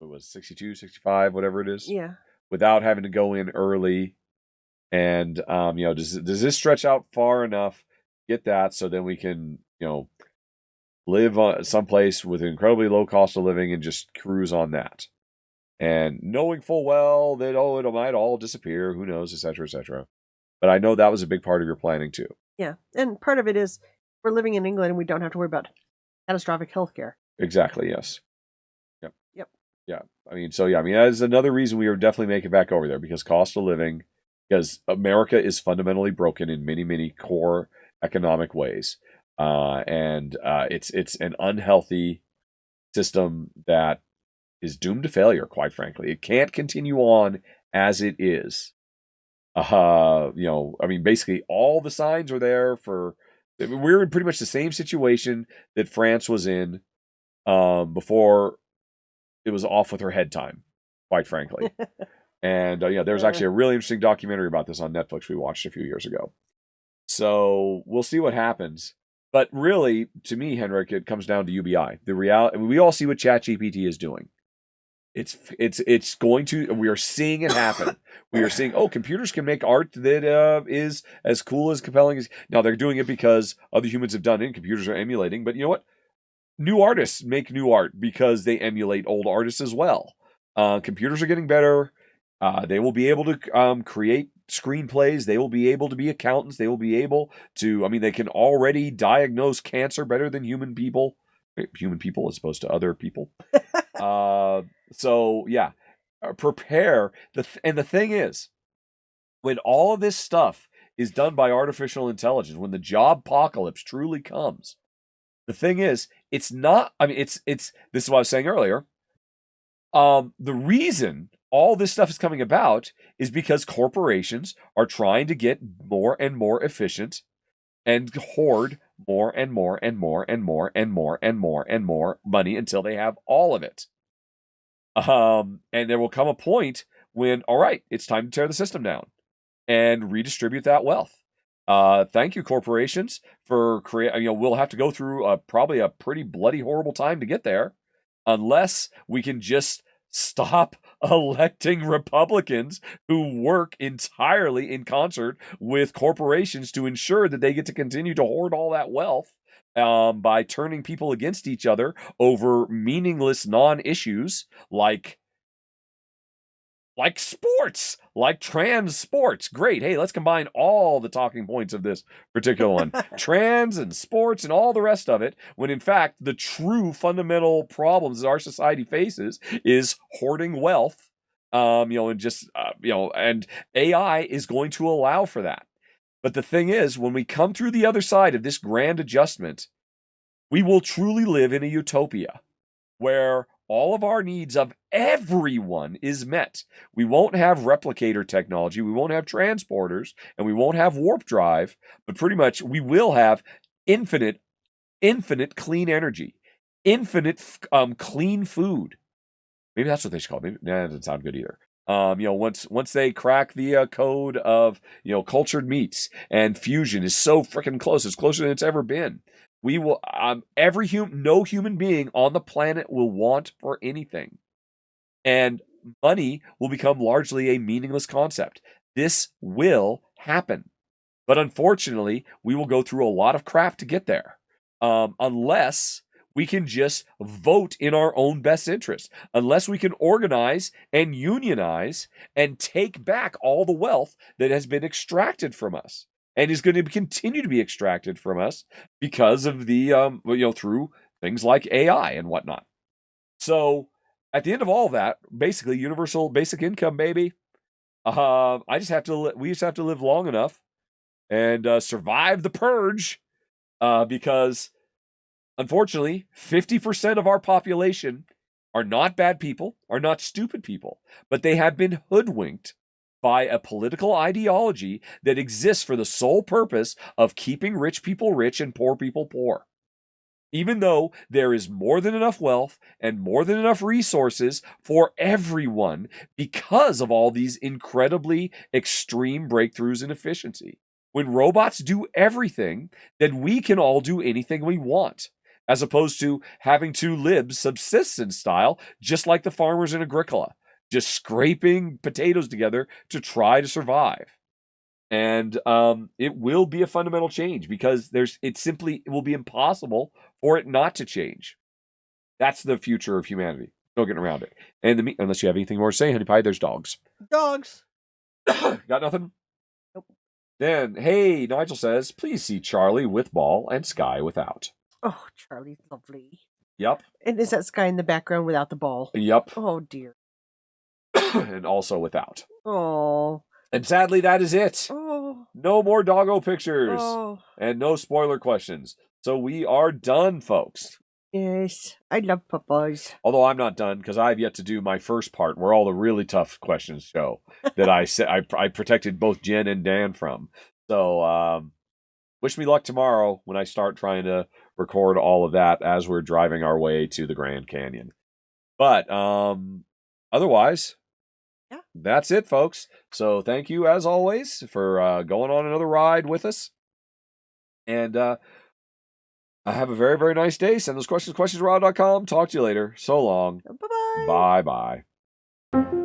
It was 62, 65, whatever it is. Yeah. Without having to go in early. And, does this stretch out far enough? Get that so then we can, live someplace with an incredibly low cost of living and just cruise on that. And knowing full well that, it might all disappear, who knows, et cetera, et cetera. But I know that was a big part of your planning too. Yeah. And part of it is we're living in England and we don't have to worry about catastrophic healthcare. Exactly, yes. Yep. Yeah. That is another reason we are definitely making back over there, because cost of living, because America is fundamentally broken in many, many core economic ways. And it's an unhealthy system that is doomed to failure, quite frankly. It can't continue on as it is. Basically all the signs are there we're in pretty much the same situation that France was in before it was off with her head time, quite frankly. And there's actually a really interesting documentary about this on Netflix we watched a few years ago. So we'll see what happens. But really, to me, Henrik, it comes down to UBI. The reality, we all see what ChatGPT is doing. It's going to. We are seeing it happen. We are seeing, computers can make art that is as cool as compelling as. Now they're doing it because other humans have done it. And computers are emulating, but you know what? New artists make new art because they emulate old artists as well. Computers are getting better. They will be able to create screenplays. They will be able to be accountants. They will be able to. They can already diagnose cancer better than human people. Human people as opposed to other people. Prepare. And the thing is, when all of this stuff is done by artificial intelligence, when the job apocalypse truly comes, the thing is, it's not. This is what I was saying earlier. The reason all this stuff is coming about is because corporations are trying to get more and more efficient and hoard more and more and more and more and more and more and more money until they have all of it. And there will come a point when, all right, it's time to tear the system down and redistribute that wealth. Thank you, corporations, for creating. We'll have to go through probably a pretty bloody, horrible time to get there, unless we can just stop electing Republicans who work entirely in concert with corporations to ensure that they get to continue to hoard all that wealth by turning people against each other over meaningless non-issues like sports, like trans sports. Great. Hey, let's combine all the talking points of this particular one. Trans and sports and all the rest of it, when in fact, the true fundamental problems that our society faces is hoarding wealth, and AI is going to allow for that. But the thing is, when we come through the other side of this grand adjustment, we will truly live in a utopia where all of our needs of everyone is met. We won't have replicator technology, we won't have transporters, and we won't have warp drive, but pretty much we will have infinite clean energy, infinite clean food. Maybe that's what they should call it. Maybe that doesn't sound good either. Once they crack the code of cultured meats, and fusion is so freaking close, it's closer than it's ever been. We will no human being on the planet will want for anything. And money will become largely a meaningless concept. This will happen. But unfortunately, we will go through a lot of crap to get there. Unless we can just vote in our own best interest. Unless we can organize and unionize and take back all the wealth that has been extracted from us. And is going to continue to be extracted from us because of the, through things like AI and whatnot. So at the end of all that, basically universal basic income, baby. We just have to live long enough and survive the purge, because unfortunately, 50% of our population are not bad people, are not stupid people, but they have been hoodwinked by a political ideology that exists for the sole purpose of keeping rich people rich and poor people poor. Even though there is more than enough wealth and more than enough resources for everyone because of all these incredibly extreme breakthroughs in efficiency. When robots do everything, then we can all do anything we want, as opposed to having to live subsistence style, just like the farmers in Agricola, just scraping potatoes together to try to survive. And it will be a fundamental change because it will be impossible for it not to change. That's the future of humanity. No getting around it. And unless you have anything more to say, Honey Pie, there's dogs. Dogs. Got nothing? Nope. Then, hey, Nigel says, please see Charlie with ball and Sky without. Oh, Charlie's lovely. Yep. And is that Sky in the background without the ball? Yep. Oh, dear. And also without. Oh. And sadly, that is it. Oh. No more doggo pictures. Oh. And no spoiler questions. So we are done, folks. Yes. I love puppies. Although I'm not done because I've yet to do my first part where all the really tough questions show that I protected both Jen and Dan from. So wish me luck tomorrow when I start trying to record all of that as we're driving our way to the Grand Canyon. But otherwise, yeah, that's it, folks. So thank you as always for going on another ride with us. And have a very, very nice day. Send those questions to Rahdo.com. Talk to you later. So long. Bye-bye. Bye-bye.